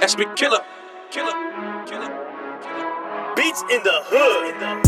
That's me, killer. Beats in the hood.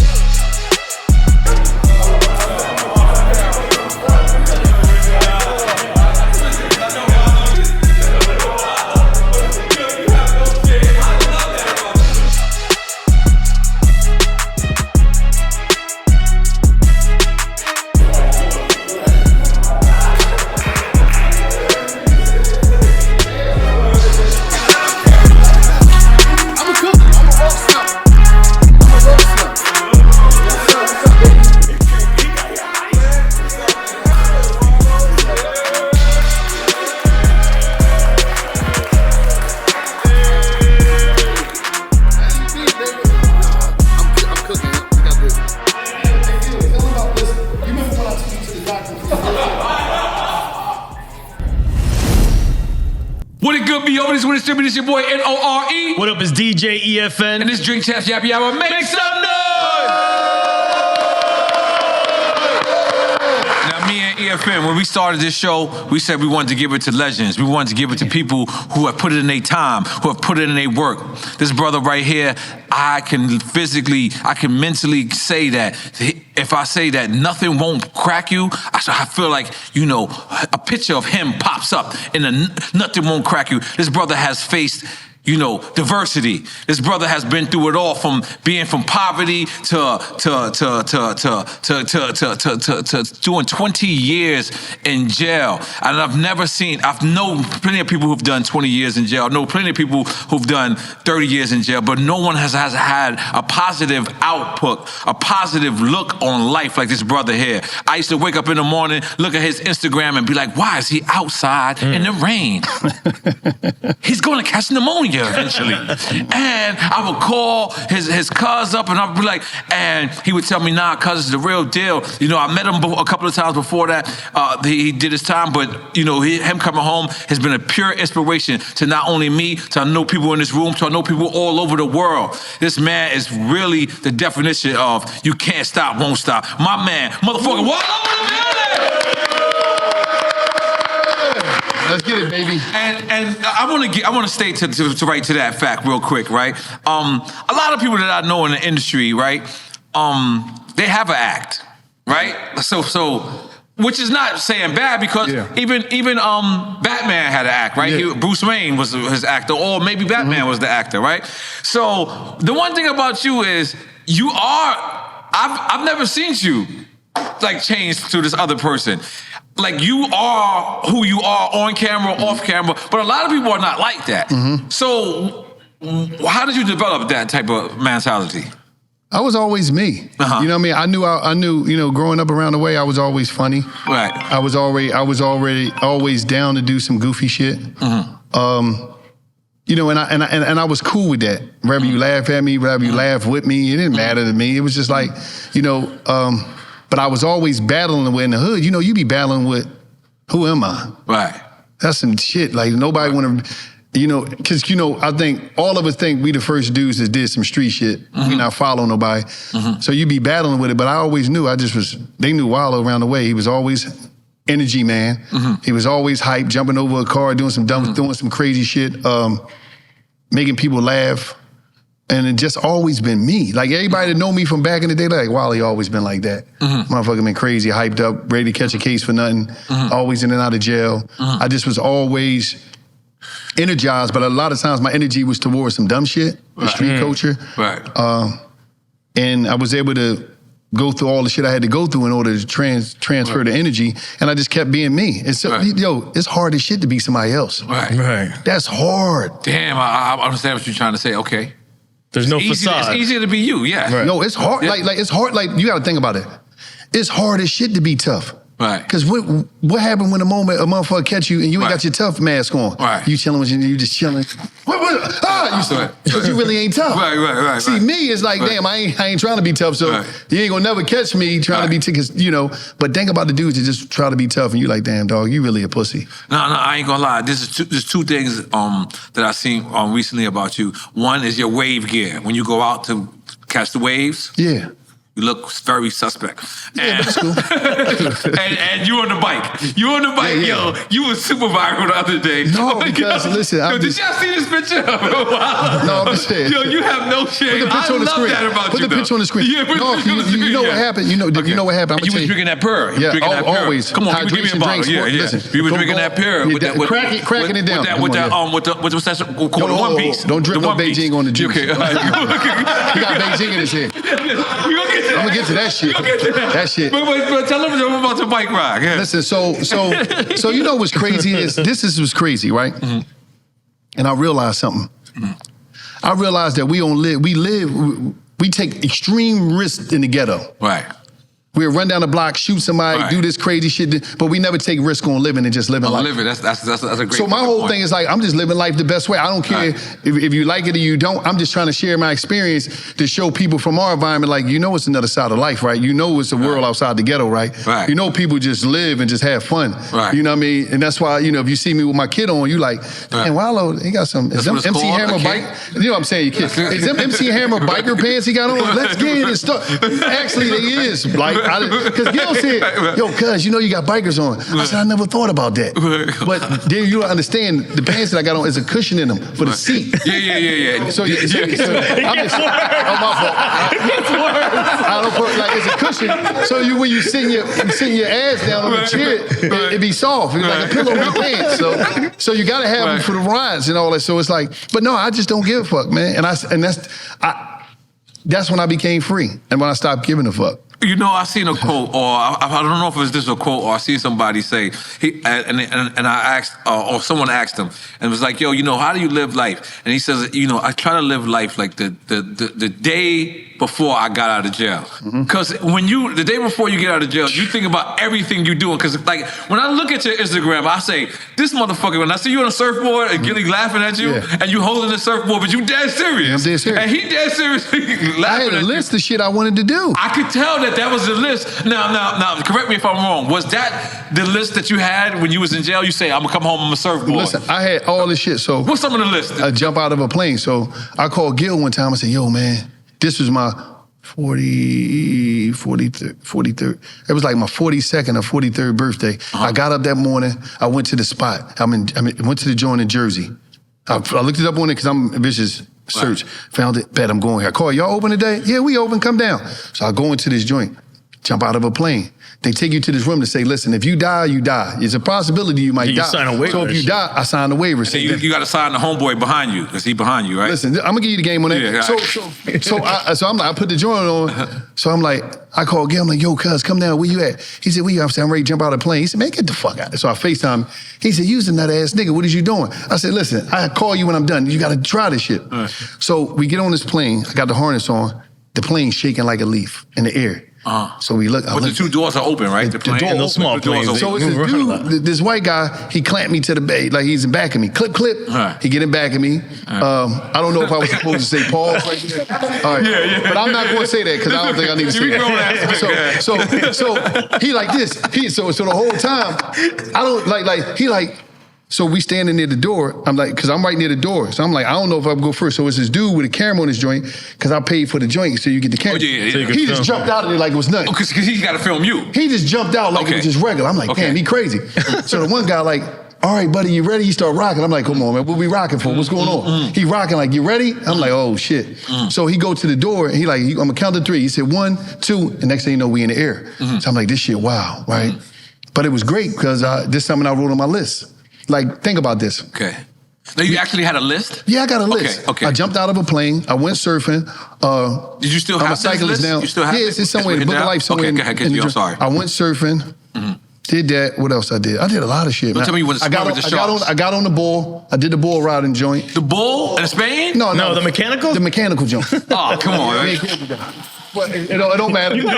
It's your boy N.O.R.E. What up, it's DJ EFN. And this Drink Champs Yappy Hour. Make some noise! Now, me and EFN, when we started this show, we said we wanted to give it to legends. We wanted to give it to people who have put it in their time, who have put it in their work. This brother right here, I can mentally say that if I say that nothing won't crack you, I feel like, you know, a picture of him pops up and nothing won't crack you. This brother has faced, you know, diversity. This brother has been through it all, from being from poverty to doing 20 years in jail. And I've known plenty of people who've done 20 years in jail. I know plenty of people who've done 30 years in jail, but no one has had a positive output, a positive look on life like this brother here. I used to wake up in the morning, look at his Instagram and be like, why is he outside in the rain? He's gonna catch pneumonia eventually. And I would call his cuz up and I'd be like, and he would tell me, nah, cuz it's the real deal. You know, I met him a couple of times before that. He did his time, but you know, him coming home has been a pure inspiration to not only me, to I know people in this room, to I know people all over the world. This man is really the definition of you can't stop, won't stop. My man, motherfucker, Wallo in the building! Let's get it, baby. And I want to stay to right to that fact real quick, right? A lot of people that I know in the industry, right? They have an act, right? So which is not saying bad, because even Batman had an act, right? Yeah. Bruce Wayne was his actor, or maybe Batman was the actor, right? So the one thing about you is I've never seen you like change to this other person. Like, you are who you are on camera, off camera, but a lot of people are not like that. So how did you develop that type of mentality? I was always me. You know what I mean? I knew, you know, growing up around the way, I was always funny. Right. I was already always down to do some goofy shit. You know, and I was cool with that. Whether you laugh at me, whether you laugh with me, it didn't matter to me. It was just like, you know, but I was always battling in the hood. You know, you be battling with, who am I? Right. That's some shit. Like, nobody want to, you know, because, you know, I think all of us think we the first dudes that did some street shit. We not following nobody. So you be battling with it. But I always knew, they knew Wallo around the way. He was always energy, man. He was always hype, jumping over a car, doing some doing some crazy shit, making people laugh. And it just always been me. Like, everybody that know me from back in the day, like, Wally always been like that. Motherfucker been crazy, hyped up, ready to catch a case for nothing, always in and out of jail. I just was always energized, but a lot of times my energy was towards some dumb shit, the street culture. Right. And I was able to go through all the shit I had to go through in order to transfer the energy, and I just kept being me. And so, yo, it's hard as shit to be somebody else. Right. That's hard. Damn, I understand what you're trying to say. Okay. There's no facade. It's easier to be you, yeah. Right. No, it's hard. Like it's hard. Like, you got to think about it. It's hard as shit to be tough. Right. Because what happened when a motherfucker catch you and you ain't got your tough mask on? Right. You chilling with you just chilling. Because you really ain't tough. Right. See, me is like, damn, I ain't trying to be tough, so you ain't gonna never catch me trying to be tough, you know. But think about the dudes that just try to be tough, and you like, damn, dog, you really a pussy. No, I ain't gonna lie. There's two things that I seen recently about you. One is your wave gear. When you go out to catch the waves. Yeah. You look very suspect. Yeah, that's cool. and you on the bike. You on the bike, Yeah. yo. You was super viral the other day. No, because listen, yo, did y'all see this picture? No, I'm just saying. Yo, you have no shame. Put the picture on the screen. That about put you, the picture on the screen. Yeah, put no, the picture on the screen. you know what happened. You know what happened. You was drinking that purr. Yeah, always. Come on, give me a bottle. Yeah. Listen, you were drinking that purr. Cracking it down. What's that called? The One Piece. Don't drip no Beijing on the juice. Okay. He got Beijing in his head. I'm gonna get to that shit. That shit. But tell them about the bike ride. Yeah. Listen, so you know what's crazy is this was crazy, right? Mm-hmm. And I realized something. Mm-hmm. I realized that we take extreme risks in the ghetto. Right. We'll run down the block, shoot somebody, do this crazy shit, but we never take risk on living and just living life. That's a great So my whole thing is like, I'm just living life the best way. I don't care if you like it or you don't. I'm just trying to share my experience to show people from our environment, like, you know it's another side of life, right? You know it's a world outside the ghetto, right? You know people just live and just have fun. You know what I mean? And that's why, you know, if you see me with my kid on, you like, man, Wallo, he got some, is them MC Hammer bike? You know what I'm saying? Is them MC Hammer biker pants he got on? Let's get it and start. Actually, they is. Like, because Gil said, yo, cuz, you know you got bikers on. I said, I never thought about that. But then you don't understand, the pants that I got on is a cushion in them for the seat. Yeah. So I'm just, oh, my fault. I don't put, like, it's a cushion. So when you sitting your ass down on the chair, it be soft. It's like a pillow in your pants. So you got to have them for the rides and all that. So it's like, but no, I just don't give a fuck, man. And that's when I became free and when I stopped giving a fuck. You know, I seen a quote, or I don't know if it was this a quote, or I seen somebody say, and I asked, or someone asked him, and it was like, yo, you know, how do you live life? And he says, you know, I try to live life like the day before I got out of jail. Because the day before you get out of jail, you think about everything you're doing. Because like, when I look at your Instagram, I say, this motherfucker, when I see you on a surfboard and Gilly laughing at you, and you holding the surfboard, but you dead serious. I'm dead serious. And he dead serious laughing I had a list of shit I wanted to do. I could tell that was the list. Now, correct me if I'm wrong. Was that the list that you had when you was in jail? You say, I'm gonna come home on a surfboard. Listen, I had all this shit. So what's some of the list? I jump out of a plane. So I called Gil one time. I said, yo, man, this was my 43rd. It was like my 42nd or 43rd birthday. I got up that morning. I went to the spot. I went to the joint in Jersey. I looked it up on it because I'm a vicious search. Found it. Bet I'm going here. I called, y'all open today? Yeah, we open. Come down. So I go into this joint, jump out of a plane. They take you to this room to say, listen, if you die, you die. It's a possibility you might die. Sign a waiver. So if you die, I sign the waiver. So you got to sign the homeboy behind you, because he behind you, right? Listen, I'm going to give you the game on that. Yeah, so I'm like, I put the joint on. So I'm like, I called Gil. I'm like, yo, cuz, come down. Where you at? He said, where you at? I said, I'm ready to jump out of the plane. He said, man, get the fuck out. So I FaceTime. He said, you's a nut ass nigga. What is you doing? I said, listen, I call you when I'm done. You got to try this shit. So we get on this plane. I got the harness on. The plane's shaking like a leaf in the air. So we look. But the two doors are open, right? The plane. And those small planes. So it's this dude, this white guy, he clamped me to the bay, like he's in back of me. Clip. He get in back of me. I don't know if I was supposed to say pause right there. All right. But I'm not going to say that because I don't think I need to say that. So he like this. So the whole time, I don't like. So we standing near the door. I'm like, because I'm right near the door. So I'm like, I don't know if I'm going to go first. So it's this dude with a camera on his joint, because I paid for the joint, so you get the camera. So he just jumped out of there like it was nothing. Because he got to film you. He just jumped out like it was just regular. I'm like, damn, he crazy. So the one guy like, all right, buddy, you ready? You start rocking. I'm like, come on, man, what we rocking for? What's going on? He rocking like, you ready? I'm like, oh, shit. So he go to the door, and he like, I'm going to count to 3. He said 1, 2, and next thing you know, we in the air. So I'm like, this shit, wow, right? But it was great, because this is something I wrote on my list. Like, think about this. Okay. Now, you actually had a list? Yeah, I got a list. Okay. I jumped out of a plane. I went surfing. Did you still have this cyclist list? now. You still have it's somewhere in the book of life. Somewhere Okay, I'm sorry. I went surfing. Did that. What else I did? I did a lot of shit, man. Tell me you went to with the sharks. I got on the bull. I did the bull riding joint. The bull in Spain? No, the mechanical? The mechanical joint. Oh, come on, man. But it don't matter. I did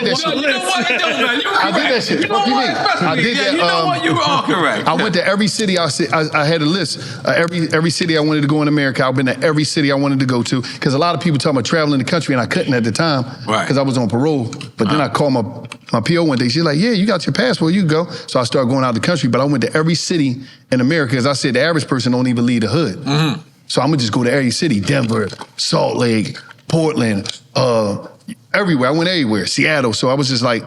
that shit. You know what? It don't matter. I did that shit. What do you mean? I did that. You know what? You were all correct. I went to every city. I had a list. Every city I wanted to go in America. I've been to every city I wanted to go to. Because a lot of people talking about traveling the country, and I couldn't at the time because I was on parole. But then I called my PO one day. She's like, yeah, you got your passport. You can go. So I started going out the country. But I went to every city in America, because I said the average person don't even leave the hood. So I'm going to just go to every city. Denver, Salt Lake, Portland, everywhere. I went everywhere, Seattle. So I was just like,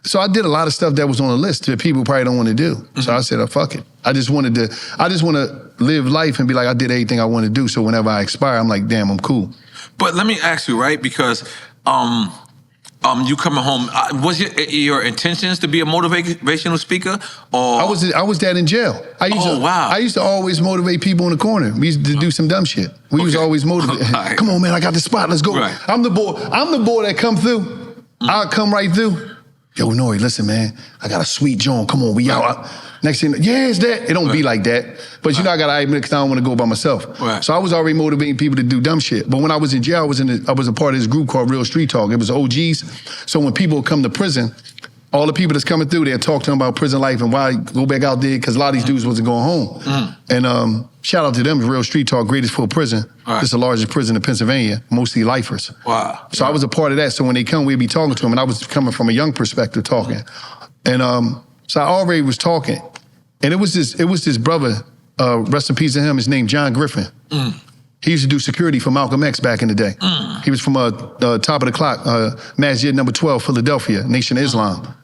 so I did a lot of stuff that was on the list that people probably don't want to do. So I said, oh, fuck it. I just want to live life and be like, I did everything I want to do. So whenever I expire, I'm like, damn, I'm cool. But let me ask you, right? Because you coming home, was your intentions to be a motivational speaker? Or I was that in jail. I used to always motivate people in the corner. We used to do some dumb shit. We was always motivated. Right. Come on, man, I got the spot. Let's go. Right. I'm the boy that come through. I'll come right through. Yo, N.O.R.E, listen, man, I got a sweet joint. Come on, we out. Next thing, yeah, it's that. It don't be like that. But you know, I got to admit, because I don't want to go by myself. Right. So I was already motivating people to do dumb shit. But when I was in jail, I was a part of this group called Real Street Talk. It was OGs. So when people come to prison, all the people that's coming through, they'll talk to them about prison life and why go back out there, because a lot of these dudes wasn't going home. And shout out to them, Real Street Talk, greatest full prison. Right. It's the largest prison in Pennsylvania, mostly lifers. Wow. So I was a part of that. So when they come, we'd be talking to them, and I was coming from a young perspective talking. And so I already was talking. And it was this brother, rest in peace to him, his name John Griffin. He used to do security for Malcolm X back in the day. He was from Top of the Clock, Masjid number 12, Philadelphia, Nation of Islam.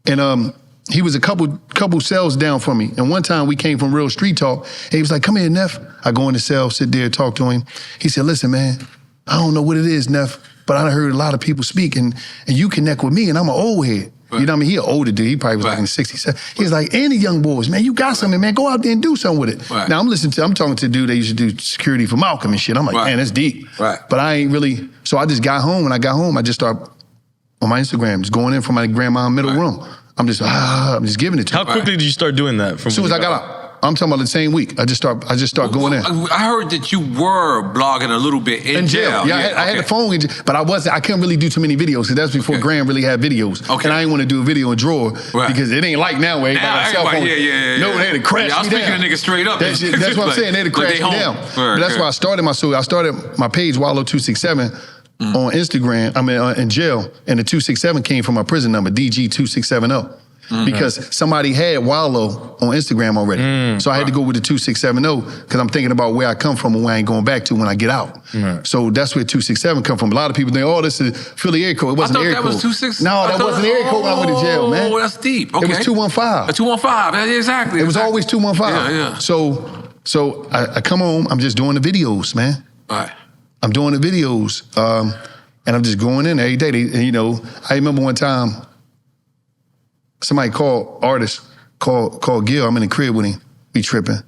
And he was a couple cells down from me. And one time we came from Real Street Talk, and he was like, come here, Neff. I go in the cell, sit there, talk to him. He said, listen, man, I don't know what it is, Neff, but I heard a lot of people speak, and you connect with me, and I'm an old head. Right. You know what I mean? He an older dude. He probably was like in the 60s. He's like, any young boys, man, you got something, man. Go out there and do something with it. Right. Now, I'm talking to a dude that used to do security for Malcolm and shit. I'm like, man, that's deep. Right. But I ain't really, so I just got home. When I got home, I just started on my Instagram, just going in from my grandma's middle room. I'm just giving it to How quickly did you start doing that? As soon as I got out. I'm talking about the same week. I just start going in. I heard that you were blogging a little bit in jail. Yeah, I had the phone, but I couldn't really do too many videos, because that's before Graham really had videos. Okay. And I didn't want to do a video in drawer, because it ain't like now where everybody got a cell phone. No, they had to crash me down. I'm speaking to niggas straight up. That's what I'm saying. They had to crash me down. But that's why I started my page, Wallo267, on Instagram. I mean, in jail, and the 267 came from my prison number, DG2670. Because somebody had Wallo on Instagram already. So I had to go with the 2670, because I'm thinking about where I come from and where I ain't going back to when I get out. So that's where 267 come from. A lot of people think, oh, this is Philly air code. It wasn't air code. That was 26. No, that wasn't air code when I went to jail, man. Oh, that's deep. Okay. It was 215. 215, exactly. It was always 215. Yeah. So I come home, I'm just doing the videos, man. Right. I'm doing the videos, and I'm just going in every day. I remember one time, somebody called Gil. I'm in the crib with him. We tripping.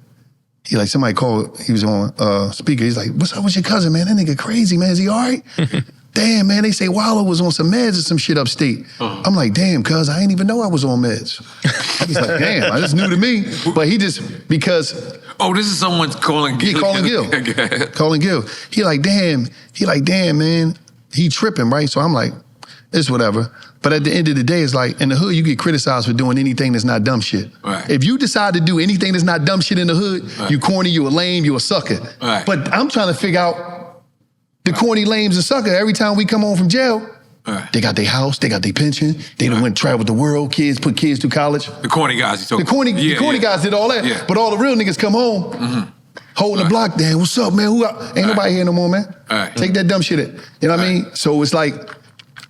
He was on speaker. He's like, what's up with your cousin, man? That nigga crazy, man. Is he all right? Damn, man, they say Wallo was on some meds or some shit upstate. I'm like, damn, cuz I ain't even know I was on meds. I was like, damn, that's new to me. But he just, because... Oh, this is someone calling Gil. Yeah, calling Gil. Calling Gil. He like, damn, man, he tripping, right? So I'm like, it's whatever. But at the end of the day, it's like, in the hood, you get criticized for doing anything that's not dumb shit. Right. If you decide to do anything that's not dumb shit in the hood, you corny, you a lame, you a sucker. Right. But I'm trying to figure out the corny lames and sucker. Every time we come home from jail, they got their house, they got their pension, they done went travel the world, put kids through college. The corny guys you talking about. The corny guys did all that. Yeah. But all the real niggas come home, holding the block down. What's up, man? Ain't nobody here no more, man. Take that dumb shit in. You know what I mean? So it's like,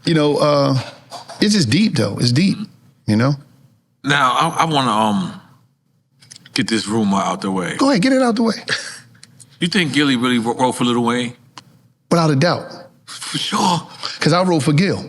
it's just deep, though. It's deep, Now, I want to get this rumor out the way. Go ahead, get it out the way. You think Gilly really wrote for Lil Wayne? Without a doubt. For sure. Because I wrote for Gil.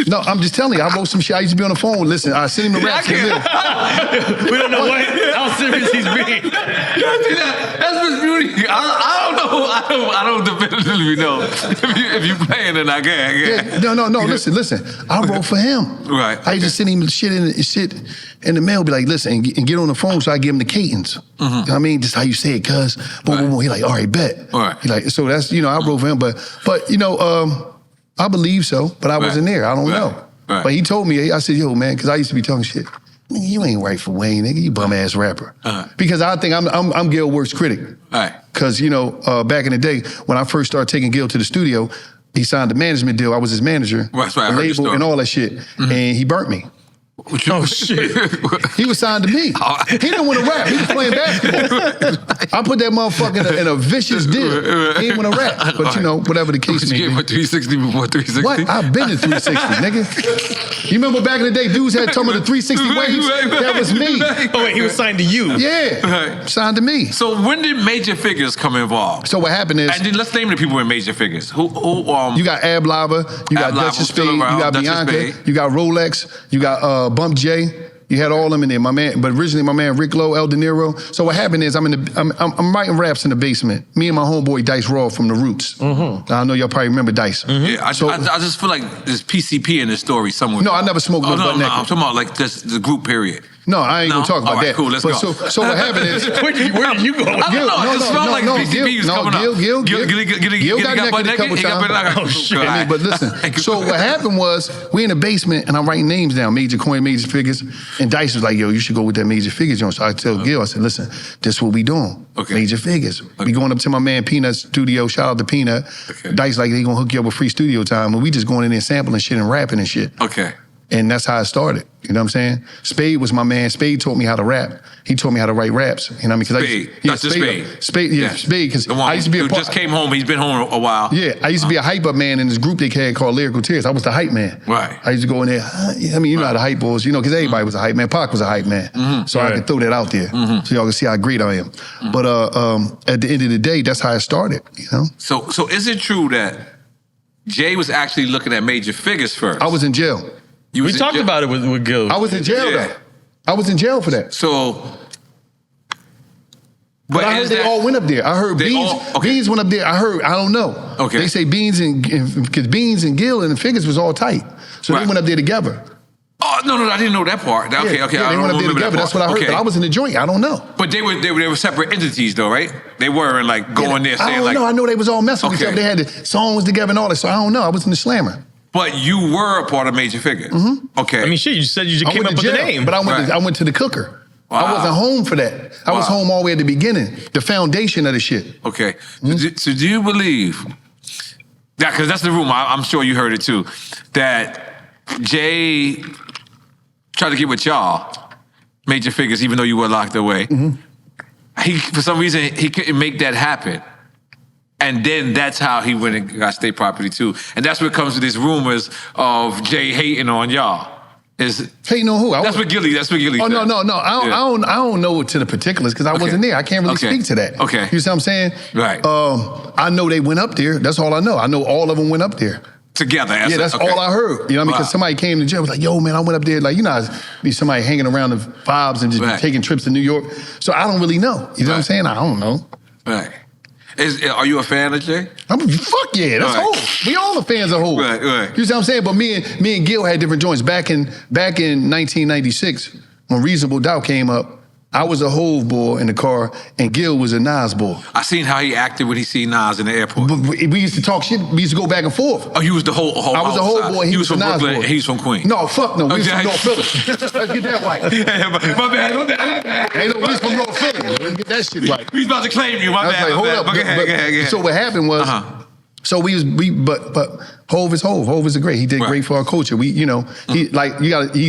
No, I'm just telling you, I wrote some shit. I used to be on the phone. Listen, I sent him the raps. We don't know how serious he's being. That's Miss Beauty. I don't definitively know if you playing it. I can't. Yeah, no. Listen. I wrote for him. Right. I used to send him shit in the mail. Be like, listen, and get on the phone. So I give him the cadence. You know what I mean? Just how you say it, cuz. Boom. He like, all right, bet. All right. He like, so that's I wrote for him, but I believe so, but I wasn't there. I don't know. Right. But he told me, I said, yo, man, because I used to be talking shit. Nigga, you ain't right for Wayne, nigga. You bum ass rapper. Because I think I'm Gil's worst critic. Right. Because back in the day when I first started taking Gil to the studio, he signed a management deal. I was his manager, That's right. the label and all that shit, and he burnt me. Oh, shit. He was signed to me. He didn't want to rap. He was playing basketball. I put that motherfucker in a vicious deal. He didn't want to rap. But, you know, whatever the case may be. You gave him 360 before 360? What? I've been to 360, nigga. You remember back in the day, dudes had some of the 360 waves? That was me. Oh, wait, he was signed to you. Yeah. Signed to me. So when did Major Figgas come involved? So what happened is... And then let's name the people in Major Figgas. You got Ab Lava, you got Dutchess Spade, you got Bianca, you got Rolex, you got Bump J. You had all of them in there, my man. But originally, my man Rick Lowe, El De Niro. So what happened is, I'm writing raps in the basement. Me and my homeboy Dice Raw from the Roots. Mm-hmm. I know y'all probably remember Dice. Mm-hmm. Yeah, I just feel like there's PCP in this story somewhere. No, I never smoked no butt naked. I'm talking about like this, the group period. No, I ain't gonna talk about that. Cool, let's go. So what happened is... Where did you go? I don't know, it just felt like PCP was coming up. Gil got naked a couple times. Oh, shit. But listen, so what happened was, we in the basement, and I'm writing names down, Major Coin, Major Figgas, and Dice was like, yo, you should go with that Major Figgas joint. So I tell Gil, I said, listen, this is what we doing. Okay. Major Figgas. We going up to my man Peanut's studio, shout out to Peanut. Okay. Dice like, they gonna hook you up with free studio time, and we just going in there sampling shit and rapping and shit. Okay. And that's how it started. You know what I'm saying? Spade was my man. Spade taught me how to rap. He taught me how to write raps. You know what I mean? Spade. Spade, yeah. Spade. Because I used to be a just came home. He's been home a while. Yeah, I used to be a hype up man in this group they had called Lyrical Tears. I was the hype man. Right. I used to go in there. I mean, you know how the hype was. You know, because everybody was a hype man. Pac was a hype man. Mm-hmm. So I could throw that out there, so y'all can see how great I am. Mm-hmm. But at the end of the day, that's how it started. You know. So is it true that Jay was actually looking at Major Figgas first? I was in jail. We talked about it with Gil. I was in jail though. I was in jail for that. So, but I heard they all went up there. I heard Beans went up there. I don't know. Okay. They say Beans because Beans and Gil and the Figgas was all tight. So they went up there together. Oh, no, I didn't know that part. Okay. Yeah, they went up there together. That's what I heard. But I was in the joint. I don't know. But they were separate entities though, right? They weren't like going there saying like... I know they was all messing with each other. They had the songs together and all that. So I don't know. I was in the slammer. But you were a part of Major Figgas. Mm-hmm. Okay. I mean, shit, you said you just came up with the name. But I went to the cooker. Wow. I wasn't home for that. I was home all the way at the beginning, the foundation of the shit. Okay. Mm-hmm. So do you believe, because that's the rumor, I'm sure you heard it too, that Jay tried to get with y'all, Major Figgas, even though you were locked away. Mm-hmm. For some reason, he couldn't make that happen. And then that's how he went and got state property too. And that's what comes to these rumors of Jay hating on y'all. Hating on who? That's what Gilly said. Oh, no. I don't know to the particulars because I wasn't there. I can't really speak to that. Okay. You see what I'm saying? Right. I know they went up there. That's all I know. I know all of them went up there. Together. That's all I heard. You know what I mean? Because somebody came to jail, was like, yo, man, I went up there. Like, you know, be somebody hanging around the vibes and just taking trips to New York. So I don't really know. You know what I'm saying? I don't know. Right. Are you a fan of Jay? Fuck yeah, that's Hov. We all the fans of Hov. Right. You see what I'm saying? But me and Gil had different joints. Back in 1996, when Reasonable Doubt came up, I was a Hov boy in the car, and Gil was a Nas boy. I seen how he acted when he seen Nas in the airport. But we used to talk shit. We used to go back and forth. Oh, you was the whole I was a Hov boy. He was from Nas Brooklyn. boy. He was from Queens. No, fuck no. We was from North Philly. Let's get that right. My bad. Hey, look, we was from North Philly. Let's get that shit right. We was about to claim you. My bad. Like, hold up. Go ahead. So what happened was. So but Hov is Hov. Hov is a great. He did great for our culture. He's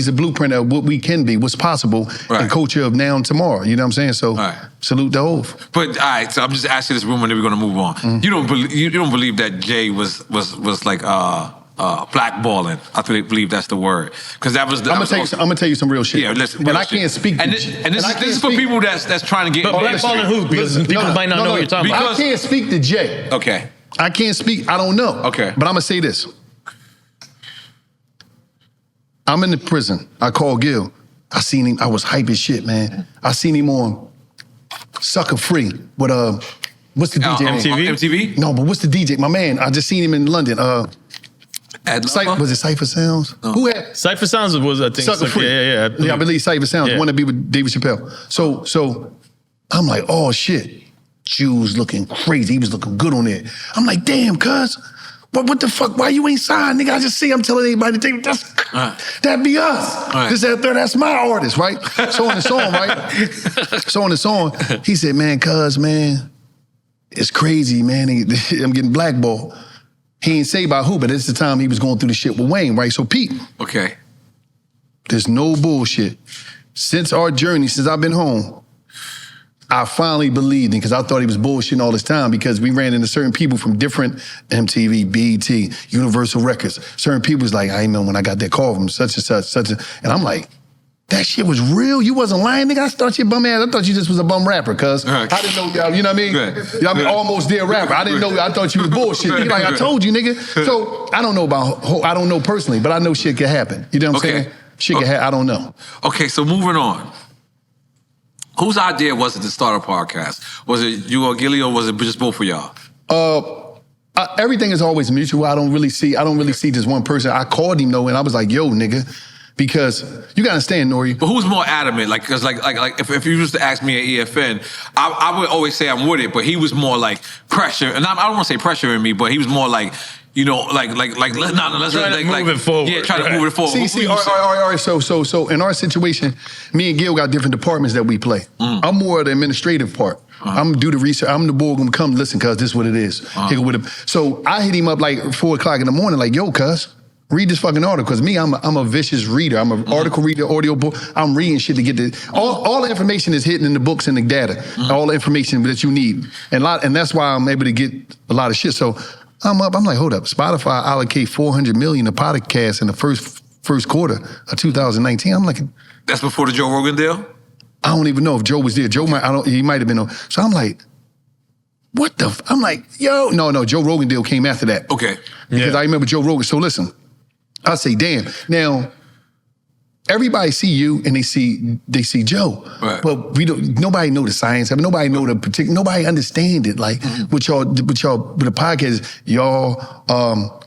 a blueprint of what we can be, what's possible, and culture of now and tomorrow. You know what I'm saying? So salute to Hov. But all right, so I'm just asking this rumor, and then we're gonna move on. Mm-hmm. You don't believe that Jay was like blackballing. I believe that's the word, because that was. I'm gonna tell you some real shit. Yeah, listen. But I can't speak. This is for people that's trying to get. But blackballing who? Because people might not know what you're talking about. I can't speak to Jay. Okay. I can't speak. I don't know. Okay. But I'm gonna say this. I'm in the prison. I called Gil. I seen him. I was hype as shit, man. I seen him on Sucker Free with what's the DJ name? MTV? No, but what's the DJ? My man. I just seen him in London. Was it Cypher Sounds? No. Who had Cypher Sounds was I think Sucker Free? Yeah, I believe Cypher Sounds. Wanted to be with David Chappelle. So I'm like, oh shit. Jews looking crazy. He was looking good on it. I'm like, damn, cuz. What the fuck? Why you ain't signed, nigga? I just see I'm telling anybody that'd be us. This, that, third, that's my artist, right? So on and so on, right? So on and so on. He said, man, cuz, man, it's crazy, man. I'm getting blackballed. He ain't say about who, but it's the time he was going through the shit with Wayne, right? So Pete. Okay. There's no bullshit. Since our journey, since I've been home, I finally believed him because I thought he was bullshitting all this time because we ran into certain people from different MTV, BET, Universal Records. Certain people was like, I remember when I got that call from such and such, and I'm like, that shit was real? You wasn't lying, nigga? I thought you bum ass. I thought you just was a bum rapper, cuz. Right. I didn't know, you know what I mean? Right. You know what I mean? Almost there rapper. I didn't know, I thought you was bullshit. Like, I told you, nigga. So, I don't know personally, but I know shit could happen. You know what I'm saying? Shit could happen, I don't know. Okay, so moving on. Whose idea was it to start a podcast? Was it you or Gilly, or was it just both of y'all? Everything is always mutual. I don't really see just one person. I called him though, and I was like, yo, nigga. Because you gotta understand, N.O.R.E. But who's more adamant? Like, cause like if you used to ask me at EFN, I would always say I'm with it, but he was more like pressure, and I don't want to say pressuring me, but he was more like, you know, let's move it forward. Yeah, try to move it forward. See, all right. So in our situation, me and Gil got different departments that we play. I'm more of the administrative part. I'm do the research. I'm the boy gonna come listen, cuz this is what it is. So I hit him up like 4 o'clock in the morning, like, yo, cuz. Read this fucking article, because me, I'm a vicious reader. I'm an article reader, audio book. I'm reading shit to get all the information is hidden in the books and the data. All the information that you need. And that's why I'm able to get a lot of shit. So I'm like, hold up. Spotify allocate $400 million to podcasts in the first quarter of 2019. I'm like, that's before the Joe Rogan deal? I don't even know if Joe was there. He might have been on. So I'm like, what the I'm like, yo, no, Joe Rogan deal came after that. Okay. Because I remember Joe Rogan. So listen. I say, damn. Now, everybody see you and they see Joe, right. But nobody know the science. I mean, nobody know the particular. Nobody understand it. Like with the podcast, y'all,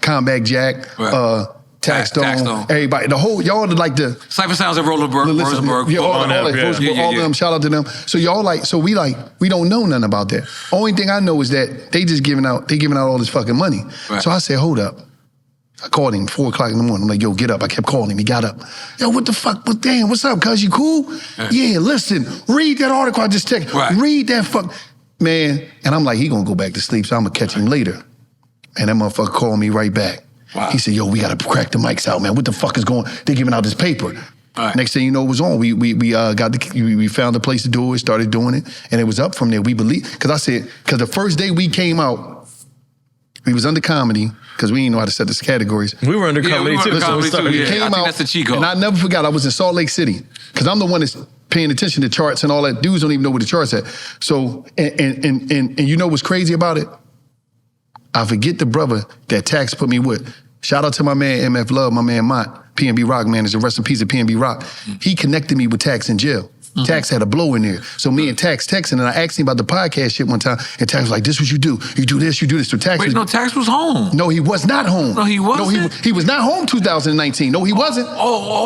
Combat Jack, right. Taxstone, everybody, the whole y'all like the Cypher Sounds at Rosenberg. Yeah, all them. Shout out to them. So y'all we don't know nothing about that. Only thing I know is that they giving out all this fucking money. Right. So I said, hold up. I called him 4 o'clock in the morning. I'm like, yo, get up. I kept calling him. He got up. Yo, what the fuck? But damn, what's up, cuz? You cool? Yeah, listen, read that article I just checked. Right. Read that fuck. Man, and I'm like, he gonna go back to sleep, so I'm gonna catch him later. And that motherfucker called me right back. Wow. He said, yo, we gotta crack the mics out, man. What the fuck is going on? They giving out this paper. Right. Next thing you know, it was on. We found a place to do it, started doing it, and it was up from there. We believe, because the first day we came out, we was under comedy, because we didn't know how to set the categories. We were under comedy too. I came think out, that's the Chico. and I never forgot, I was in Salt Lake City, because I'm the one that's paying attention to charts and all that. Dudes don't even know where the charts at. So, and you know what's crazy about it? I forget the brother that Tax put me with. Shout out to my man, MF Love, my man Mott, PNB Rock manager, rest in peace at PNB Rock. He connected me with Tax in jail. Tax had a blow in there. So me and Tax texting, and I asked him about the podcast shit one time, and Tax was like, this is what you do. You do this, you do this. So Tax Tax was home. No, he was not home. No, he wasn't? No, he was not home 2019. No, he wasn't.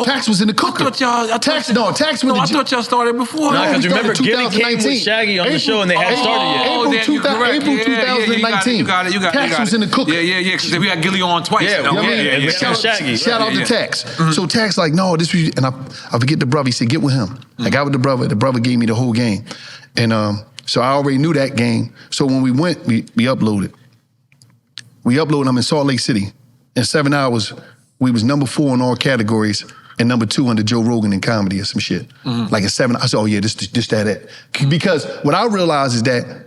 Tax was in the cooker. I thought y'all started before. No, because remember, Gilly came with Shaggy on the show, and they hadn't started yet. April 2019. You got it. Tax was in the cooker. Yeah, because we had Gilly on twice. Shout out to Tax. So Tax like, no, this was, and I forget the brother. He said, get with him. I got with the brother. The brother gave me the whole game. And so I already knew that game. So when we went, we uploaded. We uploaded them in Salt Lake City. In 7 hours, we was number 4 in all categories and number 2 under Joe Rogan in comedy or some shit. Like in 7, I said, oh yeah, this, that. Because what I realized is that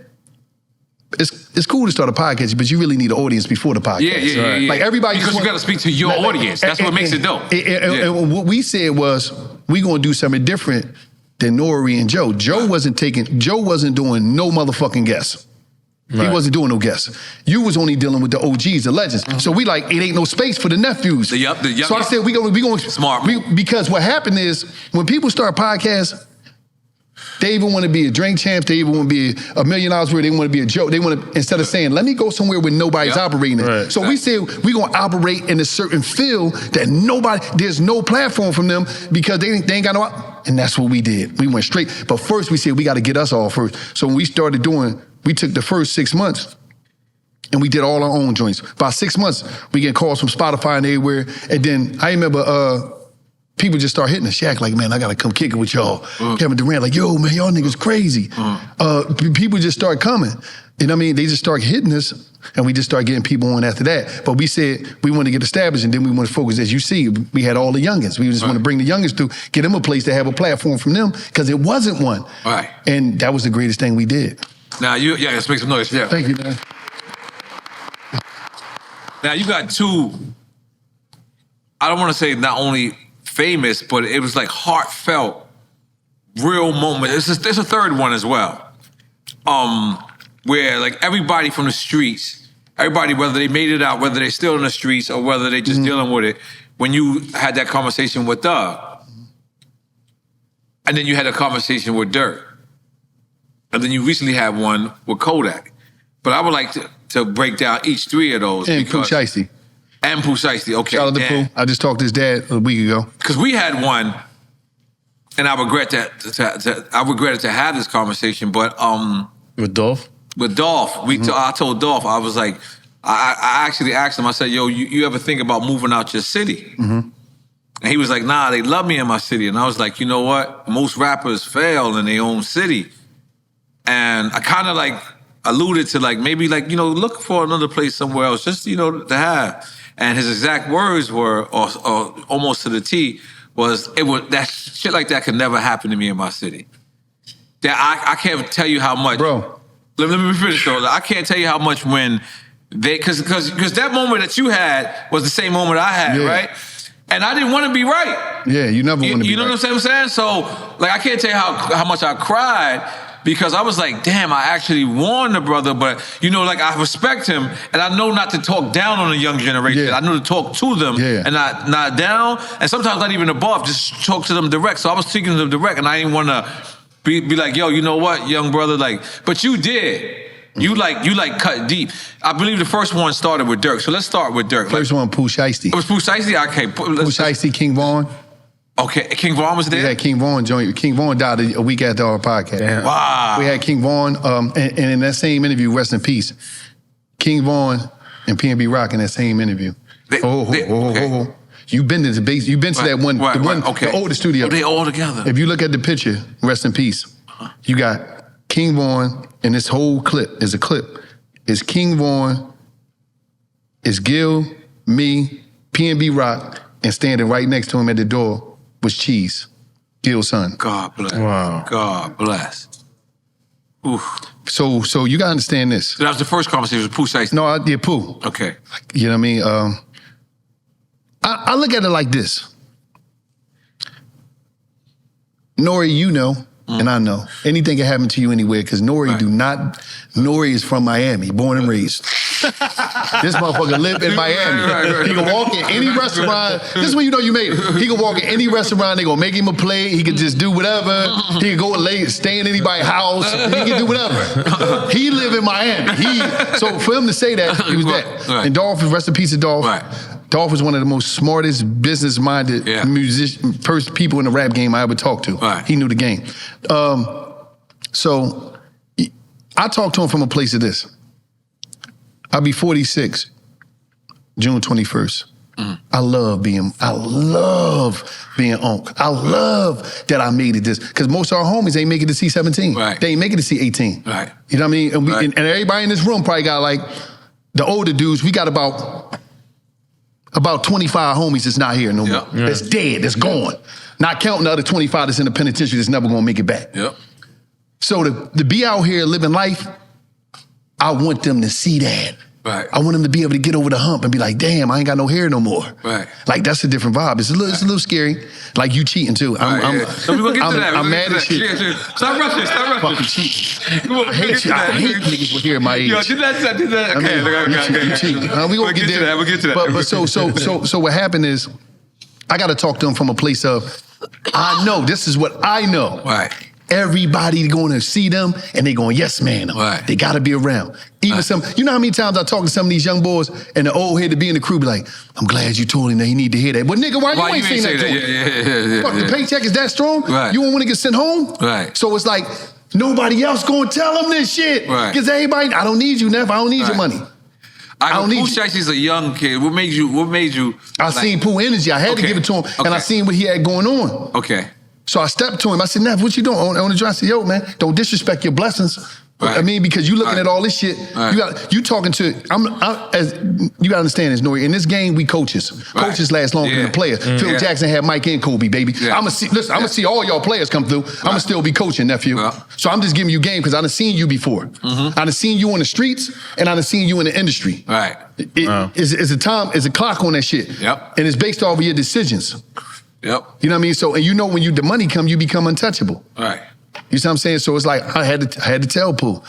it's cool to start a podcast, but you really need an audience before the podcast. Yeah. Like everybody, because you got to speak to your audience. That's what makes it dope. And what we said was, we gonna do something different than N.O.R.E. and Joe. Joe wasn't doing no motherfucking guests. Right. He wasn't doing no guests. You was only dealing with the OGs, the legends. So we like, it ain't no space for the nephews. So I said, we gonna smart. Because what happened is, when people start podcasts, they even want to be a drink champ. They even want to be $1 million worth. They want to be a joke. They want to, instead of saying, let me go somewhere where nobody's operating it. Right. So we said, we're going to operate in a certain field that there's no platform from them, because they ain't got no, and that's what we did. We went straight. But first we said, we got to get us all first. So when we started doing, we took the first 6 months and we did all our own joints. About 6 months, we get calls from Spotify and everywhere. And then I remember, people just start hitting the Shaq like, man, I gotta come kick it with y'all. Kevin Durant, like, yo, man, y'all niggas crazy. People just start coming. You know what I mean? They just start hitting us, and we just start getting people on after that. But we said we want to get established, and then we want to focus. As you see, we had all the youngins. We just want to bring the youngins through, get them a place to have a platform from them, because it wasn't one. Right. And that was the greatest thing we did. Now, let's make some noise. Yeah. Thank you, man. Now, you got two, I don't want to say not only famous, but it was like heartfelt, real moments. There's a third one as well. Where like everybody from the streets, everybody, whether they made it out, whether they're still in the streets or whether they just dealing with it, when you had that conversation with Doug, and then you had a conversation with Durk, and then you recently had one with Kodak. But I would like to break down each three of those. And Pooh Shiesty. And Pooh Shiesty, okay. Shout out to Pooh. I just talked to his dad a week ago. Because we had one, and I regretted to have this conversation, but With Dolph? With Dolph, I told Dolph, I was like, I actually asked him, I said, yo, you ever think about moving out your city? And he was like, nah, they love me in my city. And I was like, you know what? Most rappers fail in their own city. And I kind of like alluded to like, maybe like, you know, look for another place somewhere else, just, you know, to have. And his exact words were, or almost to the T, that shit like that could never happen to me in my city. That I can't tell you how much. Bro. Let me finish though. I can't tell you how much when they, because that moment that you had was the same moment I had, right? And I didn't want to be right. Yeah, you never want to be right. You know what I'm saying? So, like, I can't tell you how much I cried because I was like, damn, I actually warned the brother, but, you know, like, I respect him, and I know not to talk down on the young generation. Yeah. I know to talk to them and not down, and sometimes not even above, just talk to them direct. So I was speaking to them direct, and I didn't want to be like, yo, you know what, young brother, like, but you did. You like cut deep. I believe the first one started with Durk. So let's start with Durk. First one, Pooh Shiesty. It was Pooh Shiesty? Okay. Pooh Shiesty, King Vaughn. Okay, King Vaughn was there? Yeah, King Vaughn joined. King Vaughn died a week after our podcast. Damn. Wow. We had King Vaughn, and in that same interview, rest in peace, King Vaughn and P&B Rock in that same interview. You've been to the base. You've been to that one, the older studio. Oh, they all together. If you look at the picture, rest in peace, you got King Vaughn, and this whole clip is a clip. It's King Vaughn, it's Gil, me, P&B Rock, and standing right next to him at the door was Cheese, Gil's son. God bless. Wow. God bless. Oof. So you gotta understand this. So that was the first conversation with Pooh Shiesty? No, Pooh. Okay. You know what I mean? I look at it like this. N.O.R.E, you know, and I know. Anything can happen to you anywhere, because N.O.R.E N.O.R.E is from Miami, born and raised. This motherfucker lived in Miami. He can walk in any restaurant. This is when you know you made it. He can walk in any restaurant, they gonna make him a plate, he can just do whatever. He can go and stay in anybody's house, he can do whatever. He live in Miami. So for him to say that, he was that. Right. And Dolph, rest in peace of Dolph. Right. Dolph was one of the most smartest, business-minded people in the rap game I ever talked to. Right. He knew the game. So I talked to him from a place of this. I'll be 46, June 21st. I love being Unc. I love that I made it this, because most of our homies ain't make it to C17. Right. They ain't make it to C18. Right. You know what I mean? And, and everybody in this room probably got like, the older dudes, we got about 25 homies that's not here no more. Yeah. That's dead, that's gone. Not counting the other 25 that's in the penitentiary that's never gonna make it back. Yep. So to be out here living life, I want them to see that. Right. I want them to be able to get over the hump and be like, damn, I ain't got no hair no more. Right. Like, that's a different vibe. It's a little scary. Like, you cheating too. So we're gonna get to that. I'm mad as shit. Stop rushing. Fucking cheating. I hate niggas with hair my age. Yo, did that. Okay. You cheating. We gonna get there. We'll get to that. But so what happened is, I gotta talk to them from a place of, I know, this is what I know. Right. Everybody going to see them and they going, yes, man. Right. They got to be around. Even you know how many times I talk to some of these young boys and the old head to be in the crew be like, I'm glad you told him that he need to hear that. But nigga, why you ain't saying that to him? Yeah. Fuck, the paycheck is that strong? Right. You don't want to get sent home? Right. So it's like, nobody else going to tell him this shit. Right. Because everybody, I don't need you, Neff. I don't need your money. I don't need Pooh you. Shicey's a young kid. What made you? I seen Pooh energy. I had to give it to him, and I seen what he had going on. Okay. So I stepped to him. I said, Neff, what you doing? On the drive, I said, yo, man, don't disrespect your blessings. Right. I mean, because you looking Right. at all this shit. Right. You talking to, as you gotta understand this, N.O.R.E. In this game, we coaches. Right. Coaches last longer than the player. Phil Jackson had Mike and Kobe, baby. Yeah. I'm gonna see all y'all players come through. I'm gonna still be coaching, nephew. So I'm just giving you game because I done seen you before. I done seen you on the streets and I done seen you in the industry. Right. It's a clock on that shit. Yep. And it's based off of your decisions. Yep. You know what I mean? So, and you know when the money come, you become untouchable. Right. You see what I'm saying? So it's like I had to tell Pooh,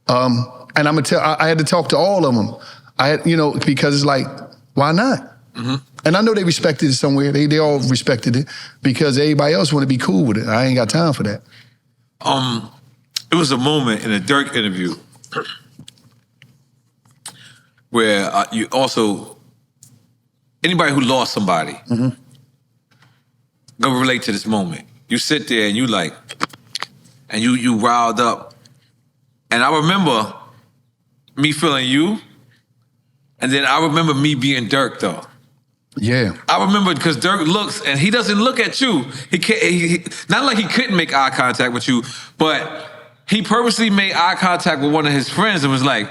and I'm gonna tell. I had to talk to all of them. I had, because it's like, why not? And I know they respected it somewhere. They all respected it because everybody else want to be cool with it. I ain't got time for that. It was a moment in a Durk interview where you also anybody who lost somebody. Gonna relate to this moment. You sit there and you like, and you riled up. And I remember me feeling you, and then I remember me being Durk though. Yeah. I remember because Durk looks, and he doesn't look at you. He can't, not like he couldn't make eye contact with you, but he purposely made eye contact with one of his friends and was like,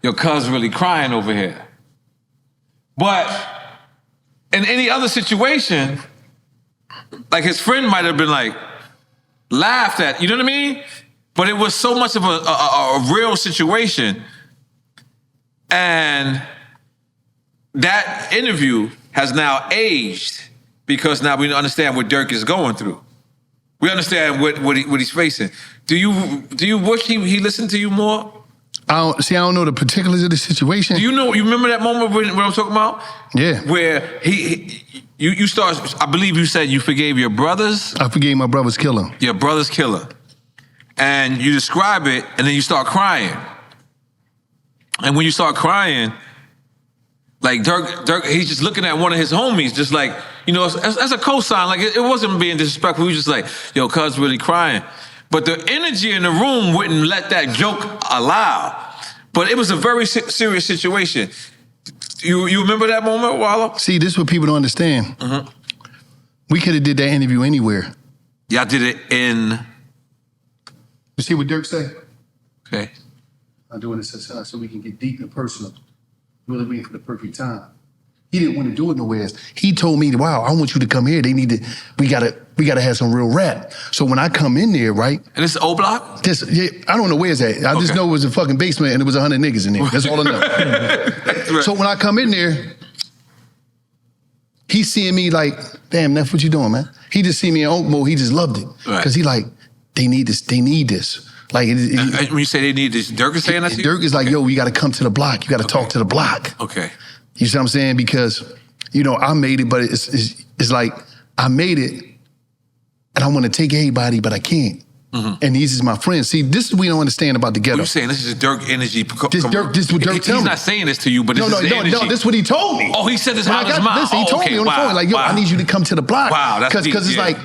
your cuz really crying over here. But in any other situation, like his friend might have been like, laughed at, you know what I mean? But it was so much of a real situation. And that interview has now aged because now we understand what Durk is going through. We understand what he's facing. Do you wish he listened to you more? I don't know the particulars of the situation. Do you remember that moment when I'm talking about? Yeah. Where you start, I believe you said you forgave your brothers? I forgave my brother's killer. Your brother's killer. And you describe it, and then you start crying. And when you start crying, like Durk, he's just looking at one of his homies, just like, as a cosign, like it wasn't being disrespectful. He was just like, yo, cuz really crying. But the energy in the room wouldn't let that joke allow. But it was a very serious situation. You remember that moment, Wallo? See, this is what people don't understand. We could have did that interview anywhere. Y'all did it in... You see what Durk say? Okay. I'm doing this so we can get deep and personal. Really waiting for the perfect time. He didn't want to do it nowhere else. He told me, wow, I want you to come here. We gotta have some real rap. So when I come in there, right? And this is O Block? I don't know where it's at. I just know it was a fucking basement and there was 100 niggas in there. That's all I know. Right. So when I come in there, he's seeing me like, damn, Neff, what you doing, man? He just see me in Oak mode. He just loved it. Because he like, they need this. Like, when you say they need this, Durk is saying that to you? Durk is like, yo, we got to come to the block. You got to talk to the block. Okay. You see what I'm saying? Because, I made it, but it's like, I made it, and I want to take everybody, but I can't. And these is my friends. See, this is what we don't understand about the ghetto. You're saying this is Durk energy. This is what Durk tell me. He's not saying this to you, but this is energy. No, this is what he told me. Oh, he said this when out of his mouth. Listen, he told me on the phone, like, yo, I need you to come to the block. Wow, that's deep. Because it's like,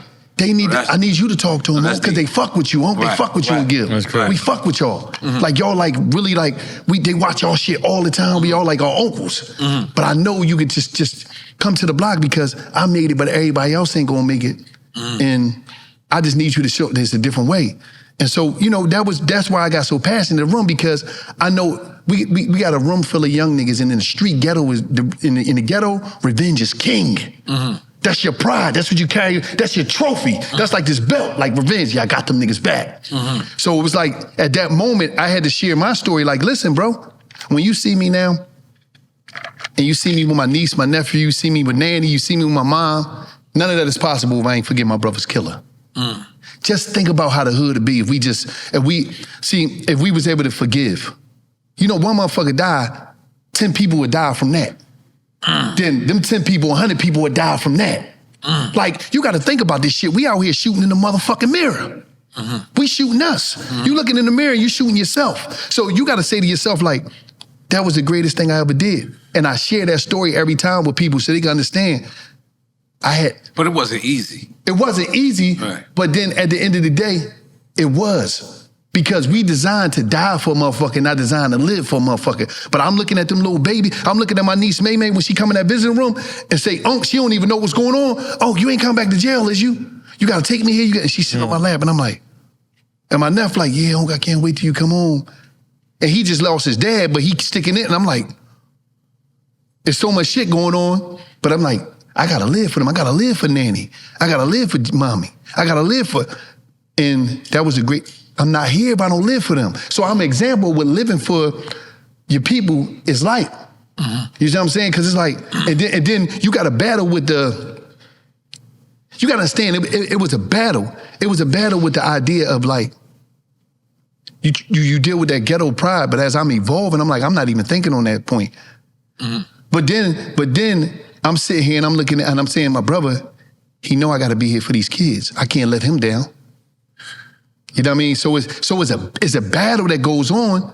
I need you to talk to them because they fuck with you, They fuck with you and give. That's correct. We fuck with y'all. Like y'all like really like, they watch y'all shit all the time. We all like our uncles. But I know you could just come to the block because I made it, but everybody else ain't gonna make it. And I just need you to show this a different way. And so, that's why I got so passionate in the room because I know we got a room full of young niggas and in the street ghetto in the ghetto, revenge is king. That's your pride. That's what you carry. That's your trophy. That's like this belt, like revenge. Yeah, I got them niggas back. So it was like, at that moment, I had to share my story. Like, listen, bro, when you see me now, and you see me with my niece, my nephew, you see me with Nanny, you see me with my mom, none of that is possible if I ain't forget my brother's killer. Just think about how the hood would be if we was able to forgive. One motherfucker died, 10 people would die from that. Then them 10 people, 100 people would die from that. Like, you got to think about this shit. We out here shooting in the motherfucking mirror. We shooting us. You looking in the mirror, you shooting yourself. So you got to say to yourself, like, that was the greatest thing I ever did. And I share that story every time with people so they can understand. But it wasn't easy. It wasn't easy, right. But then at the end of the day, it was. Because we designed to die for a motherfucker, not designed to live for a motherfucker. But I'm looking at them little baby. I'm looking at my niece May May when she come in that visiting room and say, "Unc, she don't even know what's going on. Oh, you ain't come back to jail, is you? You gotta take me here." And she's sitting on my lap, and I'm like, and my nephew like, "Yeah, Unc, I can't wait till you come home." And he just lost his dad, but he sticking it, and I'm like, there's so much shit going on, but I'm like, I gotta live for them. I gotta live for Nanny. I gotta live for mommy. I gotta live for, and that was a great. I'm not here if I don't live for them. So I'm an example of what living for your people is like. You see what I'm saying? Because it's like, and then you got to battle with you got to understand, it was a battle. It was a battle with the idea of like, you deal with that ghetto pride, but as I'm evolving, I'm like, I'm not even thinking on that point. But then I'm sitting here and I'm looking at, and I'm saying, my brother, he know I got to be here for these kids. I can't let him down. You know what I mean? So it's a battle that goes on,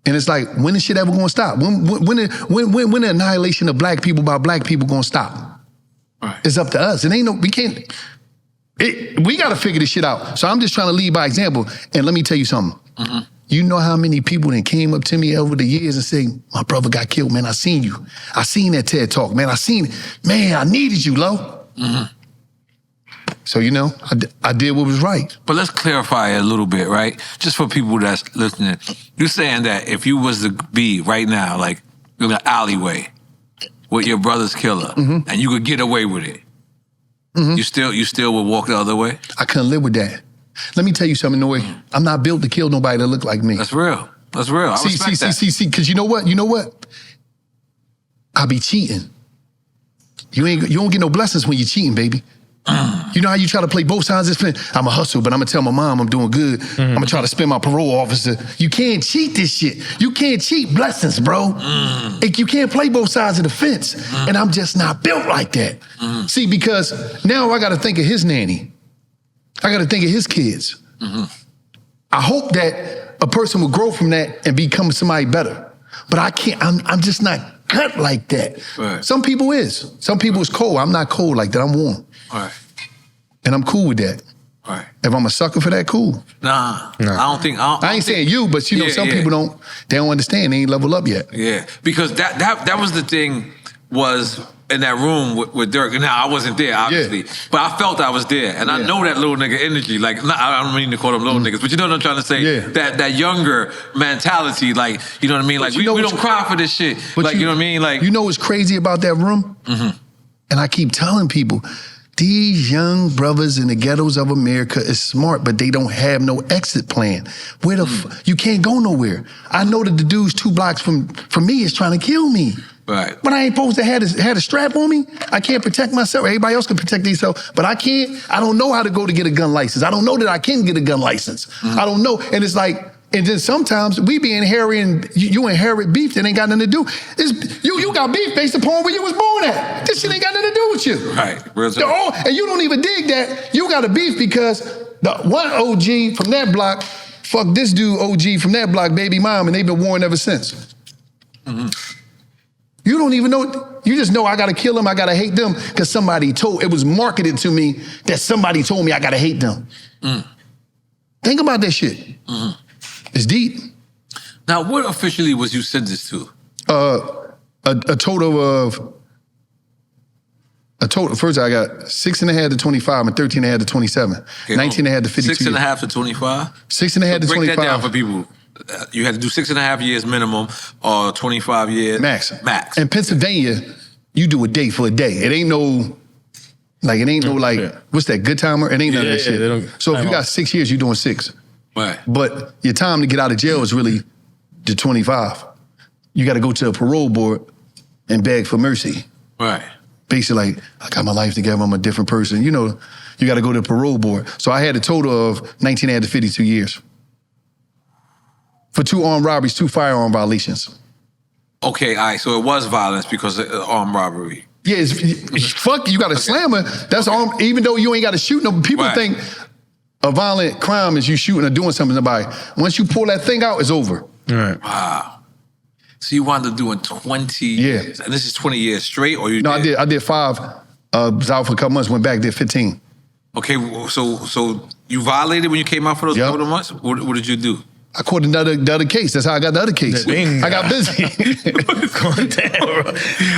and it's like, when is shit ever gonna stop? When the annihilation of black people by black people gonna stop? Right. It's up to us. We can't. We gotta figure this shit out. So I'm just trying to lead by example. And let me tell you something. You know how many people that came up to me over the years and say, "My brother got killed, man. I seen you. I seen that TED Talk, man. I seen it. Man, I needed you, Lo." So, you know, I did what was right. But let's clarify it a little bit, right? Just for people that's listening. You're saying that if you was to be right now, like in an alleyway with your brother's killer, and you could get away with it, you still would walk the other way? I couldn't live with that. Let me tell you something, N.O.R.E. I'm not built to kill nobody that look like me. That's real. That's real. I respect that. See, because you know what? I be cheating. You don't get no blessings when you're cheating, baby. You know how you try to play both sides of this? I'm a hustle, but I'm gonna tell my mom I'm doing good. I'm gonna try to spend my parole officer. You can't cheat this shit. You can't cheat blessings, bro. You can't play both sides of the fence. And I'm just not built like that. See, because now I gotta think of his nanny. I gotta think of his kids. I hope that a person will grow from that and become somebody better. But I can't, I'm just not cut like that. Right. Some people is. Some people is cold. I'm not cold like that, I'm warm. Right. And I'm cool with that. Right. If I'm a sucker for that, cool. Nah. I ain't saying you, but you know, some people they don't understand. They ain't level up yet. Yeah, because that was the thing was in that room with Durk. Now, I wasn't there, obviously, but I felt I was there. And I know that little nigga energy. Like, I don't mean to call them little niggas, but you know what I'm trying to say? Yeah. That younger mentality, like, you know what I mean? Like, we don't cry for this shit. Like, you know what I mean? Like, you know what's crazy about that room? And I keep telling people, these young brothers in the ghettos of America is smart, but they don't have no exit plan. Where the you can't go nowhere. I know that the dude's 2 blocks from me is trying to kill me. Right. But I ain't supposed to have a strap on me. I can't protect myself. Everybody else can protect themselves, but I can't. I don't know how to go to get a gun license. I don't know that I can get a gun license. I don't know. And it's like, and then sometimes we be inheriting, you inherit beef that ain't got nothing to do. You got beef based upon where you was born at. This shit ain't got nothing to do with you. Right. And you don't even dig that. You got a beef because the one OG from that block fucked this dude OG from that block, baby mom, and they've been warring ever since. You don't even know, you just know I gotta kill them, I gotta hate them, because somebody it was marketed to me that somebody told me I gotta hate them. Think about that shit. It's deep. Now, what officially was you sentenced to? A total, first I got 6.5 to 25 and 13.5 to 27. Okay, 19.5 to 52 6.5 to 25? 6.5 to 25. Break that down for people. You had to do 6.5 years minimum or 25 years. Max. In Pennsylvania, you do a day for a day. It ain't no, what's that, good timer? It ain't none of that shit. So if you got 6 years, you're doing 6. Right. But your time to get out of jail is really the 25. You got to go to a parole board and beg for mercy. Right. Basically, like, I got my life together, I'm a different person. You know, you got to go to the parole board. So I had a total of 19.5 to 52 years. For 2 armed robberies, 2 firearm violations. Okay, all right, so it was violence because of armed robbery. Yeah, it's fuck, you got to slam her. That's armed, even though you ain't got to shoot no, people think a violent crime is you shooting or doing something to somebody. Once you pull that thing out, it's over. All right. Wow. So you wound up doing 20 years. And this is 20 years straight, or you No, I did 5. Was out for a couple months, went back, did 15. Okay, so You violated when you came out for those couple of months? What did you do? I caught the other case. That's how I got the other case. I got busy.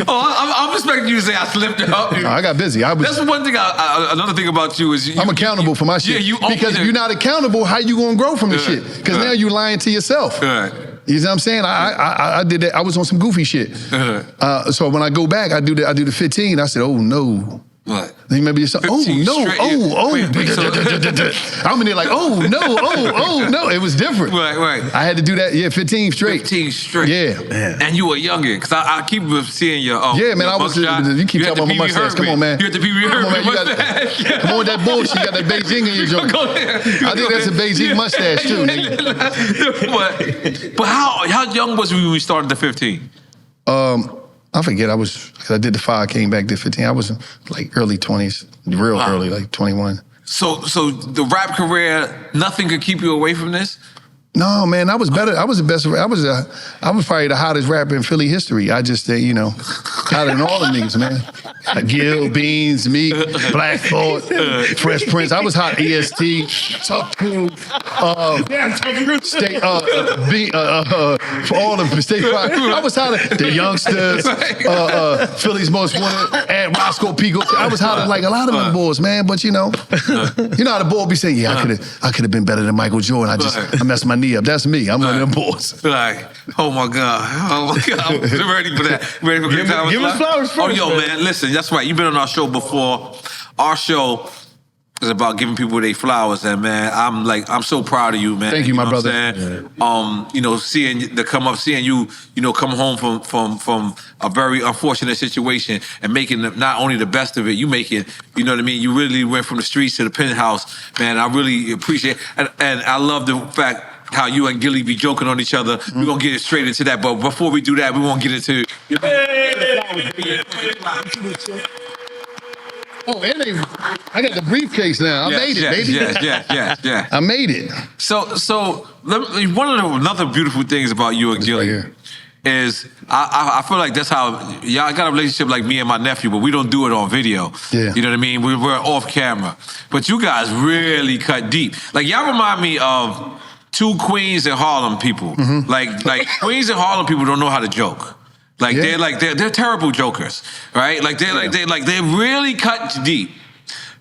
I'm expecting you to say I slipped up. No, I got busy. That's one thing. Another thing about you is I'm accountable for my shit. Yeah, because if you're not accountable, how you gonna grow from the shit? Because now you lying to yourself. You know what I'm saying? I did that. I was on some goofy shit. So when I go back, I do the 15. I said, oh no. What? Then maybe it's I'm in there like, oh no. It was different. Right. I had to do that. 15 straight. 15 straight. Yeah. And you were younger, because I keep seeing your yeah, man. I was. You keep talking about my mustache. Come on, man. You had the PB Herbert mustache. Come on, that bullshit. You got that Beijing in your joint. I think that's a Beijing mustache too, nigga. But how young was you when we started the 15? I forget. I did the 5, came back to 15. I was like early 20s, real early, like 21. So the rap career, nothing could keep you away from this? No, man, I was better. I was the best. I was probably the hottest rapper in Philly history. I just, hotter than all the niggas, man. Gil, Beans, Meek, Black Thought, Fresh Prince. I was hot. EST, Tough Crew, State, for all of the State Fire. I was hotter. The Youngsters, Philly's Most Wanted, and Roscoe Pico. I was hotter like a lot of them boys, man. But you know how the boy be saying, I could have been better than Michael Jordan. I messed my knee up. That's me. I'm one of them boys. Like, oh my God. I'm ready for that. Ready for good time. Give us flowers first. Oh, yo, man, listen, that's right. You've been on our show before. Our show is about giving people their flowers, and man, I'm so proud of you, man. Thank you, my brother. Seeing you come home from a very unfortunate situation and making not only the best of it, you make it, you know what I mean? You really went from the streets to the penthouse, man. I really appreciate it. And I love the fact how you and Gilly be joking on each other. We're going to get straight into that. But before we do that, we want to get into... Oh, I got the briefcase now. I made it, baby. Yeah. I made it. So another beautiful things about you and Gilly right is I feel like that's how y'all got a relationship like me and my nephew, but we don't do it on video. Yeah. You know what I mean? We're off camera. But you guys really cut deep. Like, y'all remind me of two Queens and Harlem people. Mm-hmm. Like Queens and Harlem people don't know how to joke. Like they're terrible jokers, right? Like they really cut deep.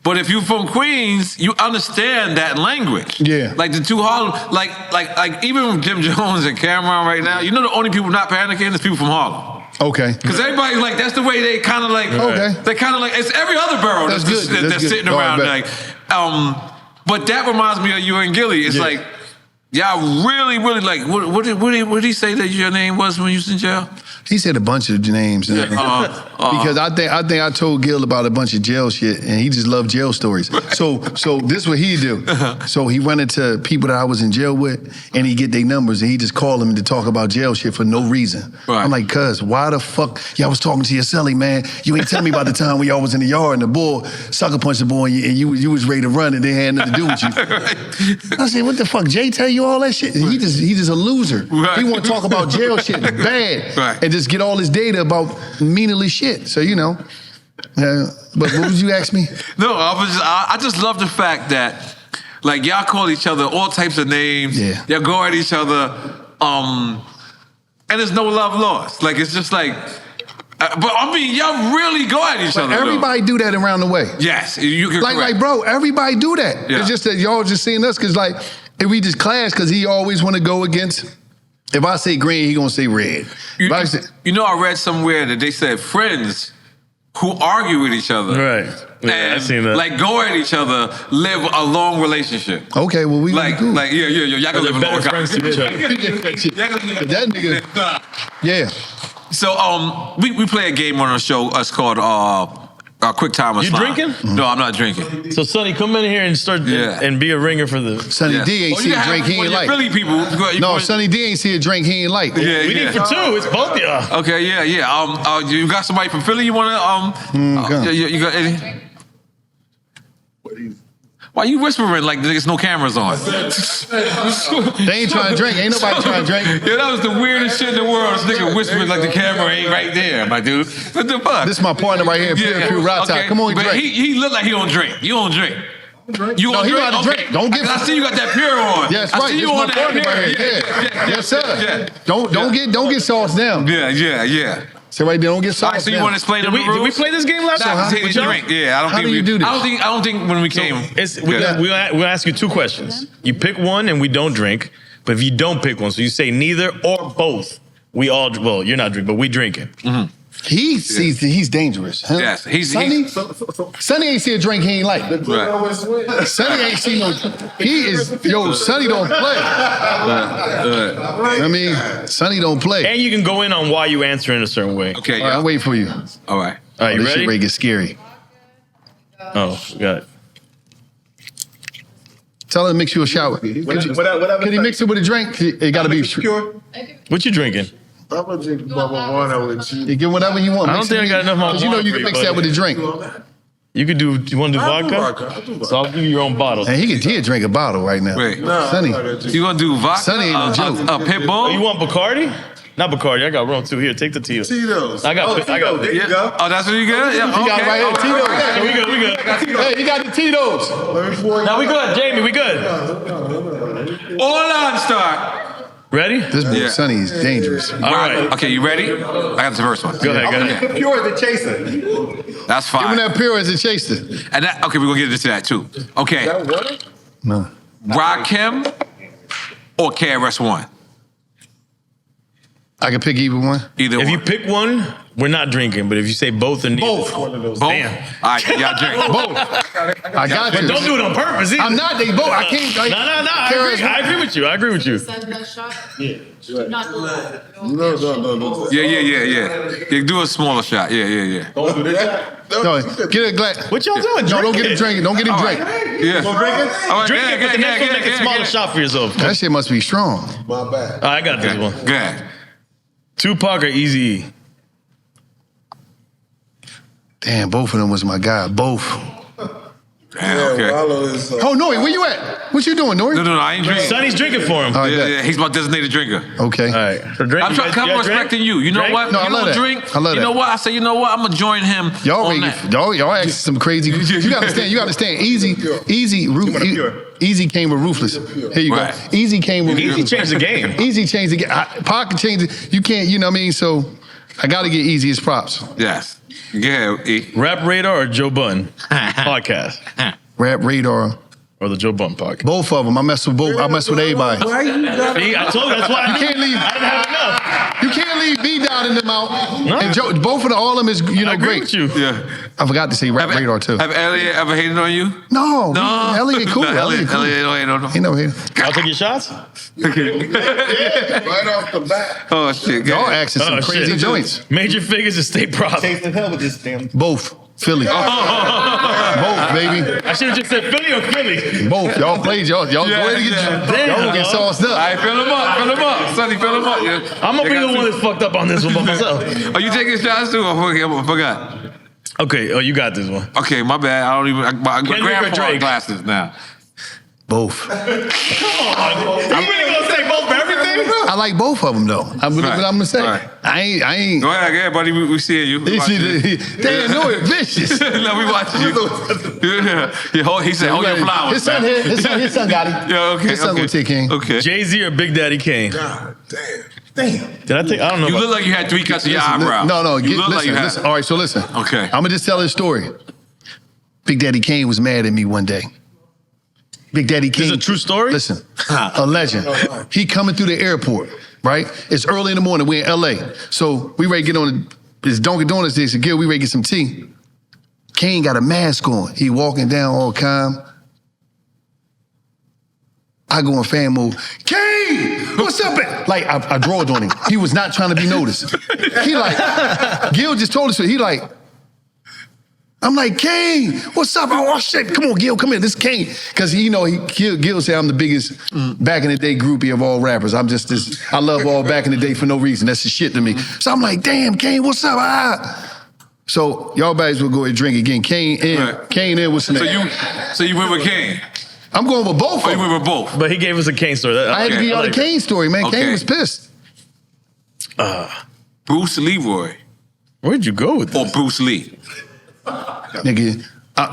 But if you're from Queens, you understand that language. Yeah. Like the two Harlem, like even Jim Jones and Cameron right now, the only people not panicking is people from Harlem. Okay. Because everybody's like, that's the way they kind of like. Okay. They kind of like, it's every other borough that's sitting around like. But that reminds me of you and Gilly. It's like, y'all really like. What did he say that your name was when you was in jail? He said a bunch of names. Because I think I told Gil about a bunch of jail shit, and he just loved jail stories. So this is what he do. So he run into people that I was in jail with, and he get their numbers, and he just call them to talk about jail shit for no reason. Right. I'm like, cuz, why the fuck y'all was talking to your celly, man? You ain't tell me about the time when y'all was in the yard and the boy sucker punched the boy, and you was ready to run, and they had nothing to do with you. I said, what the fuck? Jay tell you all that shit? He just a loser. Right. He want to talk about jail shit bad. Right. And just get all his data about meaningless shit. So, but what would you ask me? No, I just love the fact that, like, y'all call each other all types of names. Yeah. Y'all go at each other, and there's no love lost. Like, it's just like, but I mean, y'all really go at each other. Everybody do that around the way. Yes, you can. Like, bro, everybody do that. Yeah. It's just that y'all just seeing us because, like, if we just clash because he always want to go against. If I say green, he gonna say red. I read somewhere that they said friends who argue with each other, right? Yeah, and I've seen that. Like go at each other, live a long relationship. Okay, well we like cool. Like y'all gonna live a long friends to each other. That nigga, yeah. So we play a game on our show. It's called Quick Time. You drinking? No, I'm not drinking. So Sonny, come in here and start and be a ringer for the. Sonny D ain't see a drink he ain't like. Philly people. No, Sonny D ain't see a drink he ain't like. Yeah, we need for two. It's both of y'all. Okay, yeah. You got somebody from Philly you wanna you got any? Why you whispering like there's no cameras on? They ain't trying to drink. Ain't nobody trying to drink. Yeah, that was the weirdest shit in the world. This nigga whispering like the camera ain't right there, my dude. What the fuck? This is my partner right here, Pew Rata. Okay. Come on, but drink. He look like he don't drink. You don't drink. You No, gonna he drink? know how to drink. Don't get. I see you got that pure on. Yes, I right. see This you my on that partner pure. right here. Yeah. Yes, sir. Don't get sauced down. Yeah. So right there, don't get All right, sauced so you down. want to explain the Did rules? we play this game last Nah, night? take the drink. Yeah, I don't How think do you do this? I don't think when we came. We'll ask you two questions. You pick one and we don't drink. But if you don't pick one, so you say neither or both, we all, well, you're not drinking, but we drinking. Mm-hmm. He sees that he's dangerous. Huh? Yes, Sonny ain't see a drink he ain't like. Right. Sonny ain't seen no. Sonny don't play. I mean, Sonny don't play. And you can go in on why you answer in a certain way. Okay, All right, I'm waiting for you. All right. All right, you This shit ready? ready to get scary. Oh, got it. Tell him to mix you a shower. Can he mix it with a drink? It got to be pure. What you drinking? I'm gonna drink water with you. You get whatever you want. I don't think I got enough Because you know water you for can you, mix that buddy. with a drink. You could do, you want to do I'll do vodka? vodka. I'll do vodka. So I'll give you your own bottle. And he can drink a bottle right now. Wait. Sonny. You gonna do vodka? Sonny ain't no joke. A pit bull? Oh, you want Bacardi? Not Bacardi, I got rum too. Here, take the Tito's. Tito's. I got There you Yeah. go. Oh, that's what you got? Yeah. He got it right here, Tito's. So we good. Hey, he got the Tito's. Let me pour you. Now we good, Jamie, we good. All on start. Ready? This boy Yeah. Sonny is dangerous. All right. Okay, you ready? I got the first one. Go ahead, go ahead. Okay. Pure the chaser. That's Give him fine. that pure as a chaser. And that, okay, we're gonna get into that too. Okay. That water? No. Rakim or KRS-One? I can pick either one. Either If one. you pick one, we're not drinking. But if you say both and neither, Both. Both? Damn. All right, y'all drink. Both. I got But you. don't do it on purpose either. I'm not. They both. I can't. Like, No. I agree with you. I agree with you. No. Yeah, do a smaller shot. Yeah. Don't do this. No, get a glass. What y'all doing? No, don't get him Drink drinking. Don't get him All drinking. right. Yeah. Go drinking? All right, Drink it, but the next one make a smaller yeah. shot for yourself. That shit must be strong. My bad. All right, I got this Okay, one. good. Tupac or Eazy-E? Damn, both of them was my guy. Both. Damn, Yeah, okay. Wallo is. Oh, Nori, where you at? What you doing, Nori? No, I ain't drinking. Sonny's drinking for him. All right, Yeah, he's my designated drinker. Okay. All right. So drink. I'm respecting you. You know Drink? what? No, I you love don't that. drink. I love You that. know what? I say, you know what? I'm gonna join him. Y'all on ready? that. Y'all asking some crazy. You gotta understand. You gotta understand. Easy. Easy came with Ruthless. Here you Right. go. Easy came with Easy Ruthless. changed the game. Easy changed the game. Pac can change it. You can't. You know what I mean? So I gotta get Easy his props. Yes. Yeah. Rap Radar or Joe Budden podcast Rap Radar. or the Joe Budden podcast. Both of them. I mess with both. I mess with everybody. Why you got See, I told you that's why You can't leave. I didn't have enough. You can't leave B Dot in them out. No. And Joe, both of all of them is I agree great. with you. Yeah. I forgot to say Rap Radar too. Have Elliot ever hated on you? No, No. Elliot cool. No, Elliot cool. Elliot don't hate on He know him. Y'all take your shots? right off the bat? Oh shit. Y'all asking some Oh, crazy shit. joints. Major Figgas and State Prop. Tasting hell with this damn. Both. Philly. Both, baby. I should have just said Philly or Philly. Both. Y'all played. Y'all go ahead and get Damn, y'all gonna get dog. sauced All up. right, fill him up. Sonny, fill him up. Yeah. I'm gonna be the one that's fucked up on this one by myself. Are you taking shots too? I forgot. Okay, oh, you got this one. Okay, my bad. I don't even. My Kendrick or grandpa Drake? glasses now. Both. I'm really gonna say both for everything? I like both of them though. I'm Right. gonna say. Right. I ain't. Go ahead, buddy. We seeing you. We You see watching you. they know it vicious. No, we watching you. He said, hold your flowers. His son here. His son got it. Yeah, okay. His son okay. gonna take King. Okay. Jay-Z or Big Daddy Kane? God damn. Did I take? I don't know. You about- look like you had 3 cuts of your Listen, eyebrows. No. You look like Listen, you had. listen. All right, so listen. Okay. I'm gonna just tell this story. Big Daddy Kane was mad at me one day. Big Daddy Kane. This is a true story? Listen, a legend. He coming through the airport, right? It's early in the morning. We're in LA. So we ready to get on this Dunkin' Donuts day. So Gil, we ready to get some tea. Kane got a mask on. He walking down all calm. I go in fan mode. Kane, what's up? Like, I drawed on him. He was not trying to be noticed. He like, Gil just told us, he like, I'm like, Kane, what's up? Oh, shit, come on, Gil, come here, this is Kane. Because, Gil said I'm the biggest back in the day groupie of all rappers. I'm just this, I love all back in the day for no reason. That's the shit to me. So I'm like, damn, Kane, what's up? So y'all guys will go ahead and drink again. Kane in, Right. Kane in, what's the name? So you went with Kane. I'm going with both Oh, of you them. went with both. But he gave us a Kane story. I had to Okay, be on the like Kane story, man. Okay. Kane was pissed. Bruce Leroy Where'd you go with or this? Bruce Lee? Nigga,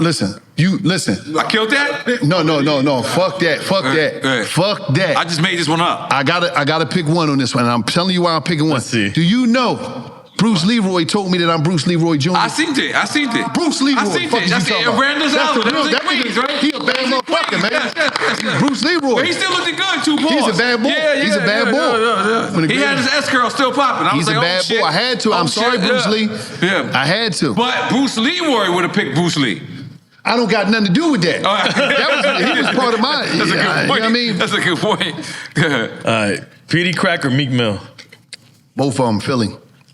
Listen. I killed that? No. Fuck that. Fuck that. Fuck that. I just made this one up. I gotta pick one on this one. And I'm telling you why I'm picking one. Let's see. Do you know Bruce Leroy told me that I'm Bruce Leroy Jr.? I seen it. Bruce Leroy. I seen Fuck it. you I seen talking it. about? Randall's That's album. the That was real- in Queens, right? He a bad motherfucker, man. Yes. Bruce Leroy. But he still looking good too, He's a bad boy. He's a bad boy. When the He had his S-curl still popping. I was He's a like, bad oh, shit. boy. I had to. Oh, I'm sorry, shit. Bruce Lee. Yeah. I had to. But Bruce Leroy would have picked Bruce Lee. I don't got nothing to do with that. He was part of my. That's a good point. You know what I mean? That's a good point. Go ahead. All right. Petey Crack or Meek Mill? Both of them, Philly.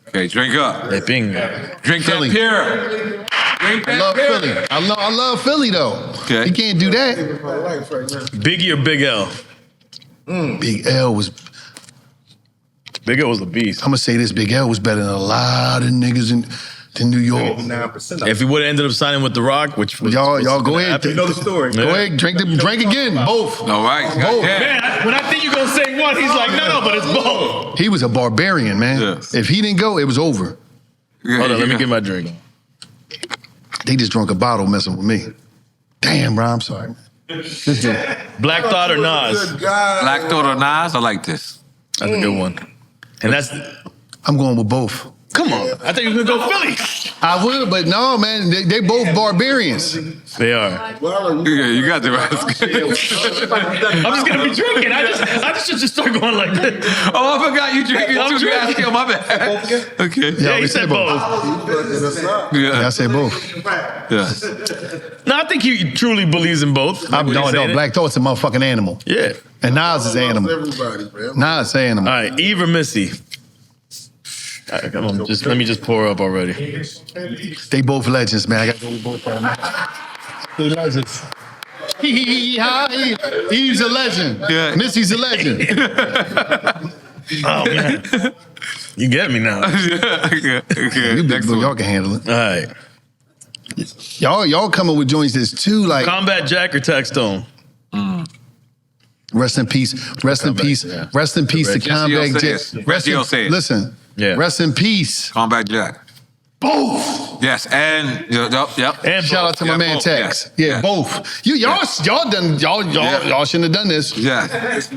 Okay, drink up. Hey, bingo. Drink Philly. that beer. Drink that I love beer. Philly. I love Philly though. Okay. You can't do that. Biggie or Big L? Big L was. Big L was a beast. I'm gonna say this. Big L was better than a lot of niggas in New York. 9%. If he would have ended up signing with The Rock, which was Y'all was go gonna ahead. happen. You know the story. Go ahead, drink again. Both. All right. Both. Yeah. When I think you're gonna say one, he's like, no, but it's both. He was a barbarian, man. Yes. If he didn't go, it was over. Hold on, let me get my drink. They just drunk a bottle messing with me. Damn, bro, I'm sorry. This dude. Black Thought or Nas? Good God. Black Thought or Nas? I like this. That's a good one. And that's, I'm going with both. come on. I thought you were gonna go Philly. I would, but no, man, they both barbarians. They are. Well, Yeah, you got the right. I'm just gonna be drinking. I just start going like this. Oh, I forgot you drinking I'm too. drinking. Yeah, my bad. Okay. Yeah, we he said said both. Yeah, I Yeah. said both. Yeah. No, I think he truly believes in both. No, Black Thought's a motherfucking animal. Yeah. And Nas is animal. everybody, man. Nas is animal. All right, Eve or Missy? All right, come on, let me just pour up already. They both legends, man. I got to go with both of them. They legends. Eve's a legend. Yeah. Missy's a legend. Oh man, you get me now. All Okay. You big Next boy, one. y'all can handle it. right, Y'all coming with joints that's too like Combat Jack or Tax Stone? rest in peace, rest in peace, yeah. rest in peace to Reggie Combat says. Jack. Reggie says. Listen, Yeah. rest in peace. Combat Jack. Both. Yes, and yep. And Shout out to my Yeah, man both. Tex. Yeah. Yeah, Yeah. both. Y'all shouldn't have done this. Yeah. these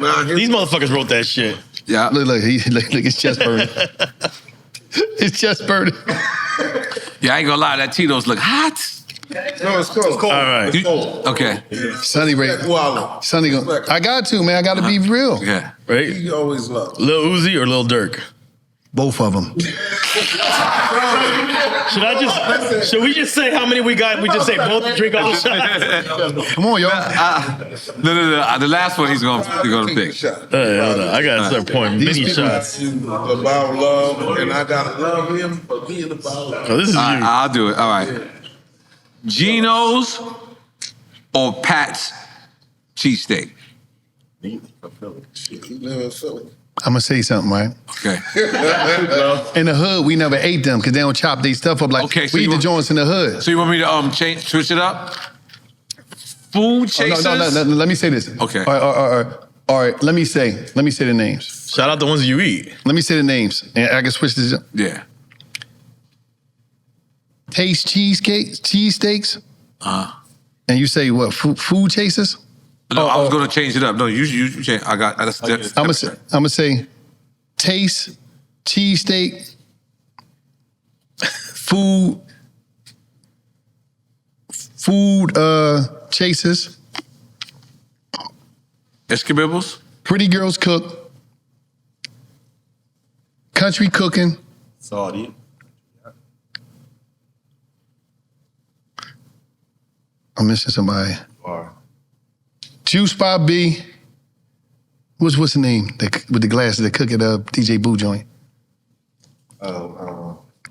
motherfuckers wrote that shit. Yeah. Look, his chest burning. His chest burning. Yeah, I ain't gonna lie, that Tito's look hot. No, it's cold. All right. You- okay. Sonny Ray. Wallo. Sonny go. I got to, man. I got to be real. Yeah. Right? He always loved. Lil Uzi or Lil Durk? Both of them. Should we just say how many we got? We just say both drink all the shots. Come on, y'all. No. The last one he's gonna pick. Shot. Hold on. I gotta start pouring These mini people- shots. About love, and I gotta love him for being about love. Oh, this is you. I'll do it. All right. Geno's or Pat's cheesesteak? He live in Philly. I'm gonna say something, right? Okay. In the hood, we never ate them because they don't chop their stuff up like Okay, so we you eat the want- joints in the hood. So you want me to switch it up? Food chasers. No. Let me say this. Okay. All right. Let me say the names. Shout out the ones you eat. Let me say the names, and I can switch this up. Yeah. Taste cheesesteaks. And you say what? Food chasers. No, I was gonna change it up. No, you change. I got. That's I'm gonna say taste cheesesteak. Food chasers. Escabibbles. Pretty girls cook. Country cooking. Saudi. I'm missing somebody. Juice by B. What's the name? With the glasses that cook at DJ Boo joint.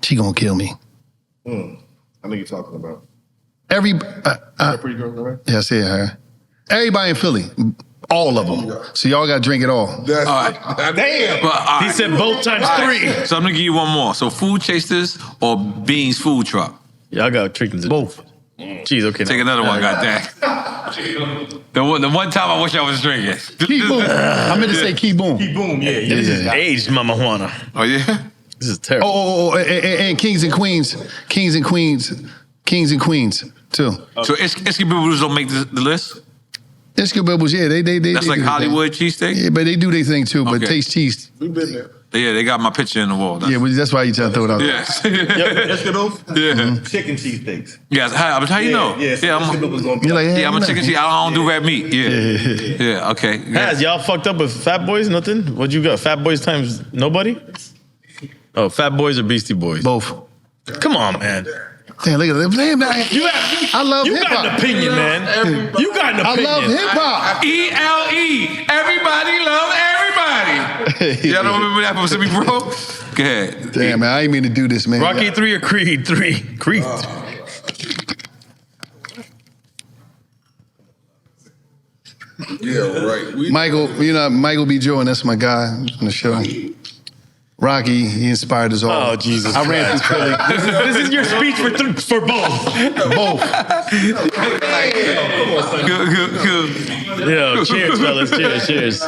She gonna kill me. I know you're talking about. Pretty girl, right? Yeah, I said her. Everybody in Philly, all of them. So y'all got to drink it all. That's, All right. Damn. But, all He right. said both times All three. right. So I'm gonna give you one more. So food chasers or Beans food truck. Yeah, I got chickens. Both. Jeez, okay. Take another one, goddamn. The one time I wish I was drinking. Key Boom. I meant to say Key Boom. Boom. Yeah. This is aged Mama Juana. Oh yeah. This is terrible. And Kings and Queens. Two. So Escobillos don't make the list? Escobillos, yeah, they That's like do their Hollywood thing. cheesesteak? Yeah, but they do their thing too. But Okay. Taste Cheese. We've been there. Yeah, they got my picture in the wall. Yeah, but that's why you trying to throw it out there. Yes. Yeah. Chicken cheesesteaks. Yes. How you know? Yeah, You're like, I'm a chicken cheese. I don't do red meat. Yeah. Okay. Has y'all fucked up with Fat Boys? Nothing? What you got? Fat Boys times nobody? Oh, Fat Boys or Beastie Boys? Both. Come on, man. Damn, look at that. Damn, man. I love You hip got an hop. opinion, man. You got an I opinion. love hip hop. ELE. Everybody love everybody. Y'all don't remember that from Semi Pro? Go ahead. Damn, man, I ain't mean to do this, man. Rocky 3 or Creed 3? Creed. Yeah, right. Michael, Michael B. Jordan, that's my guy on the show. Rocky, he inspired us all. Oh, Jesus I ran through Philly. This is your speech for both. Both. Good. Yo, cheers, fellas. Cheers.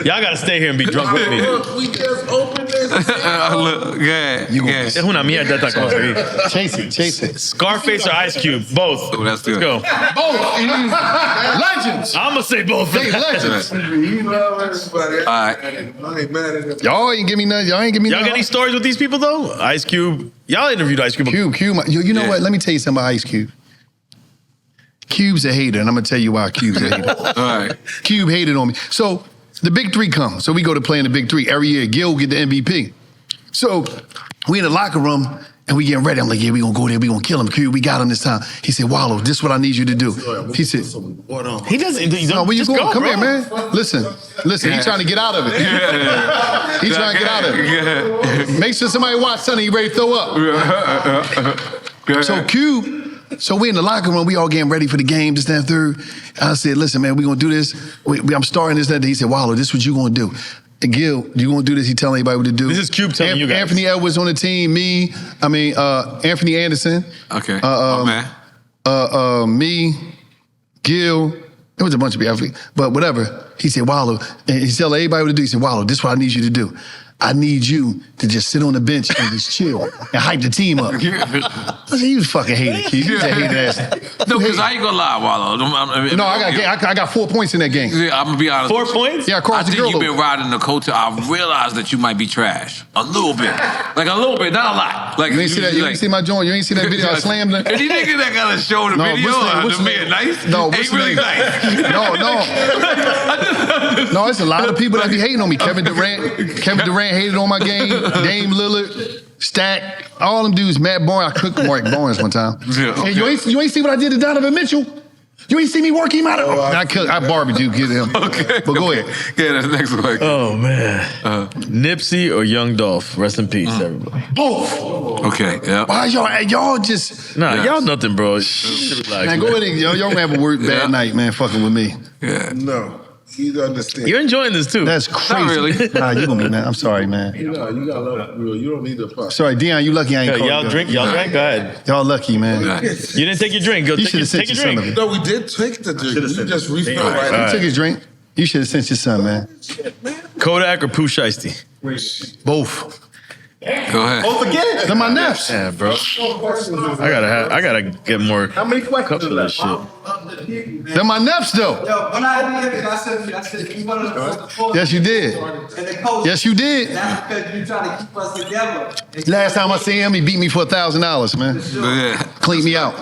Y'all gotta stay here and be drunk with me. Look, we just opened this. Good. Es una mierda esta cosa. Chase it. Scarface or Ice Cube? Both. Oh, that's good. Let's go. Both. Legends. I'm gonna say both. They legends. You love everybody. All right. I ain't mad at them. Y'all ain't give me nothing. Y'all ain't give me Y'all nothing. got any stories with these people though? Ice Cube. Y'all interviewed Ice Cube. Cube, you know Yeah. what? Let me tell you something about Ice Cube. Cube's a hater, and I'm gonna tell you why Cube's a hater. All right. Cube hated on me. So the big three come. So we go to play in the big three. Every year, Gil get the MVP. So we in the locker room and we getting ready. I'm like, yeah, we gonna go there. We gonna kill him. Cube, we got him this time. He said, Wallo, this is what I need you to do. He said, He doesn't. no, where you just going? go, Come bro. here, man. Listen. He's trying to get out of it. He's trying to get out of it. Make sure somebody watch something. He ready to throw up. So Cube, so we in the locker room, we all getting ready for the game, this, that, and third. I said, listen, man, we gonna do this. I'm starting this, that. He said, Wallo, this is what you gonna do. And Gil, you gonna do this? He telling everybody what to do. This is Cube telling you guys. Anthony Edwards on the team, Anthony Anderson. Okay. Man. Me, Gil. It was a bunch of people, but whatever. He said, Wallo, and he's telling everybody what to do. He said, Wallo, this is what I need you to do. I need you to just sit on the bench and just chill and hype the team up. I said, you fucking hater, kid. You a hater ass. No, because I ain't gonna lie, Wallo. No, I got 4 points in that game. I'm gonna be honest. 4 points? Yeah, I across the think girl. you've been riding the coat. I realized that you might be trash. A little bit. Like a little bit, not a lot. Like You ain't see that? You ain't see my joint? You ain't see that video I slammed him? Any nigga that gotta show the video, what's the man nice? No, ain't what's really name? nice. No, it's a lot of people that be hating on me. Kevin Durant hated on my game. Dame Lillard, Stack, all them dudes. Matt Barnes, I cooked Mark Barnes one time. Yeah. Hey, you ain't see what I did to Donovan Mitchell? You ain't see me work him out of. I barbecued, get him. Okay. But go ahead. Yeah, that's the next one. Oh man. Nipsey or Young Dolph? Rest in peace, everybody. Both. Okay, yeah. Why y'all just Nah, Yes. y'all nothing, bro. Relax, man? Go ahead, and y'all have a bad night, man. Fucking with me. Yeah. No, he's understand. You're enjoying this too. That's crazy. Not really. Nah, you gonna be man. I'm sorry, man. You gotta love real. You don't need to fuck. Sorry, Dion. You lucky I ain't called Y'all you. drink? Y'all drank? Go ahead. Y'all lucky, man. You didn't take your drink. Go You take should your, have sent take your your son drink. of it. No, we did take the drink. You just refilled All right. right. He took his drink. You should have sent your son, man. Kodak or Pooh Shiesty? Both. Go ahead. They're my nephews. Yeah, bro. I gotta get more cups of this shit. They're my nephews, though. Yo, when I did, I said you wanted to fuck Yes, you did. And the coach, Yes, you did. that's because you trying to keep us together. Last time I seen him, he beat me for $1,000, man. Yeah. Cleaned me out.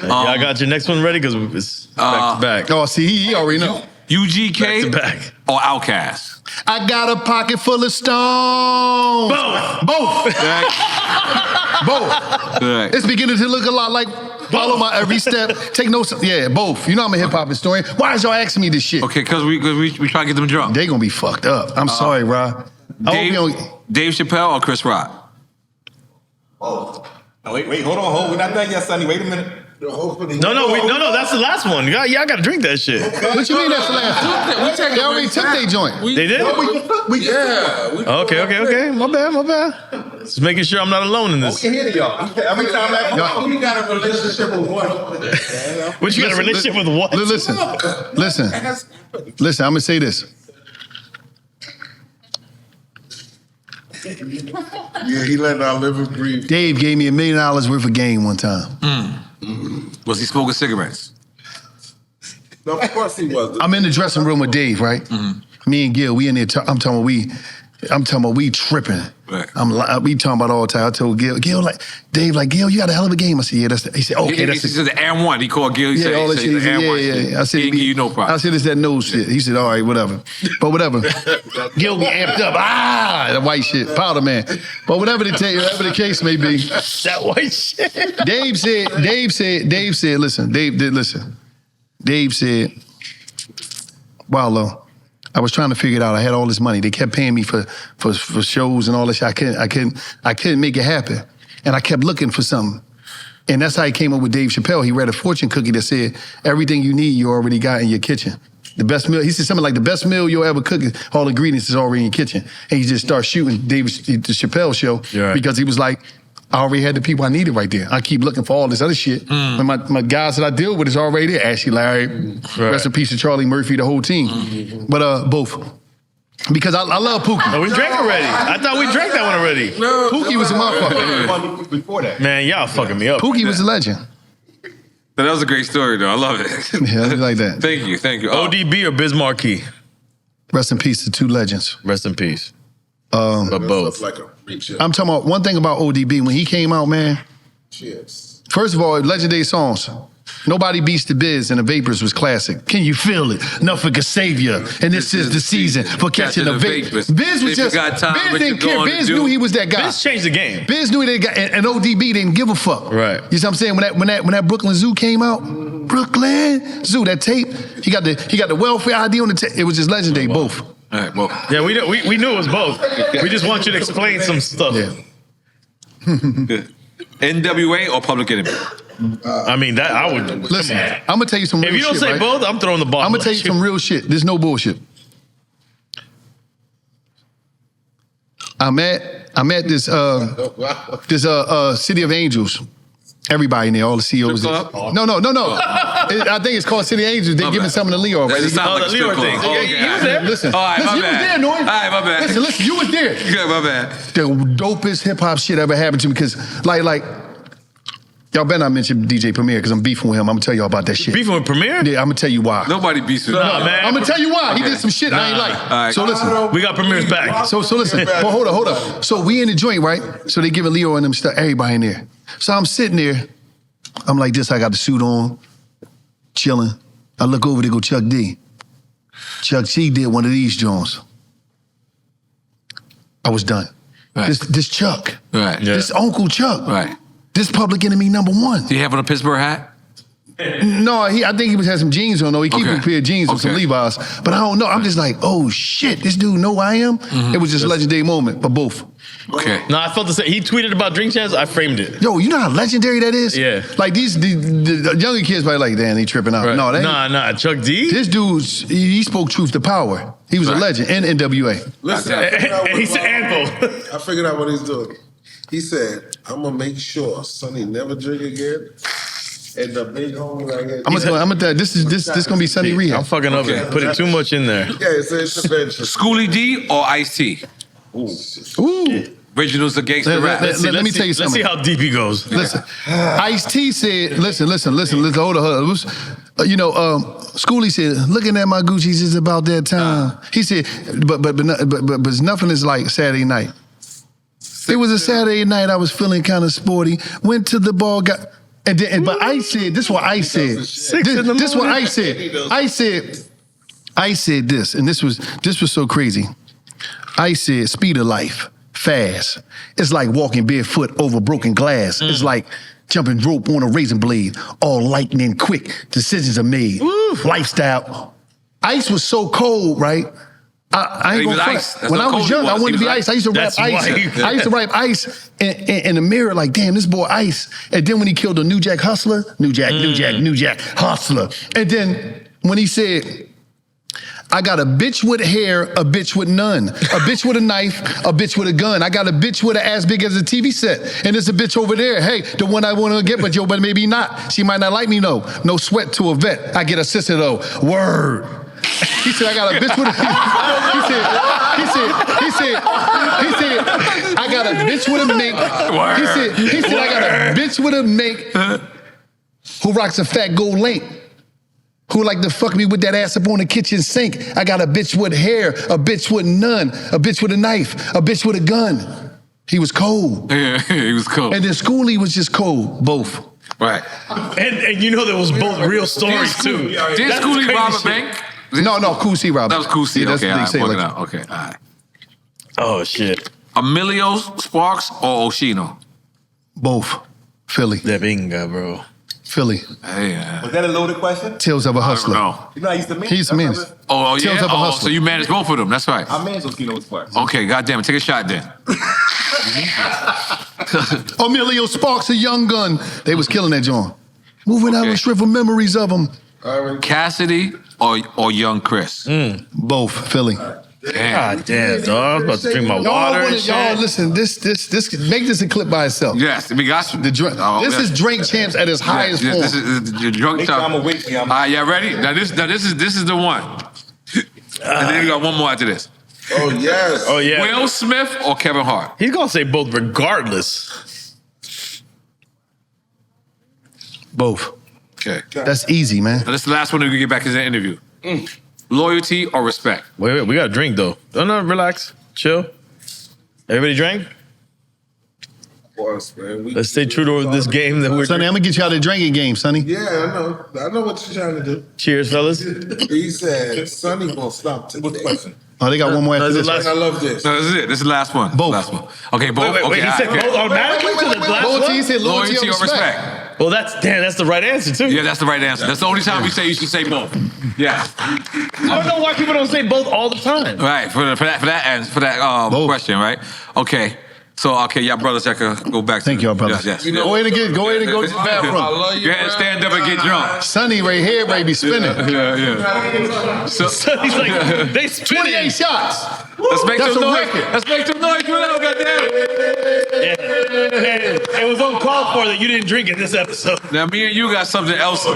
Y'all got your next one ready? Because it's back to back. Oh, see, he already know. UGK Back to back. or Outkast? I got a pocket full of stones. Both. Both. Right. It's beginning to look a lot like follow my every step. Take notes. Yeah, both. You know I'm a hip hop historian. Why is y'all asking me this shit? Okay, because we try to get them drunk. They gonna be fucked up. I'm sorry, Rod. I hope you don't. Dave Chappelle or Chris Rock? Oh, wait, hold on, we're not done yet, Sonny. Wait a minute. No, that's the last one. Y'all gotta drink that shit. What you mean that's the last one? They already took their joint. They did? Okay. My bad. Just making sure I'm not alone in this. Here to y'all. Every time You got a relationship with what? What, you got a relationship with what? Listen. I'm gonna say this. Yeah, he let our live and breathe. Dave gave me $1 million worth of game one time. Was he smoking cigarettes? No, of course he was. I'm in the dressing room with Dave, right? Me and Gil, we in there. I'm talking about we tripping. Right. We talking about all the time. I told Gil, Dave, Gil, you got a hell of a game. I said, yeah, that's. He said, okay, He said the and one. He called Gil. He said, all that shit. Yeah. I said, he didn't give you no problem. I said, it's that nose shit. He said, all right, whatever. But whatever. Gil get amped up. The white shit, powder man. But whatever the case may be, That white shit. Dave said, listen. Dave said, Wallo, I was trying to figure it out. I had all this money. They kept paying me for shows and all this shit. I couldn't make it happen. And I kept looking for something. And that's how he came up with Dave Chappelle. He read a fortune cookie that said, everything you need, you already got in your kitchen. The best meal, he said something like, the best meal you'll ever cook, all the ingredients is already in your kitchen. And he just started shooting the Chappelle show because he was like, I already had the people I needed right there. I keep looking for all this other shit. And my guys that I deal with is already there. Ashley, Larry, rest in peace to Charlie Murphy, the whole team. But both. Because I love Pookie. Oh, we drank already. I thought we drank that one already. No, Pookie was a motherfucker. Before that. Man, y'all fucking me up. Pookie was a legend. That was a great story, though. I love it. Yeah, I like that. Thank you. ODB or Biz Markie? Rest in peace to two legends. Rest in peace. But both. Like a freak show. I'm talking about one thing about ODB. When he came out, man, Cheers. first of all, legendary songs. Nobody Beats the Biz and the Vapors was classic. Can you feel it? Nothing can save you. And this is the season for catching the Vapors. Biz was just, Biz didn't care. Biz knew he was that guy. Biz changed the game. Biz knew that guy, and ODB didn't give a fuck. Right. You see what I'm saying? When that Brooklyn Zoo came out, Brooklyn Zoo, that tape, he got the welfare ID on the tape. It was just legendary, both. All right, well. Yeah, we knew it was both. We just want you to explain some stuff. Yeah. Good. NWA or Public Enemy? I mean, that I would. Listen, I'm gonna tell you some real If shit. you don't say right? both, I'm throwing the ball. I'm gonna tell you some real shit. There's no bullshit. I'm at this City of Angels. Everybody in there, all the CEOs. No. I think it's called City of Angels. They're giving something to Leo. Right? It's not like the Leo thing. Oh, He was there. Listen, all right, listen, my you was bad. there, N.O.R.E. All right, my bad. Listen, you was there. Yeah, my bad. The dopest hip hop shit ever happened to me because, like, y'all better not mention DJ Premier because I'm beefing with him. I'm gonna tell y'all about that shit. Beefing with Premier? Yeah, I'm gonna tell you why. Nobody beats with man. I'm gonna tell you why. He did some shit I ain't like. All right. So listen. We got Premier's back. So listen. Well, hold up. So we in the joint, right? So they giving Leo and them stuff. Everybody in there. So I'm sitting there. I'm like this. I got the suit on, chilling. I look over to go Chuck D. Chuck G did one of these joints. I was done. Right. This Chuck. Right. Yeah. This Uncle Chuck. Right. This Public Enemy #1. Do you have on a Pittsburgh hat? No, I think he had some jeans on though. He keep a pair of jeans with some Levi's. But I don't know. I'm just like, oh shit, this dude know who I am? It was just a legendary moment, but both. Okay. No, I felt the same. He tweeted about Drink Champs. I framed it. Yo, you know how legendary that is? Yeah. Like the younger kids probably like, damn, they tripping out. Right. No, they Nah. Chuck D? This dude, he spoke truth to power. He was a legend in NWA. Listen, And he said Anvil. I figured out what he's doing. He said, I'm gonna make sure Sonny never drink again. And the big homie right here. I'm gonna this gonna be Sunny Rehab. I'm fucking up. Putting too much in there. Yeah, it's intervention. Schoolie D or Ice-T? Ooh. Originals or gangster rap? Let me tell you something. Let's see how deep he goes. Listen, Ice-T said, listen, hold on. Schoolie said, looking at my Gucci's is about that time. He said, but nothing is like Saturday night. It was a Saturday night, I was feeling kind of sporty, went to the bar, but Ice said, this is what Ice said. This is what Ice said. Ice said this, and this was so crazy. Ice said, speed of life, fast. It's like walking barefoot over broken glass. It's like jumping rope on a razor blade. All lightning quick, decisions are made. Lifestyle. Ice was so cold, right? I ain't gonna front. When I was young, I wanted to be Ice. I used to rap Ice. I used to rap Ice in the mirror like, damn, this boy Ice. And then when he killed the New Jack Hustler, New Jack Hustler. And then when he said, I got a bitch with hair, a bitch with none. A bitch with a knife, a bitch with a gun. I got a bitch with an ass big as a TV set. And there's a bitch over there. Hey, the one I want to get, but maybe not. She might not like me, no. No sweat to a vet. I get a sister, though. Word. He said, I got a bitch with a... He said, I got a bitch with a mink. He said, I got a bitch with a mink. Who rocks a fat gold link? Who like to fuck me with that ass up on the kitchen sink? I got a bitch with hair, a bitch with none, a bitch with a knife, a bitch with a gun. He was cold. Yeah, he was cold. And then Schoolie was just cold, both. Right. And you know there was both real stories too. Did That's Schoolie crazy rob a shit. bank? No, Cool C robbed. That was Cool C. Yeah, that's Okay, what all they say. right, working Like, out. Okay, all right. Oh shit. Emilio Sparks or Oshino? both. Philly. De Binga, bro. Philly. Hey, Was that a loaded question? Tales of a I don't hustler. know. You know I used to manage. He's managed. Oh, Tales yeah? of a Oh, hustler. so you managed both of them. That's right. I managed those Keynote Sparks. Okay, goddamn it. Take a shot then. Emilio Sparks, a young gun. They was killing that joint. Moving out Okay. with strip of memories of them. Cassidy or Young Chris? Both. Philly. Damn. God damn, dog. I was about to drink my water and shit. Y'all listen, this, make this a clip by itself. Yes, we got you. The drink, this yes. is Drink Champs at its highest Yes, form. this is your drunk Make sure talk. I'm awake. All right, y'all ready? Now this is the one. And then we got one more after this. Oh, yes. Oh yeah. Will Smith or Kevin Hart? He's gonna say both regardless. Both. Okay. That's easy, man. Now this is the last one we can get back to the interview. Loyalty or respect? Wait, we got a drink though. No, relax, chill. Everybody drank? Of course, man. Let's stay true to this game that we're. Sonny, I'm gonna get you out of the drinking game, Sonny. Yeah, I know. I know what you're trying to do. Cheers, fellas. He said, Sonny gonna stop today. Oh, they got one more after That's this. the right? I love this. No, this is it. This is the last one. Both. Last one. Okay, both. Wait, okay, he all said right, okay. both automatically to the last Loyalty, he one? said loyalty, Loyalty or or respect? Well, that's the right answer too. Yeah, that's the right answer. That's the only time we say you should say both. Yeah. I don't know why people don't say both all the time. Right, for that Both. question, right? Okay. So, okay, y'all brothers, I could go back to Thank y'all, brothers. Yes, yes. Go ahead and go to the bathroom. love Go ahead and stand up and get drunk. Sonny right here, baby, spinning. Yeah. So, So he's like, they spin 28 it. shots. let's make That's some a noise. record. Let's make some noise. You know, goddamn. It was uncalled for that you didn't drink in this episode. Now, me and you got something else.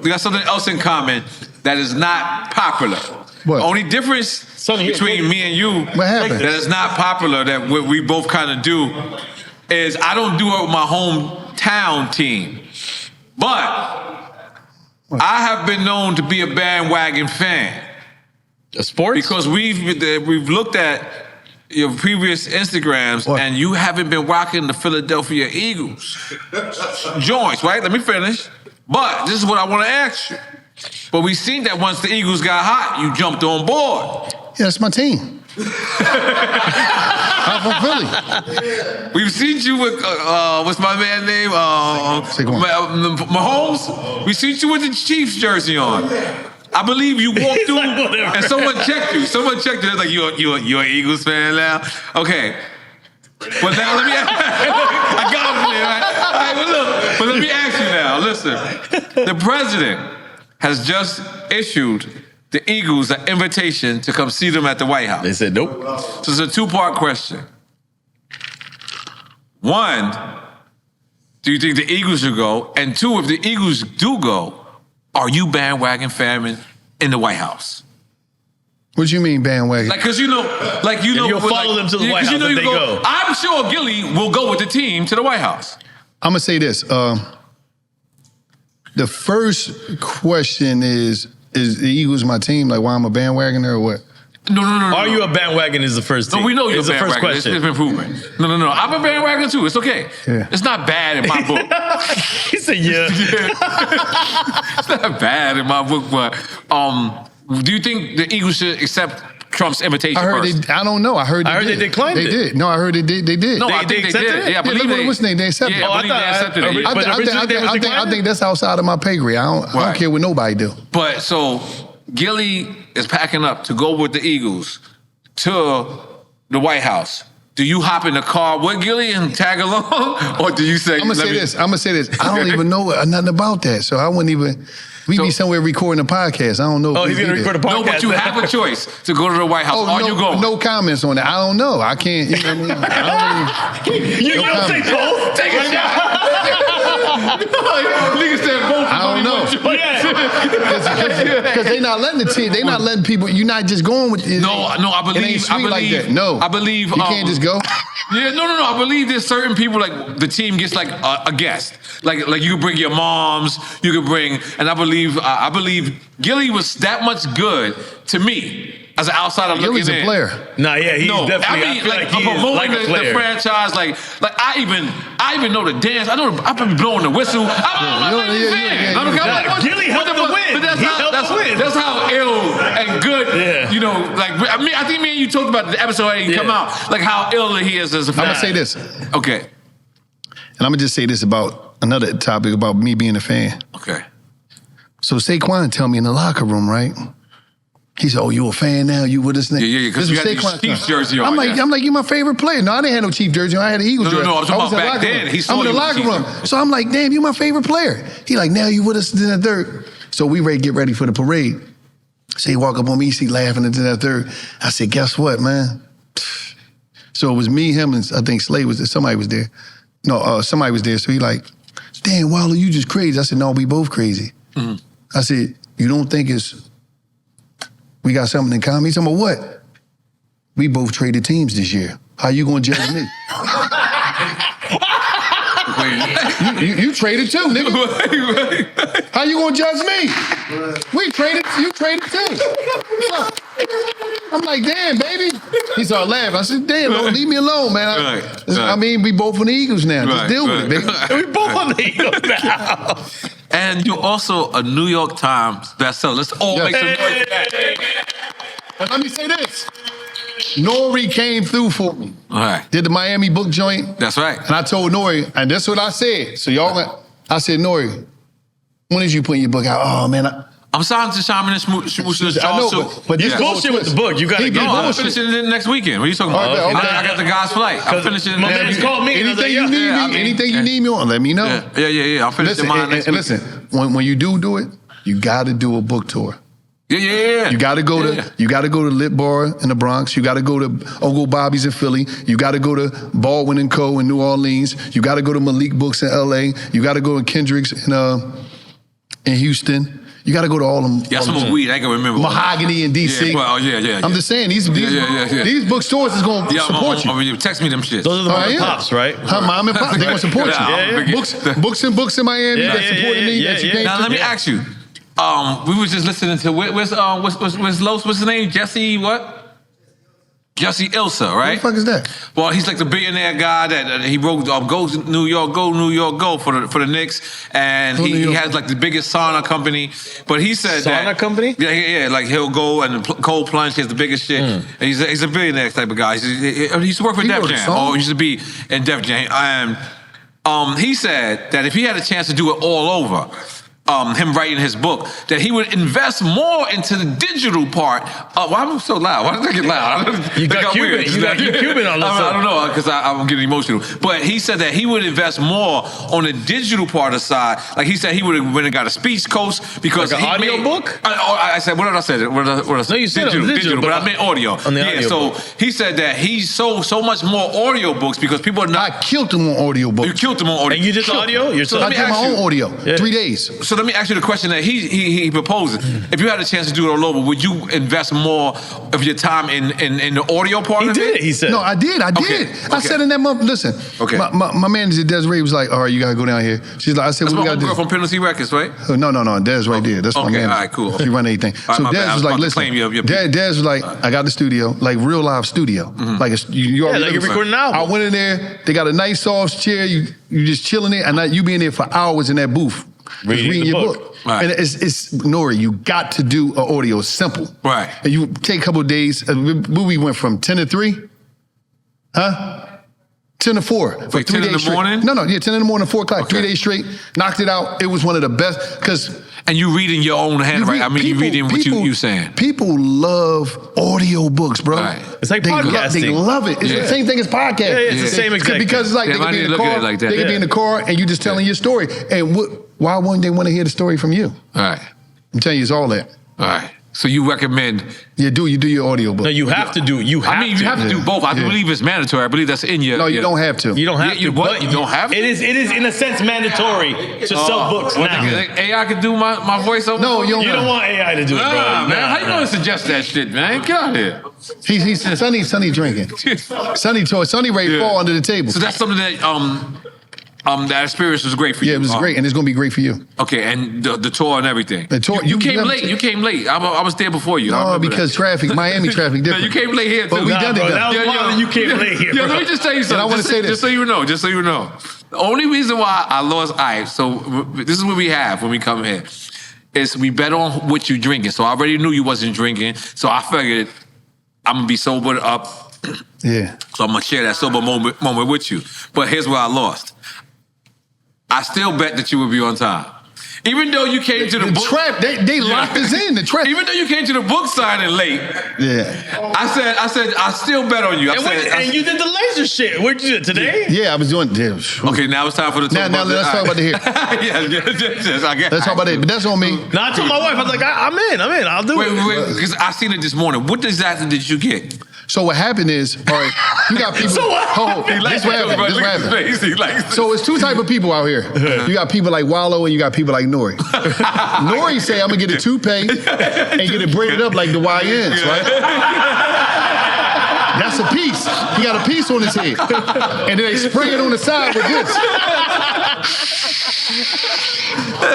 We got something else in common that is not popular. What? Only difference between me and you What happened? that is not popular that we both kind of do is I don't do it with my hometown team, but I have been known to be a bandwagon fan A sports? because we've looked at your previous Instagrams What? and you haven't been rocking the Philadelphia Eagles joints, right? Let me finish. But this is what I want to ask you. But we seen that once the Eagles got hot, you jumped on board. Yeah, that's my team. I'm from Philly. We've seen you with what's my man's name? Saquon. Mahomes. We seen you with the Chiefs jersey on. I believe you walked through like, whatever. and someone checked you. Someone checked you. They're like, you're an Eagles fan now. Okay. But now let me. I got him there. Right? All right, but look. But let me ask you now. Listen, the president has just issued the Eagles an invitation to come see them at the White House. They said nope. So it's a two-part question. One, do you think the Eagles should go? And two, if the Eagles do go, are you bandwagon fanning in the White House? What you mean bandwagon? Like, cause you know, you'll follow them to the White 'cause House if they go. I'm sure Gilly will go with the team to the White House. I'm gonna say this. The first question is the Eagles my team? Like, why I'm a bandwagoner or what? No. Are you a bandwagon is the first thing. No, we know you're It's a the first bandwagon. question. It's improvement. No. I'm a bandwagon too. It's okay. Yeah. It's not bad in my book. He said yeah. It's not bad in my book, but do you think the Eagles should accept Trump's invitation I heard first? I don't know. I heard they declined They it. did. No, I heard they did. They did. No, They- I think they they accepted did. it? Yeah, I believe look what's the name? They accepted Yeah, it. I believe they accepted it. but originally they was I declining? think that's outside of my pay grade. I don't Right. care what nobody do. But so Gilly is packing up to go with the Eagles to the White House. Do you hop in the car with Gilly and tag along, or do you say? I'm gonna say this. I don't even know nothing about that, so I wouldn't even. We be somewhere recording a podcast. I don't know. Oh, if he's we gonna do record a that. podcast. No, but you have a choice to go to the White House. Oh, Are no, you going? no comments on that. I don't know. I can't. You know what I mean? You No don't say comment. both. Take a shot. Nigga said both. I don't know. Because they not letting the team. They not letting people. You're not just going with. No, I It ain't believe. sweet like that. No, I believe you can't just go. Yeah, no. I believe there's certain people like the team gets like a guest. Like you could bring your moms, you could bring, and I believe Gilly was that much good to me as an outsider looking in. Gilly's a player. Nah, yeah, he's definitely. I feel like he is like a player. The franchise, like I even know the dance. I've been blowing the whistle. Gilly helped the win. But that's how ill and good. You know, like I think me and you talked about the episode that he come out, like how ill he is as a fan. I'm gonna say this. Okay. And I'm gonna just say this about another topic about me being a fan. Okay. So Saquon tell me in the locker room, right? He said, "Oh, you a fan now? You with us now?" Yeah, because you got the Chiefs jersey on. I'm like, you my favorite player. No, I didn't have no Chiefs jersey on. I had an Eagles jersey. No, I'm talking about back then. I'm in the locker room. So I'm like, damn, you my favorite player. He like, now you with us in the third. So we get ready for the parade. So he walk up on me, he laughing into that third. I said, guess what, man? So it was me, him, and I think Slade was there. Somebody was there. No, somebody was there. So he like, damn, Wallo, you just crazy. I said, no, we both crazy. Mm-hmm. I said, you don't think we got something in common? He said, what? We both traded teams this year. How you gonna judge me? you traded too, nigga. How you gonna judge me? You traded too. I'm like, damn, baby. He started laughing. I said, damn, don't leave me alone, man. I mean, we both on the Eagles now. Just deal with it, baby. We both on the Eagles now. And you're also a New York Times bestseller. Let's all make some noise for that. But let me say this. N.O.R.E came through for me. All right. Did the Miami book joint. That's right. And I told N.O.R.E, and that's what I said. So I said, N.O.R.E, when did you put your book out? Oh, man, I'm signed to Simon and Smoosh's I know, but you bullshit with the book. You gotta go. I'm finishing it next weekend. What are you talking about? Okay. I got the guy's flight. I'm finishing it. My man's called me. Anything you need me on, let me know. Yeah. I'm finishing mine next week. Listen, when you do it, you got to do a book tour. Yeah. You got to go to Lit Bar in the Bronx. You got to go to Uncle Bobby's in Philly. You got to go to Baldwin & Co. in New Orleans. You got to go to Malik Books in L.A. You got to go to Kendrick's in Houston. You got to go to all them. Yeah, some weed. I can remember. Mahogany in D.C. Yeah. I'm just saying, these bookstores is going to support you. Text me them shits. Those are the mom and pops, right? Mom and pops, they going to support you. Books in Miami that supported me. Now, let me ask you. We was just listening to, where's Los, what's his name? Jesse what? Jesse Ilsa, right? Who the fuck is that? Well, he's like the billionaire guy that he wrote Go New York, Go for the Knicks, and he has like the biggest sauna company. But he said sauna company? Yeah, like he'll go and cold plunge. He has the biggest shit. And he's a billionaire type of guy. He used to work for Def Jam, or he used to be in Def Jam. And he said that if he had a chance to do it all over, him writing his book, that he would invest more into the digital part. Why am I so loud? Why did I get loud? You got Cuban. You got Cuban on this. I don't know, because I'm getting emotional. But he said that he would invest more on the digital part of the side. Like he said he would have went and got a speech coach because like an audio book? I said, what did I say? What did I say? No, you said digital, but I meant audio. On the audio so book. he said that he sold so much more audio books because people are not. I killed him on audio books. You killed him on audio. And you did the audio yourself? I did my own audio. 3 days. So let me ask you the question that he proposed. If you had a chance to do it all over, would you invest more of your time in the audio part of it? He did, he said. No, I did. I said in that month, listen, my manager, Desiree, was like, all right, you got to go down here. She's like, I said, that's what we got to do? Girl from Penalty Records, right? No, Des right there. That's my manager. All right, cool. She run everything. So Des was like, listen, Des was like, I got the studio, like real live studio. Like you already like you're recording an album. I went in there, they got a nice soft chair, you just chilling there, and you be in there for hours in that booth. Reading your book. Right. And it's N.O.R.E, you got to do an audio. It's simple. Right. And you take a couple of days. We went from 10 to 3. 10 to 4. For Wait, 3 10 in days the morning? No, 10 in the morning, 4 o'clock, 3 days straight. Knocked it out. It was one of the best, because... And you reading your own handwriting. I mean, you reading what you saying. People love audio books, bro. Right. It's like podcasting. They love it. It's the same thing as podcasting. Yeah, it's the same exact thing. Because it's like they could be in the car, they could be in the car, and you just telling your story. And why wouldn't they want to hear the story from you? All right. I'm telling you, it's all that. All right. So you recommend? You do your audio book. No, you have to do. You have to do both. I believe it's mandatory. I believe that's in your. No, you don't have to. You don't have to. You don't have to. It is in a sense mandatory to sell books now. AI could do my voiceover. No, you don't want AI to do it, bro. Man, how you gonna suggest that shit, man? Get out of here. He's Sonny drinking. Sonny ready to fall under the table. So that's something that That experience was great for you. Yeah, it was great, and it's gonna be great for you. Okay, and the tour and everything. The tour, you came late. You came late. I was there before you. No, because traffic, Miami traffic different. No, you came late here too. But we done it. That was wild that you came late here. Yeah, let me just tell you something. And I want to say this. Just so you know. The only reason why I lost ice, so this is what we have when we come here, is we bet on what you drinking. So I already knew you wasn't drinking, so I figured I'm going to be sobered up. Yeah. So I'm going to share that sober moment with you. But here's where I lost. I still bet that you would be on time. Even though you came to the book... trap, they locked us in, the trap. Even though you came to the book signing late, yeah. I said, I still bet on you. And you did the laser shit. What'd you do, today? Yeah, I was doing... Yeah. Okay, now it's time for the talk Now let's talk about the hair. yes, I guess. Let's talk about that, but that's on me. No, I told my wife, I was like, I'm in, I'll do it. Wait, because I seen it this morning. What exactly did you get? So what happened is, all right, you got people... So what? This what happened. So it's two type of people out here. You got people like Wallo and you got people like N.O.R.E. N.O.R.E. say, I'm going to get a toupee and get it braided up like the YNs, right? That's a piece. He got a piece on his head. And then they spray it on the side with this.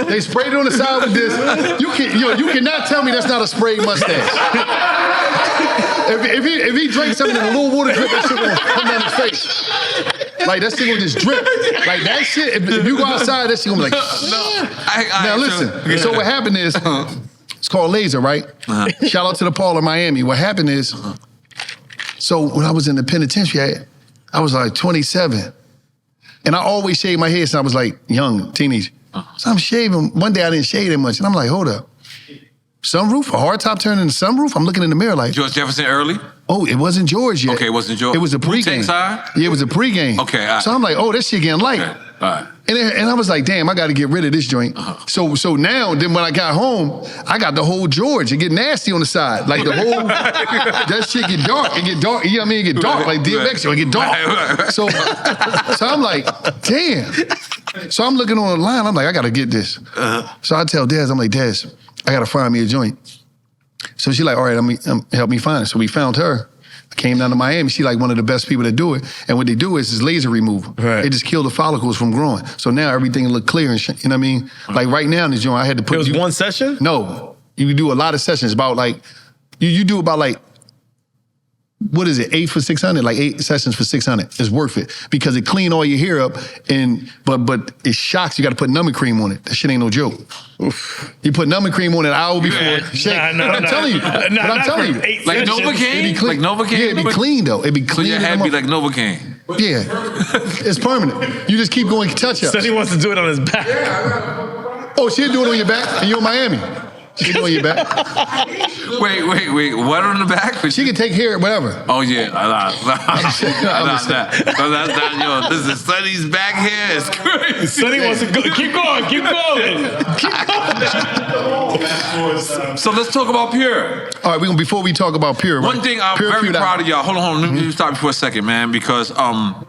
They sprayed it on the side with this. You cannot tell me that's not a sprayed mustache. If he drank something in a little water drip, that shit gonna come down his face. Like that shit gonna just drip. Like that shit, if you go outside, that shit gonna be like, now listen, so what happened is, it's called laser, right? Shout out to the Paul in Miami. What happened is, so when I was in the penitentiary, I was like 27. And I always shaved my hair since I was like young, teenage. So I'm shaving. One day I didn't shave that much. And I'm like, hold up. Sunroof, a hard top turning sunroof? I'm looking in the mirror like... George Jefferson early? Oh, it wasn't George yet. Okay, it wasn't George. It was a pregame. Yeah, it was a pregame. Okay, all right. So I'm like, oh, that shit getting light. Okay, all right. And I was like, damn, I got to get rid of this joint. So now, then when I got home, I got the whole George. It get nasty on the side. Like the whole, that shit get dark. It get dark, you know what I mean? It get dark, like DMX, it get dark. So I'm like, damn. So I'm looking on the line, I'm like, I got to get this. So I tell Daz, I'm like, Daz, I got to find me a joint. So she like, all right, help me find it. So we found her. I came down to Miami. She like one of the best people that do it. And what they do is laser removal. Right. They just kill the follicles from growing. So now everything look clear and shit. You know what I mean? Like right now in this joint, I had to put... It was one session? No. You do a lot of sessions. About like, you do about like, what is it, 8 for 600? Like 8 sessions for 600. It's worth it because it clean all your hair up, but it shocks. You got to put numbing cream on it. That shit ain't no joke. Oof. You put numbing cream on it an hour before. I'm telling you. I'm telling you. Like Novocaine? Like Novocaine? Yeah, it'd be clean though. It'd be clean. So your head be like Novocaine? Yeah. It's permanent. You just keep going touch-ups. So he wants to do it on his back. Oh, she'll do it on your back and you're in Miami. She can do it on your back. Wait. What on the back? She can take hair, whatever. Oh, yeah. Yo, this is Sonny's back here. It's crazy. Sonny wants to go. Keep going. So let's talk about Pure. All right, before we talk about Pure. One thing I'm very proud of y'all. Hold on. Let me stop you for a second, man, because I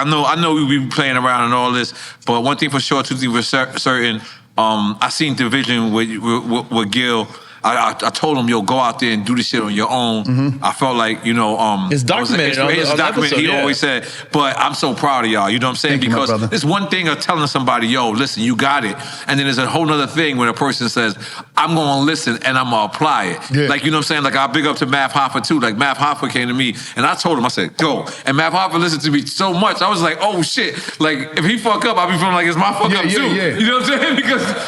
know we be playing around and all this, but one thing for sure, two things for certain. I seen the vision with Gil. I told him, yo, go out there and do this shit on your own. I felt like, it's documented. It's documented. He always said, but I'm so proud of y'all. You know what I'm saying? Thank because you, it's one thing of telling somebody, yo, listen, you got it. And then there's a whole nother thing when a person says, I'm going to listen and I'm going to apply it. Yeah. Like, you know what I'm saying? Like, I big up to Mav Hoffa too. Like, Mav Hoffa came to me and I told him, I said, go. And Mav Hoffa listened to me so much. I was like, oh shit. Like, if he fuck up, I'll be feeling like it's my fuck up too. Yeah. You know what I'm saying?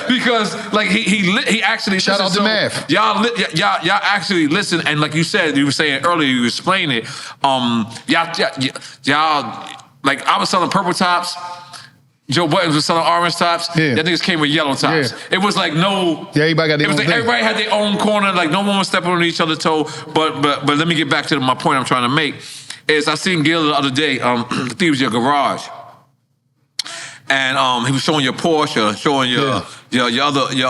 Because like, he actually shout out to Mav. Y'all actually listen, and like you said, you were saying earlier, you explained it. Y'all, like I was selling purple tops, Joe Buttons was selling orange tops. Yeah. That niggas came with yellow tops. Yeah. It was like no. Yeah, everybody got their own thing. Everybody had their own corner. Like no one was stepping on each other's toe. But let me get back to my point I'm trying to make. Is I seen Gil the other day. I think it was your garage. And he was showing your Porsche, showing your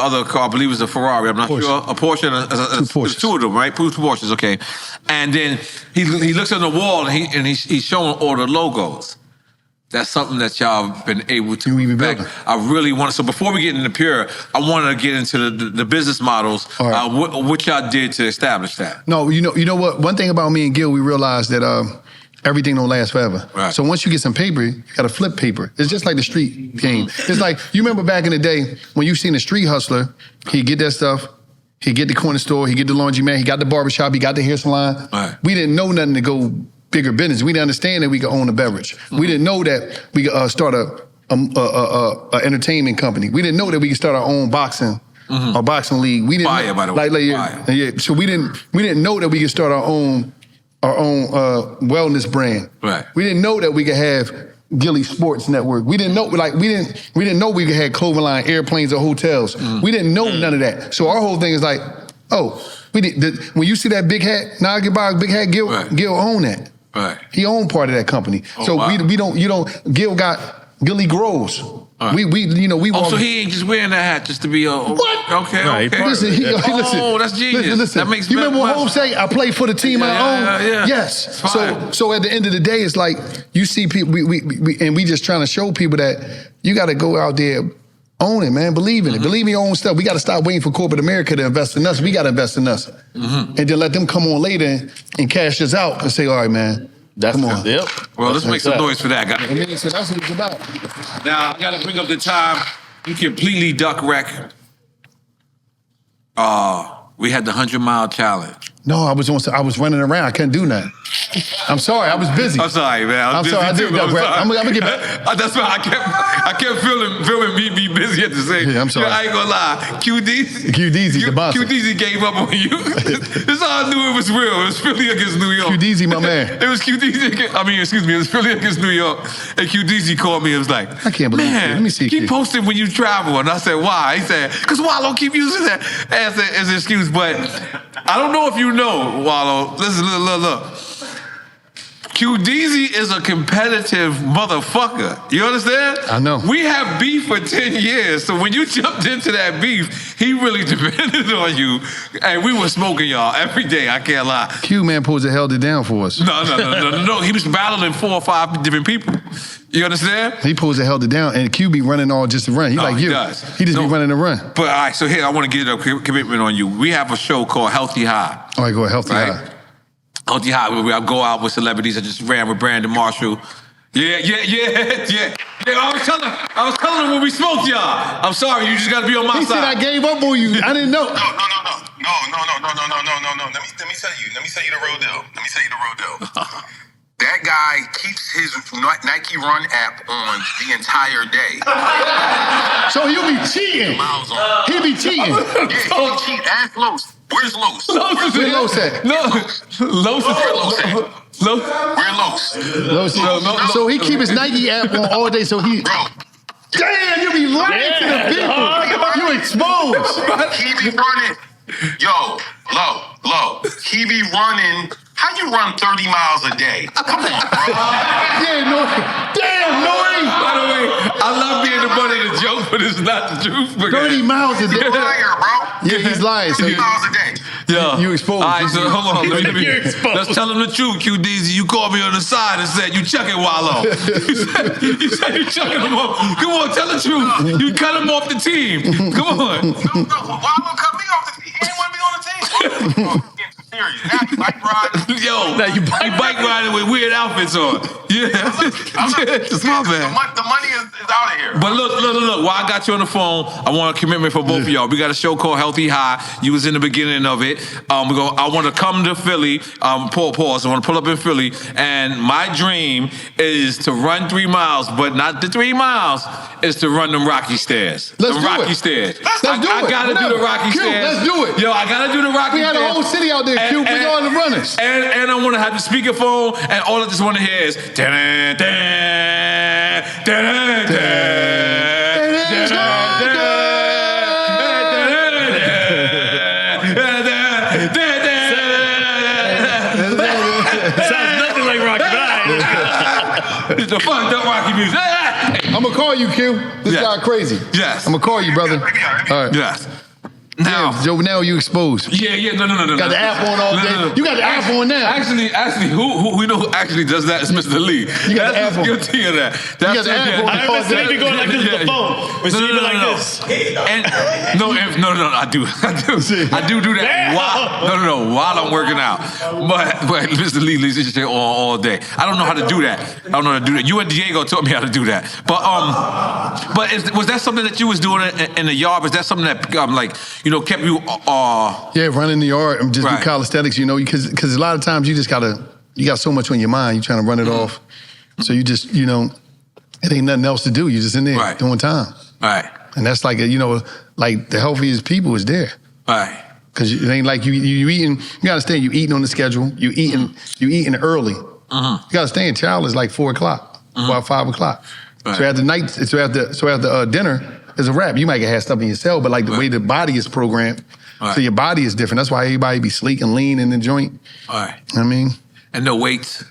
other car. I believe it was a Ferrari. I'm not sure. A Porsche. Two of them, right? Two Porsches. Okay. And then he looks on the wall and he's showing all the logos. That's something that y'all been able to back. I really want to. So before we get into Pure, I want to get into the business models. Right. What y'all did to establish that. No, you know what? One thing about me and Gil, we realized that everything don't last forever. Right. So once you get some paper, you gotta flip paper. It's just like the street game. It's like, you remember back in the day when you seen a street hustler, he'd get that stuff, he'd get the corner store, he'd get the laundromat, he got the barbershop, he got the hair salon. Right. We didn't know nothing to go bigger business. We didn't understand that we could own a beverage. We didn't know that we could start a entertainment company. We didn't know that we could start our own boxing. Our boxing league. We didn't Fire, know, by the way. Fire. yeah. So we didn't know that we could start our own wellness brand. Right. We didn't know that we could have Gilly Sports Network. We didn't know we didn't know we could have clothing line, airplanes, or hotels. We didn't know none of that. So our whole thing is like, when you see that big hat, now I can buy a big hat. Gil own that. Right. He owned part of that company. So wow. Gil got Gilly Grows. Right. We so he ain't just wearing that hat just to be What? Okay, Nah, he okay. part of it. Oh, that's genius. Listen. That makes you remember what sense. Hov say? I play for the team I own. Yeah. Yes. Fire. So at the end of the day, it's like you see people. We just trying to show people that you got to go out there, own it, man. Believe in it. Believe in your own stuff. We got to stop waiting for corporate America to invest in us. We got to invest in us, and then let them come on later and cash us out and say, all right, man. Come on. Yep. Well, let's make some noise for that, guys. I mean, so that's what it's about. Now, I got to bring up the time you completely duck wreck. We had the 100-mile challenge. No, I was running around. I couldn't do nothing. I'm sorry. I was busy. I'm sorry, man. I'm sorry. I did duck wreck. I'm gonna get back. That's why I kept feeling me be busy at the same. Yeah, I'm sorry. I ain't gonna lie. QDZ, the boss. QDZ gave up on you. This is how I knew it was real. It was Philly against New York. QDZ, my man. It was QDZ. It was Philly against New York. And QDZ called me and was like, I can't believe man, it. Let me see. Keep posting when you travel. And I said, why? He said, because Wallo keep using that as an excuse. But I don't know if you know, Wallo. Listen, look. QDZ is a competitive motherfucker. You understand? I know. We have beef for 10 years, so when you jumped into that beef, he really depended on you. And we were smoking y'all every day, I can't lie. Q man supposed to held it down for us. No. He was battling 4 or 5 different people. You understand? He supposed to held it down, and Q be running all just to run. He like he you. does. He just be running to run. But all right, so here, I want to get a commitment on you. We have a show called Healthy High. All right, go ahead. Healthy Right? High. Healthy High, where I go out with celebrities. I just ran with Brandon Marshall. Yeah. I was telling him when we smoked y'all. I'm sorry, you just got to be on my He side. said I gave up on you. I didn't know. No. Let me tell you the real deal. That guy keeps his Nike Run app on the entire day. So you be cheating. Miles on. He be cheating. Yeah, he be cheating. Ask Los. Where's Los? Where Los at? Los. So he keep his Nike app on all day. So he. Bro. Damn, you be lying to the people. You exposed. He be running. Yo, low. He be running. How you run 30 miles a day? Come on, bro. Yeah, N.O.R.E. Damn, N.O.R.E. By the way, I love being the butt of the joke, but it's not the truth. 30 miles a day. You're a liar, bro. Yeah, he's lying. So 30 miles a day. Yeah. You exposed. All right, so hold on. You're exposed. Let's tell him the truth, QDZ. You called me on the side and said, you chucking Wallo. you said you chucking him off. Come on, tell the truth. You cut him off the team. Come on. No, Wallo cut me off the team. He didn't want to be on the team. Oh, getting serious. Now you bike riding. Yo, now you bike riding with weird outfits on. Yeah. That's my man. The money is out of here. But look, while I got you on the phone, I want a commitment for both of y'all. We got a show called Healthy High. You was in the beginning of it. I want to come to Philly. Pause. I want to pull up in Philly. And my dream is to run 3 miles, but not the 3 miles. Is to run them Rocky stairs. Let's them do Rocky it. stairs. Let's do it. I gotta do the Rocky Q, stairs. let's do it. Yo, I gotta do the Rocky We had stairs. a whole city out there, Q. We all the runners. And I want to have the speakerphone, and all I just want to hear is dun, dun, dun, Sounds nothing like Rocky Nine. It's the fucked up Rocky music. I'm gonna call you, Q. This Yeah. guy crazy. Yes. I'm gonna call you, brother. All right. Yes. Now, Joe, now you exposed. yeah, no. Got the app on all day. You got the app on now. Actually, who we know who actually does that is Mr. Lee. You got the app on. Guilty of that. You got the app on. I remember seeing you going like this with the phone. We see you like this. And no, I do that. No, while I'm working out. But Mr. Lee leaves his shit on all day. I don't know how to do that. You and Diego taught me how to do that. But was that something that you was doing in the yard? Was that something that kept you? Yeah, running the yard and just do calisthenics. Because a lot of times you got so much on your mind. You're trying to run it off. So you just it ain't nothing else to do. You're just in there doing time. Right. And that's like like the healthiest people is there. Right. Because it ain't like you eating. You gotta understand, you eating on the schedule. You eating early. You gotta understand, child is like 4 o'clock, about 5 o'clock. Right. So after night, after dinner, is a wrap. You might have stuff in your cell, but like the way the body is programmed, so your body is different. That's why everybody be sleek and lean in the joint. All right. I mean, and no weights.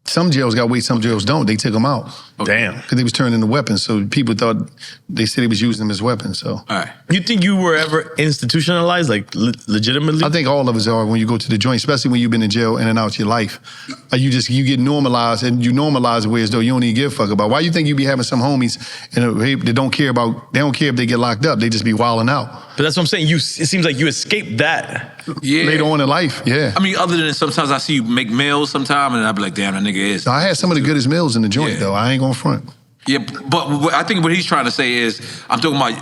Some jails got weights, some jails don't. They took them out. Damn. Because they was turning into weapons. So people thought, they said they was using them as weapons. So. All right. You think you were ever institutionalized, like legitimately? I think all of us are when you go to the joint, especially when you've been in jail in and out your life. You get normalized, and you normalize it where as though you don't even give a fuck about. Why you think you be having some homies that don't care if they get locked up, they just be wilding out. But that's what I'm saying. It seems like you escaped that. Yeah. Later on in life, yeah. I mean, other than sometimes I see you make meals sometime, and I be like, damn, that nigga is. I had some of the goodest meals in the joint, though. I ain't gonna front. Yeah, but I think what he's trying to say is, I'm talking about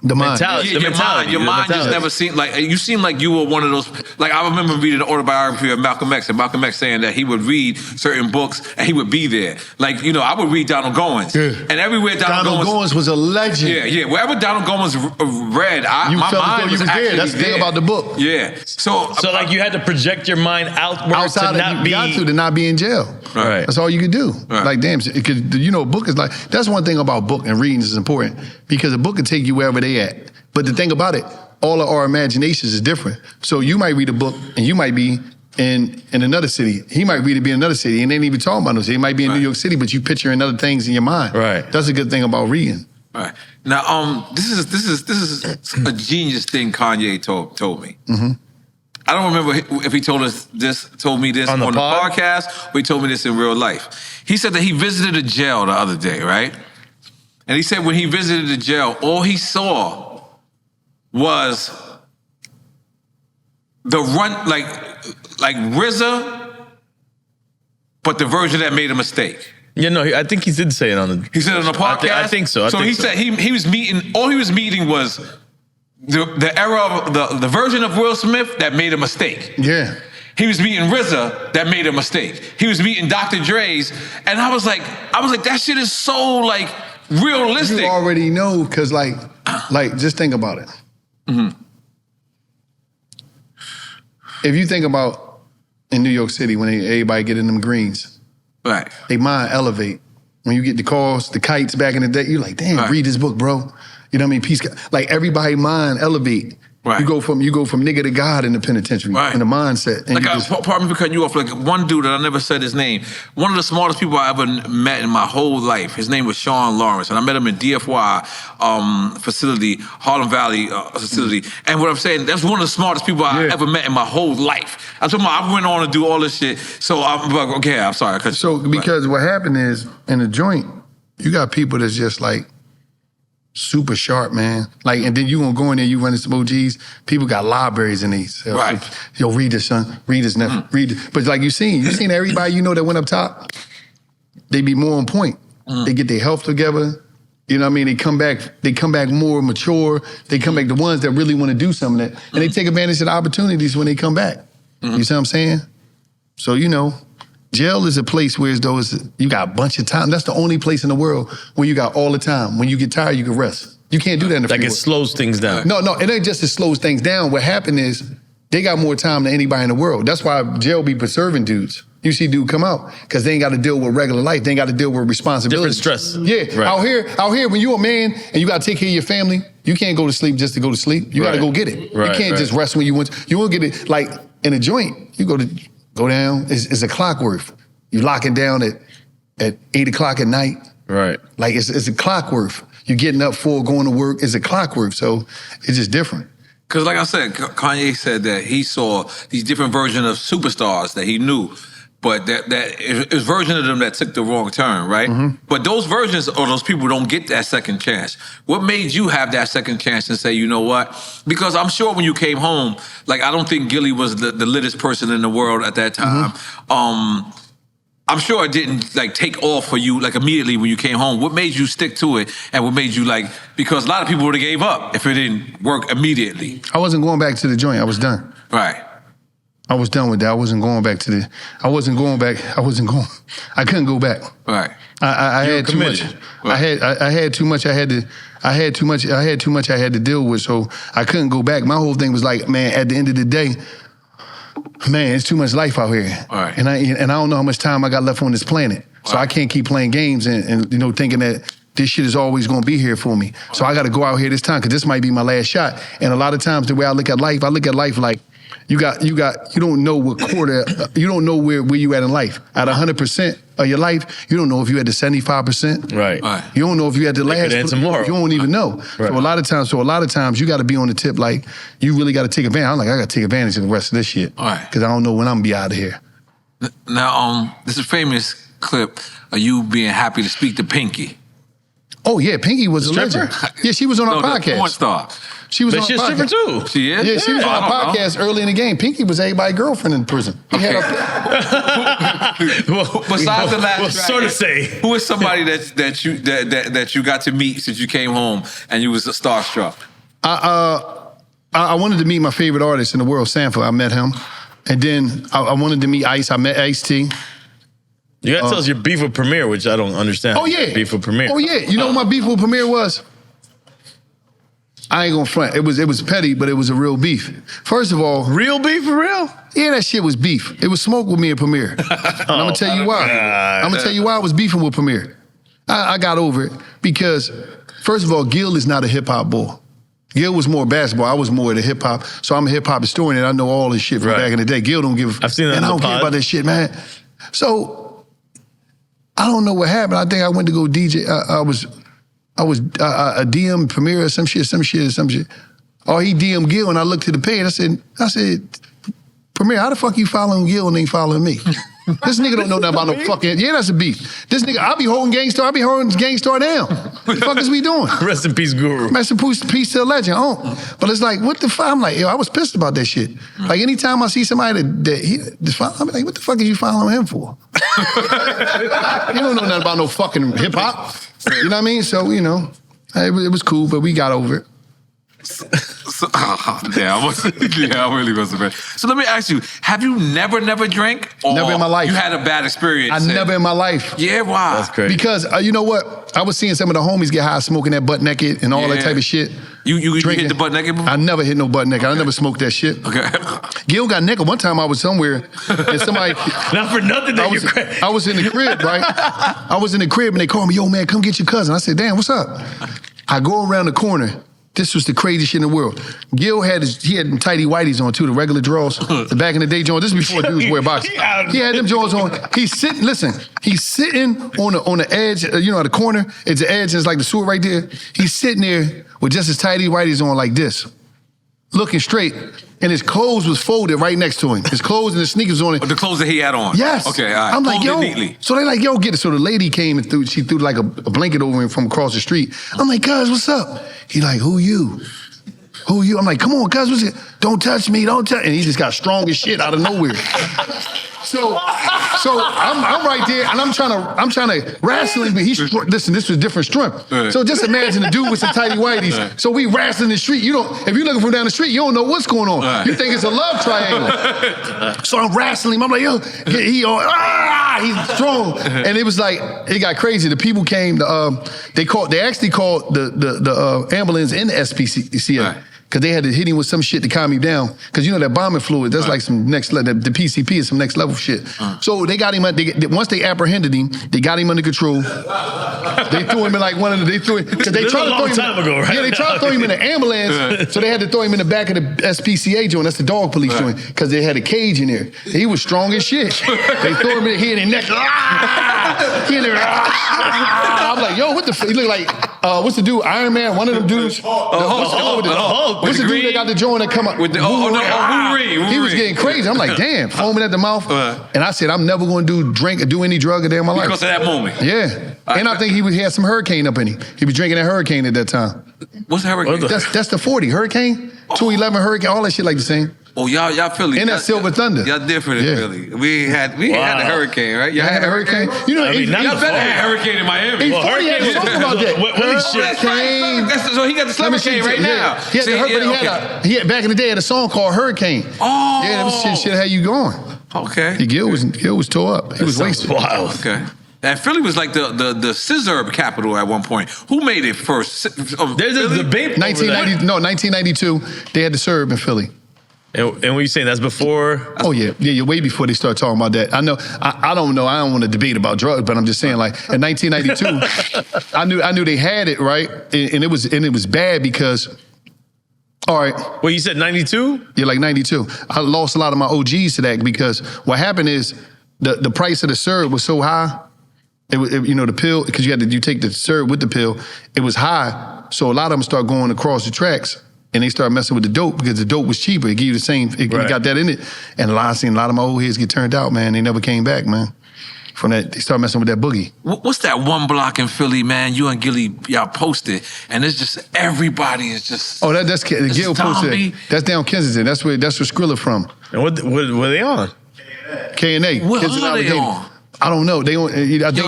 the mind. Your mind just never seemed like, you seem like you were one of those, like I remember reading the autobiography of Malcolm X, and Malcolm X saying that he would read certain books and he would be there. Like, I would read Donald Goins. Yeah. And everywhere Donald Goins was a legend. Yeah. Wherever Donald Goins read, my mind was actually That's the thing about the book. Yeah. So like you had to project your mind outward to not be in jail. Right. That's all you could do. Right. Like, damn, a book is like, that's one thing about book and reading is important, because a book can take you wherever they at. But the thing about it, all of our imaginations is different. So you might read a book and you might be in another city. He might read it be in another city and they ain't even talking about no city. He might be in New York City, but you picturing other things in your mind. Right. That's a good thing about reading. Right. Now, this is a genius thing Kanye told me. Mm-hmm. I don't remember if he told me this on the podcast, or he told me this in real life. He said that he visited a jail the other day, right? And he said when he visited the jail, all he saw was the run, like RZA, but the version that made a mistake. Yeah, no, I think he did say it on the. He said it on the podcast. I think so. So he said he was meeting. All he was meeting was the era of the version of Will Smith that made a mistake. Yeah. He was meeting RZA that made a mistake. He was meeting Dr. Dre's, and I was like, that shit is so like realistic. You already know, because like just think about it. Mm-hmm. If you think about in New York City when everybody get in them greens, right? They mind elevate. When you get the calls, the kites back in the day, you're like, damn, read this book, bro. You know what I mean? Peace. Like everybody mind elevate. Right. You go from nigga to God in the penitentiary, in the mindset. And pardon me for cutting you off. Like one dude that I never said his name, one of the smartest people I ever met in my whole life. His name was Sean Lawrence, and I met him in DFY facility, Harlem Valley facility. And what I'm saying, that's one of the smartest people I ever met in my whole life. I'm talking about, I went on to do all this shit. So I'm like, okay, I'm sorry. Because what happened is in the joint, you got people that's just like super sharp, man. Like, and then you gonna go in there, you run into some OGs, people got libraries in these. So, right. Yo, read this, son. Read this, nephew. Read it. But like you seen everybody that went up top, they be more on point. They get their health together. You know what I mean? They come back more mature. They come back the ones that really want to do some of that. And they take advantage of the opportunities when they come back. You see what I'm saying? So, jail is a place where you got a bunch of time. That's the only place in the world where you got all the time. When you get tired, you can rest. You can't do that in the freeway. Like it slows things down. No, it ain't just it slows things down. What happened is they got more time than anybody in the world. That's why jail be preserving dudes. You see dude come out because they ain't got to deal with regular life. They ain't got to deal with responsibility. Different stress. Yeah, right. out here, when you a man and you got to take care of your family, you can't go to sleep just to go to sleep. You got to go get it. You can't just rest when you want. You won't get it like in a joint. You go down. It's a clockwork. You locking down at 8 o'clock at night. Right. Like it's a clockwork. You getting up for going to work. It's a clockwork. So it's just different. Because like I said, Kanye said that he saw these different versions of superstars that he knew, but that it was version of them that took the wrong turn, right? But those versions or those people don't get that second chance. What made you have that second chance and say, you know what? Because I'm sure when you came home, like I don't think Gilly was the littest person in the world at that time. I'm sure it didn't like take off for you like immediately when you came home. What made you stick to it, and what made you like? Because a lot of people would have gave up if it didn't work immediately. I wasn't going back to the joint. I was done. Right. I was done with that. I wasn't going back to the. I wasn't going back. I couldn't go back. Right. I had too much. Right. I had too much. I had too much I had to deal with. So I couldn't go back. My whole thing was like, man, at the end of the day, man, it's too much life out here. Right. And I don't know how much time I got left on this planet. So I can't keep playing games and you know, thinking that this shit is always gonna be here for me. So I gotta go out here this time, because this might be my last shot. And a lot of times the way I look at life like you don't know what quarter, you don't know where you at in life. At 100% of your life, you don't know if you at the 75%. Right. You don't know if you at the last. Tomorrow. You don't even know. Right. So a lot of times you got to be on the tip. Like you really got to take advantage. I'm like, I got to take advantage of the rest of this shit. All right. Because I don't know when I'm gonna be out of here. Now, this is a famous clip of you being happy to speak to Pinky. Oh yeah, Pinky was a legend. Yeah, she was on our The podcast. porn star. She was But on she's our stripper podcast. too. She is? Yeah, she was on I our don't know. podcast early in the game. Pinky was everybody's girlfriend in prison. He had Besides the last Well, track, sort of say. who is somebody that you got to meet since you came home and you was starstruck? I wanted to meet my favorite artist in the world, Sanford. I met him. And then I wanted to meet Ice. I met Ice-T. You gotta tell us your beef with Premier, which I don't understand. Oh yeah. Beef with Premier. Oh yeah. You know what my beef with Premier was? I ain't gonna front. It was petty, but it was a real beef. First of all, Real beef for real? yeah, that shit was beef. It was smoke with me and Premier. And I'm gonna tell you why. I'm gonna tell you why I was beefing with Premier. I got over it because, first of all, Gil is not a hip hop boy. Gil was more basketball. I was more of the hip hop. So I'm a hip hop historian and I know all this shit from back in the day. Gil don't give. I've seen that. And I on don't the care pod. about that shit, man. So I don't know what happened. I think I went to go DJ. I was a DM Premier or some shit. Or he DM Gil and I looked to the page. I said, Premier, how the fuck you following Gil and ain't following me? This nigga don't know nothing about no fucking, yeah, that's a beef. This nigga, I be holding Gangstar down. What the fuck is we doing? Rest in peace, Guru. Rest in peace to the legend. But it's like, what the fuck? I'm like, yo, I was pissed about that shit. Like anytime I see somebody I'm like, what the fuck are you following him for? You don't know nothing about no fucking hip hop. You know what I mean? So, you know, it was cool, but we got over it. I really wasn't bad. So let me ask you, have you never drank? Or Never in my life. You had a bad experience? I never in my life. Yeah, why? That's crazy. Because you know what? I was seeing some of the homies get high smoking that butt naked and all that Yeah. type of shit. You Drinking. hit the butt naked before? I never hit no butt naked. I never smoked that shit. Okay. Gil got naked. One time I was somewhere and somebody... Not for nothing that you're crazy. I was in the crib, right? I was in the crib and they called me, yo, man, come get your cousin. I said, damn, what's up? I go around the corner. This was the craziest shit in the world. Gil had them tighty whities on too, the regular draws. The back in the day joints. This is before dudes wear boxers. He had them joints on. He's sitting on the edge, you know, the corner. It's the edge, and it's like the sewer right there. He's sitting there with just his tighty whities on like this, looking straight. And his clothes was folded right next to him. His clothes and his sneakers on it. The clothes that he had on? Yes. Okay, all right. I'm like, Folded yo. neatly. So they like, yo, get it. So the lady came and she threw like a blanket over him from across the street. I'm like, cuz, what's up? He like, who you? Who you? I'm like, come on, cuz, what's it? Don't touch me, don't touch. And he just got strong as shit out of nowhere. So I'm right there and I'm trying to wrestle him, but listen, this was different strength. Right. So just imagine a dude with some tighty whities. Right. So we wrestling the street. If you're looking from down the street, you don't know what's going on. Right. You think it's a love triangle. So I'm wrestling him. I'm like, yo, he's strong. And it was like, it got crazy. The people came, they actually called the ambulance in the SPCA. Right. Because they had to hit him with some shit to calm him down. Because you know that bombing fluid, that's like some next level, the PCP is some next level shit. So they got him, once they apprehended him, they got him under control. They threw him in like one of the, they tried to throw him time ago, right? Yeah, they tried to throw him in the ambulance, so they had to throw him in the back of the SPCA joint, that's the dog police joint, because they had a cage in there. He was strong as shit. They threw him in here in the neck. He in there. I'm like, yo, what the fuck? He look like, what's the dude, Iron Man, one of them dudes. What's the What's the dude that got the joint that come up? With the He was getting crazy. I'm like, damn, foaming at the mouth. And I said, I'm never going to do any drug a day in my life. Because of that moment. Yeah. And I think he had some Hurricane up in him. He was drinking that Hurricane at that time. What's Hurricane? That's the 40. Hurricane, 211 Hurricane, all that shit like the same. Oh, y'all Philly. And that Silver Thunder. Y'all different in Philly. We had the Hurricane, right? Y'all had a Hurricane? You know, y'all better have Hurricane in Miami. Well, Hurricane had a song about that. Hurricane. So he got the Hurricane right now. He had back in the day had a song called Hurricane. Oh. Yeah, that was shit how you going. Okay. Gil was tore up. He was wasted. Wild. Okay. And Philly was like the scissor capital at one point. Who made it first? There's a debate. 1992, they had the Serb in Philly. And what you saying? That's before? Oh yeah, way before they start talking about that. I know. I don't know. I don't want to debate about drugs, but I'm just saying, like in 1992, I knew they had it right, and it was bad because. All right. Well, you said 92? Yeah, like 92. I lost a lot of my OGs to that because what happened is the price of the Serb was so high. The pill, because you take the Serb with the pill, it was high. So a lot of them start going across the tracks and they start messing with the dope because the dope was cheaper. It gave you the same, it got that in it. And I've seen a lot of my old heads get turned out, man. They never came back, man. From that, they start messing with that boogie. What's that one block in Philly, man? You and Gilly, y'all posted, and it's just everybody is just. Oh, that's Gil posted. That's down Kensington. That's where Skrilla from. And what were they on? K&A. What are they on? I don't know. They don't.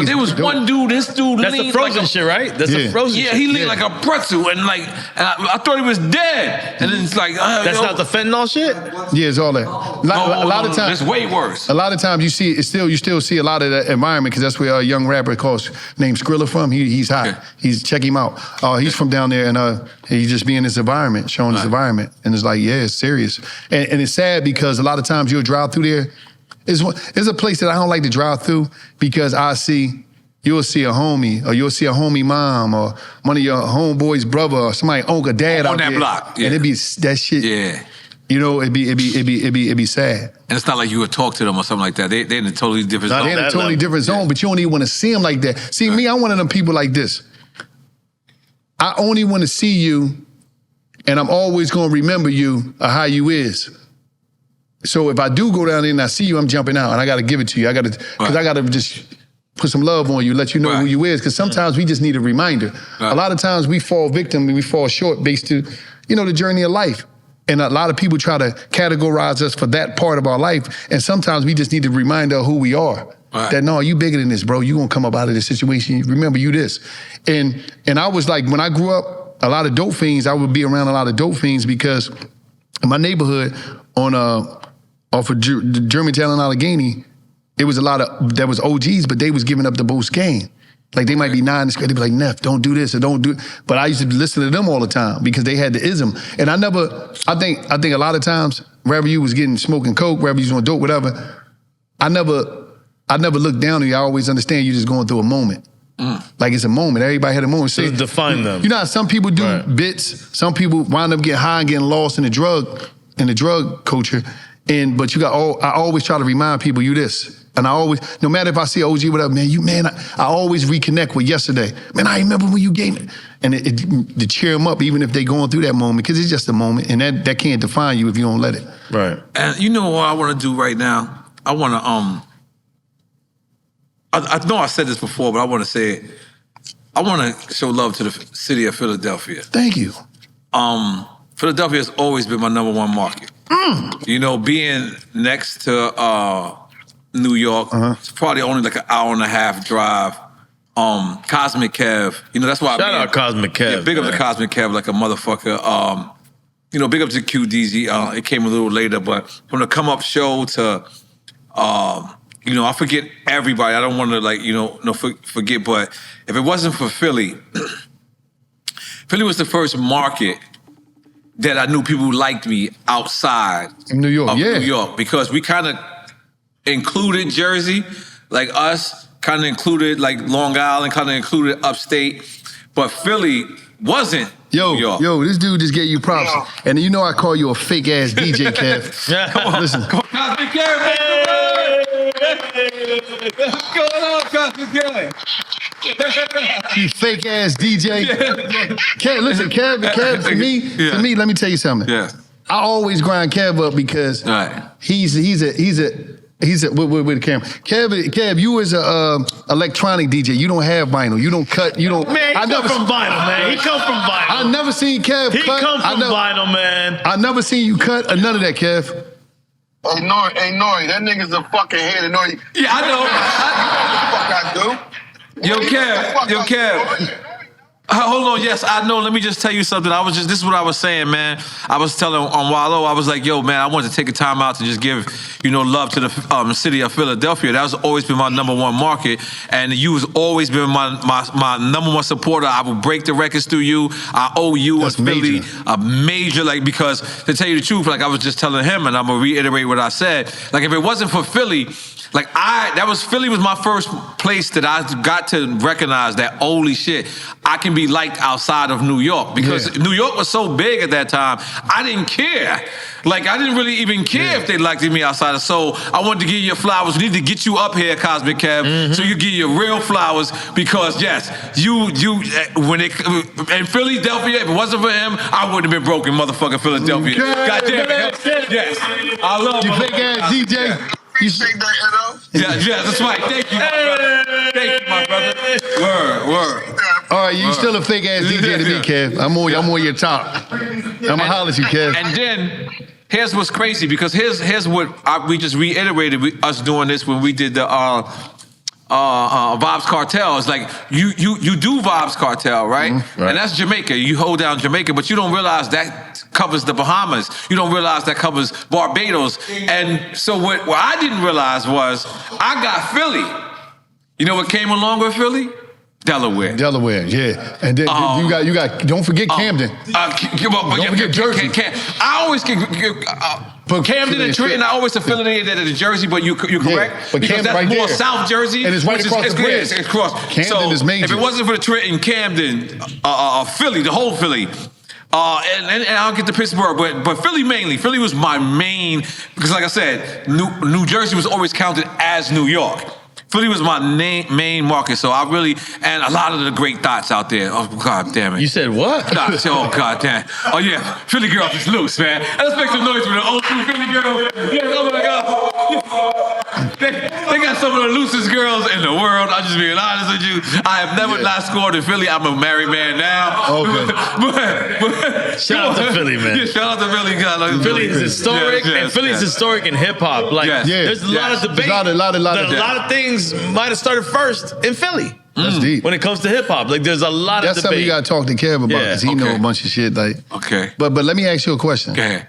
There was one dude. This dude. That's the frozen shit, right? That's the frozen. Yeah, he leaned like a pretzel, and I thart he was dead. And then it's like that's not the fentanyl shit. Yeah, it's all that. A lot of times, it's way worse. A lot of times you still see a lot of that environment because that's where a young rapper named Skrilla from. He's hot. Okay. Check him out. He's from down there, and he just be in this environment, showing this environment, and it's like, yeah, it's serious, and it's sad because a lot of times you'll drive through there. It's a place that I don't like to drive through because you'll see a homie or you'll see a homie mom or one of your homeboy's brother or somebody uncle dad out there. On that block, yeah. And it'd be that shit. Yeah. It'd be sad. And it's not like you would talk to them or something like that. They're in a totally different zone. They're in a totally different zone, but you don't even want to see them like that. See, me, I'm one of them people like this. I only want to see you, and I'm always going to remember you or how you is. So if I do go down there and I see you, I'm jumping out, and I got to give it to you. I got to just put some love on you, let you know who you is, because sometimes we just need a reminder. A lot of times we fall victim and we fall short based to, the journey of life. And a lot of people try to categorize us for that part of our life, and sometimes we just need a reminder of who we are. That, no, you bigger than this, bro. You gonna come up out of this situation. Remember, you this. And I was like, when I grew up, a lot of dope fiends, I would be around a lot of dope fiends because in my neighborhood off of Germantown and Allegheny, it was a lot of, that was OGs, but they was giving up the most game. Like they might be 9 and square, they'd be like, Neff, don't do this or don't do it. But I used to listen to them all the time because they had the ism. And I think a lot of times, wherever you was smoking coke, wherever you was doing dope, whatever, I never looked down on you. I always understand you just going through a moment. Like it's a moment. Everybody had a moment. So define them. You know how some people do bits, some people wind up getting high and getting lost in the drug culture. But I always try to remind people you this. And I always, no matter if I see OG, whatever, I always reconnect with yesterday. Man, I remember when you gave me, and to cheer them up, even if they going through that moment, because it's just a moment, and that can't define you if you don't let it. Right. And you know what I want to do right now? I want to, I know I said this before, but I want to say it. I want to show love to the city of Philadelphia. Thank you. Philadelphia has always been my #1 market. Being next to New York, it's probably only like an hour and a half drive. Cosmic Kev, that's why. Shout out Cosmic Kev. Yeah, big up to Cosmic Kev like a motherfucker. Big up to QDZ. It came a little later, but from the come up show to, I forget everybody. I don't want to forget, but if it wasn't for Philly, Philly was the first market that I knew people liked me outside New York, of New York, because we kind of included Jersey, like us, kind of included like Long Island, kind of included upstate, but Philly wasn't New York. Yo, this dude just gave you props. And I call you a fake ass DJ, Kev. Come on, listen. Come on, Kev. What's going on, Cousin Kelly? You fake ass DJ. Kev, listen, Kev, to me, let me tell you something. Yeah. I always grind Kev up because he's a with the camera. Kev, you as a electronic DJ, you don't have vinyl. You don't cut. You don't. Man, he come from vinyl, man. He come from vinyl. I never seen Kev cut. He come from vinyl, man. I never seen you cut or none of that, Kev. Hey, N.O.R.E, that nigga's a fucking head. N.O.R.E. Yeah, I know. What the fuck I do? Yo, Kev. Hold on, yes, I know. Let me just tell you something. This is what I was saying, man. I was telling on Wallo, I was like, yo, man, I wanted to take a time out to just give, love to the city of Philadelphia. That's always been my #1 market, and you has always been my #1 supporter. I will break the records through you. I owe you a Philly, a major, because to tell you the truth, I was just telling him, and I'm gonna reiterate what I said. If it wasn't for Philly, Philly was my first place that I got to recognize that, holy shit, I can be liked outside of New York. Because New York was so big at that time, I didn't care. I didn't really even care if they liked me outside of. So I wanted to give you your flowers. We need to get you up here, Cosmic Kev, so you give your real flowers. Because yes, in Philadelphia, if it wasn't for him, I wouldn't have been broken, motherfucking Philadelphia. God damn it. Yes, I love you. Big ass DJ. You say that, N.O.R.E? Yeah, that's right. Thank you, my brother. Thank you, my brother. Word. All right, you still a fake ass DJ to me, Kev. I'm on your top. I'ma holler at you, Kev. And then here's what's crazy, because here's what we just reiterated us doing this when we did the Vibes Cartel. It's you do Vibes Cartel, right? Right? And that's Jamaica. You hold down Jamaica, but you don't realize that covers the Bahamas. You don't realize that covers Barbados. And so what I didn't realize was I got Philly. You know what came along with Philly? Delaware, yeah. And then you got don't forget Camden. Don't forget Jersey. I always Camden and Trenton, I always affiliated that to Jersey, but you're correct. Yeah, but because that's right more there. South Jersey. And it's right across the bridge. It's across. Camden is major. If it wasn't for the Trenton, Camden, Philly, the whole Philly, and I'll get to Pittsburgh, but Philly mainly. Philly was my main, because like I said, New Jersey was always counted as New York. Philly was my main market, so I really, and a lot of the great thoughts out there. Oh, God damn it. You said what? Oh, God damn. Oh, yeah. Philly girls is loose, man. Let's make some noise for the old school Philly girls. Yes, oh, my God. They got some of the loosest girls in the world. I'm just being honest with you. I have never not scored in Philly. I'm a married man now. Okay. but shout out to Philly, man. Yeah, shout out to Philly. God, Philly is historic, and Philly's historic in hip-hop. There's a lot of debate. A lot of things might have started first in Philly. That's deep. When it comes to hip hop, there's a lot of debate. That's something you gotta talk to Kev about, because he know a bunch of shit. Okay. But let me ask you a question. Go ahead.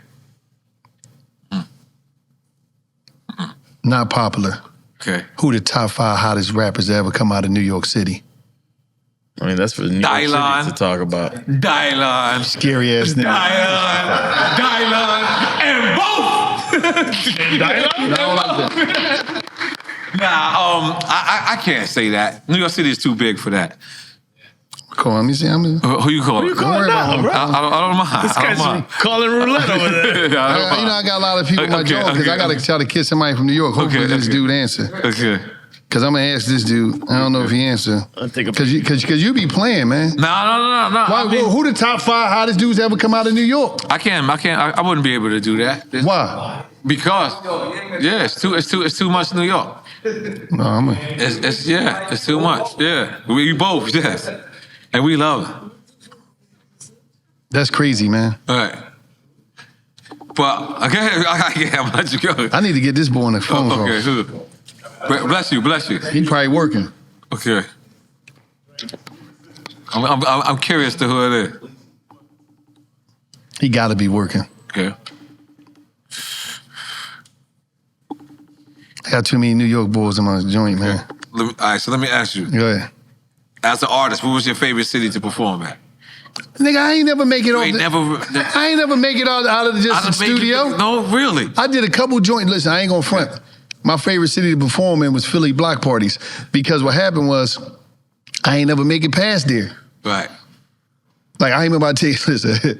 Not popular. Okay. Who the top 5 hottest rappers that ever come out of New York City? I mean, that's for New York City to talk about. Dylan. Scary ass nigga. Dylan. And both. Dylan? No, I don't like that. Nah, I can't say that. New York City is too big for that. Cool, let me see. Who you calling? Who you calling now, bro? I don't mind. This guy's calling roulette over there. I got a lot of people in my job, because I got to try to kiss somebody from New York. Hopefully this dude answer. Okay. Because I'm going to ask this dude. I don't know if he answer. Because you be playing, man. No. Who the top 5 hottest dudes ever come out of New York? I wouldn't be able to do that. Why? Because it's too much New York. No, it's too much. Yeah, we both, yes, and we love it. That's crazy, man. All right, but I'm let you go. I need to get this boy on the phone call. Okay, who? Bless you. He probably working. Okay, I'm curious to who it is. He got to be working. Okay. I got too many New York boys in my joint, man. All right, so let me ask you. Go ahead. As an artist, what was your favorite city to perform at? Nigga, I ain't never make it off. I ain't never make it out of just the studio. No, really. I did a couple joints. Listen, I ain't gonna front. My favorite city to perform in was Philly block parties, because what happened was I ain't never make it past there. Right. I ain't about to tell you, listen,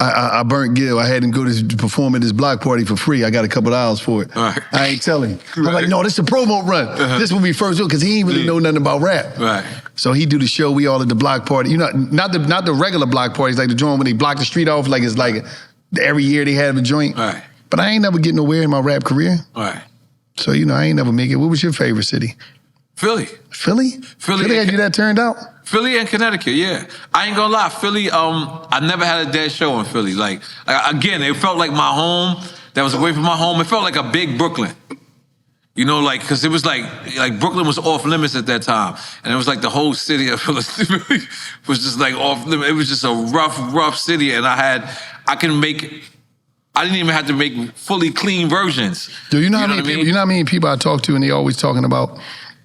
I burnt Gil. I had him go to perform at this block party for free. I got a couple of hours for it. Right. I ain't telling him. I'm like, no, this is a promo run. This when we first do it, because he ain't really know nothing about rap. Right. So he do the show, we all at the block party. You know, not the regular block parties, like the joint when they block the street off, like it's like every year they have a joint. Right. But I ain't never get nowhere in my rap career. Right. So, you know, I ain't never make it. What was your favorite city? Philly. Philly? Philly had you that turned out? Philly and Connecticut, yeah. I ain't gonna lie, Philly, I never had a dead show in Philly. Like, again, it felt like my home that was away from my home. It felt like a big Brooklyn. You know, like, because it was like Brooklyn was off limits at that time. And it was like the whole city of Philly was just like off limits. It was just a rough city. And I didn't even have to make fully clean versions. Dude, you know how many people I talk to and they always talking about,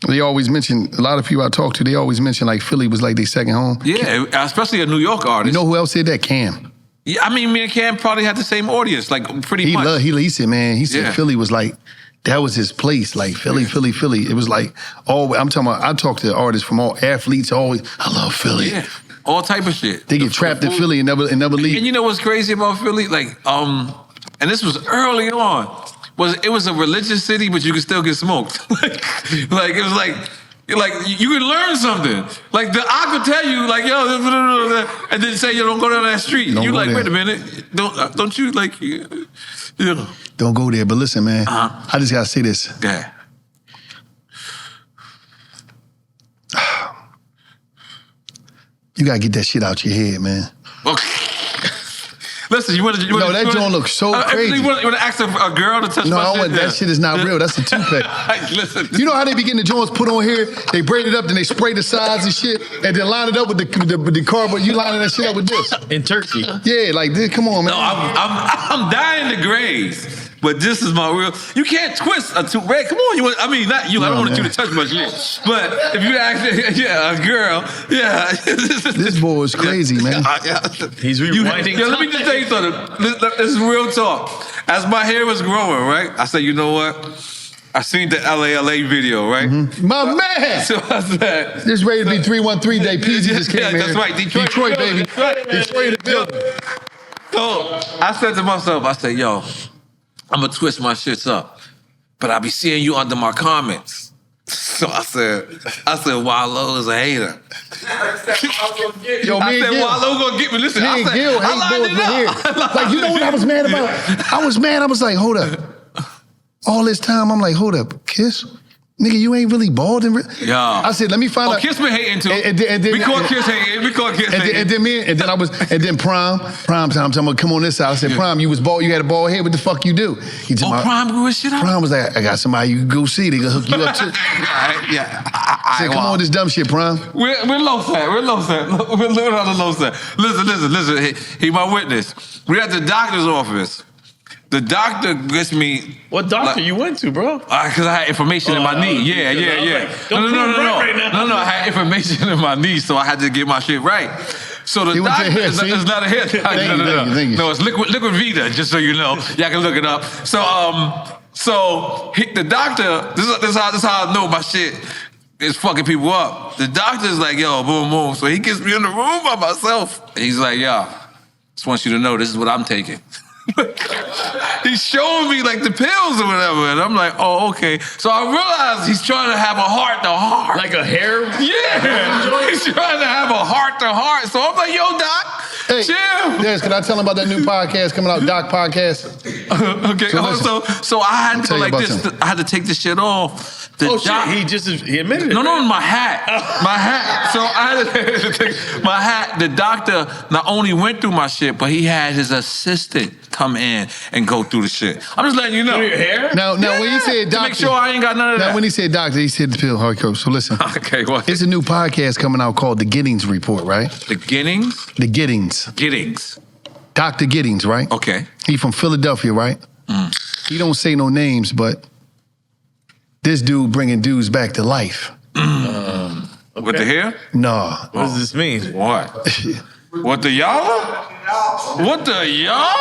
they always mention, a lot of people I talk to, they always mention like Philly was like their second home. Yeah, especially a New York artist. You know who else said that? Cam. Yeah, I mean, me and Cam probably had the same audience, like pretty much. He said, man, he said Philly was like, that was his place, like Philly. It was like, I talk to artists from all athletes, always, I love Philly. Yeah, all type of shit. They get trapped in Philly and never leave. And you know what's crazy about Philly? Like, and this was early on, it was a religious city, but you could still get smoked. like it was like you could learn something. Like I could tell you, like, yo, and then say, yo, don't go down that street. You like, wait a minute, don't you like, you know. Don't go there. But listen, man, I just gotta say this. Yeah. You gotta get that shit out your head, man. Okay. Listen, you want to? No, that joint looks so crazy. You want to ask a girl to touch my shit? No, that shit is not real. That's a toupee. Listen. You know how they be getting the joints put on here? They braid it up, then they spray the sides and shit, and then line it up with the cardboard. You lining that shit up with this. In Turkey. Yeah, like this. Come on, man. No, I'm dying to graze. But this is my real. You can't twist a toupee. Come on, not you. I don't want you to touch my shit. But if you actually, a girl, This boy is crazy, man. He's rewinding. Let me just tell you something. This is real talk. As my hair was growing, right, I said, you know what? I seen the LA video, right? Mm-hmm. My man. So I said, this ready to be 313 day. PG just came here. That's right. Detroit, baby. Detroit in the building. So I said to myself, yo, I'm gonna twist my shits up, but I be seeing you under my comments. So I said, Wallo is a hater. Yo, I said, Wallo gonna get me. Listen, me and Gil hate boys right here. Like, you know what I was mad about? I was mad. I was like, hold up. All this time, I'm like, hold up, Kiss? Nigga, you ain't really bald and yeah. I said, let me find out. Kiss been hating too. And then, we call Kiss hating. And then Prime time, I'm gonna come on this side. I said, Prime, you was bald, you had a bald head, what the fuck you do? Prime grew his shit up? Prime was like, I got somebody you can go see, they gonna hook you up too. I said, come on, this dumb shit, Prime. We're low set. We're living on the low set. Listen. He my witness. We're at the doctor's office. The doctor gets me. What doctor you went to, bro? Because I had information in my knee. Yeah. Like, no. I had information in my knee, so I had to get my shit right. So the doctor is not a hair. No, it's liquid Vita. Just so you know, y'all can look it up. So the doctor. This is how I know my shit is fucking people up. The doctor's like, yo, boom, boom. So he gets me in the room by myself. And he's like, yo, just want you to know this is what I'm taking. He's showing me like the pills or whatever, and I'm like, oh, okay. So I realized he's trying to have a heart-to-heart. Like a hair? Yeah. He's trying to have a heart-to-heart. So I'm like, yo, Doc, chill. Yes, can I tell him about that new podcast coming out, Doc Podcast? Okay. So I had to go like this. I had to take this shit off. He admitted it. No, my hat. My hat. So I had to take my hat. The doctor not only went through my shit, but he had his assistant come in and go through the shit. I'm just letting you know. Your hair? Now when he said doctor, to make sure I ain't got none of that. Now when he said doctor, he said the pill hardcore. So listen. Okay, what? It's a new podcast coming out called The Giddings Report, right? The Giddings? The Giddings. Giddings. Dr. Giddings, right? Okay. He from Philadelphia, right? He don't say no names, but this dude bringing dudes back to life. With the hair? No. What does this mean? What? What the y'all? What the y'all?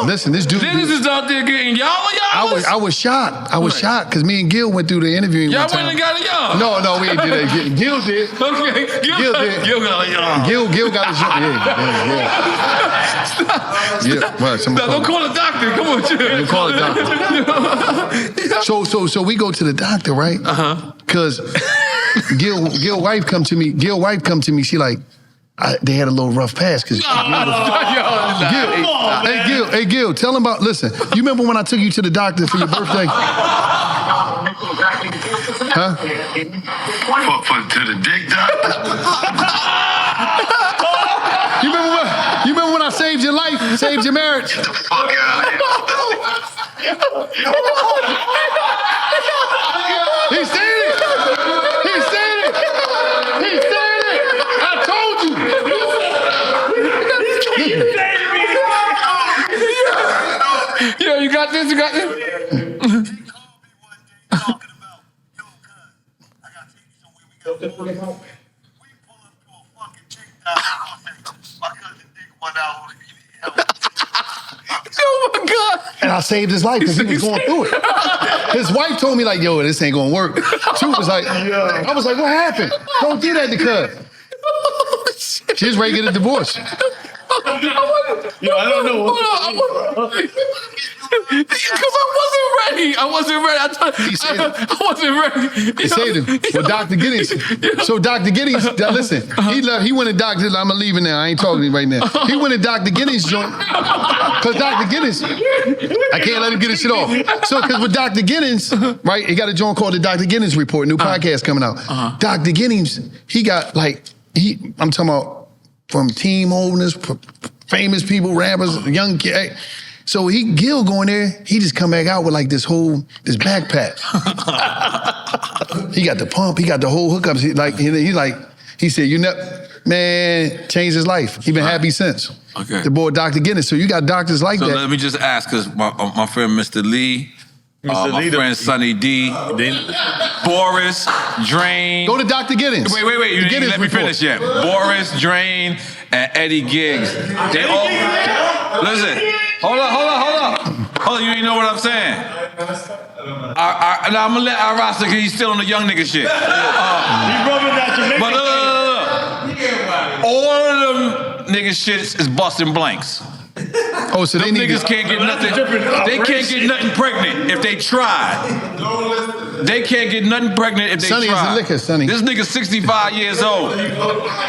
Listen, this dude. Niggas is out there getting y'all. I was shocked. I was shocked because me and Gil went through the interview. Y'all went and got a y'all. No, we ain't do that. Gil did. Okay, Gil did. Gil got a y'all. Gil got his. Yeah. Yeah, right. No, don't call a doctor. Come on, chill. Don't call a doctor. So we go to the doctor, right? Because Gil wife come to me. She like, they had a little rough pass because. Hey Gil, tell him about. Listen, you remember when I took you to the doctor for your birthday? Huh? To the dick doctor. You remember when I saved your life, saved your marriage? Get the fuck out of here. He said it. I told you. Yo, you got this. Oh my God. And I saved his life because he was going through it. His wife told me like, yo, this ain't gonna work. Truth was like, I was like, what happened? Don't do that to cuz. She was ready to get a divorce. Yo, I don't know. Because I wasn't ready. I wasn't ready. He saved him. Well, Dr. Giddings. So Dr. Giddings, listen, he left. He went to Dr. I'm leaving now. I ain't talking to you right now. He went to Dr. Giddings' joint. Because Dr. Giddings, I can't let him get his shit off. So, because with Dr. Giddings, right, he got a joint called the Dr. Giddings Report, new podcast coming out. Dr. Giddings, he got like, I'm talking about from team owners, famous people, rappers, young kid. So Gil going there, he just come back out with like this backpack. He got the pump, he got the whole hookups. He said, man, changed his life. He been happy since. Okay. The boy Dr. Guinness. So you got doctors like that. So let me just ask, because my friend Mr. Lee, my friend Sonny D, Boris, Drain. Go to Dr. Giddings. Wait. You didn't let me finish yet. Boris, Drain, and Eddie Giggs. They all. Listen. Hold on. You ain't know what I'm saying. I'm gonna let our roster because he's still on the young nigga shit. He's rubbing that Jamaican. But look. All of them niggas shits is busting blanks. Oh, so them niggas can't get nothing. They can't get nothing pregnant if they try. They can't get nothing pregnant if they Sonny try. Sonny is the liquor, Sonny. This nigga 65 years old,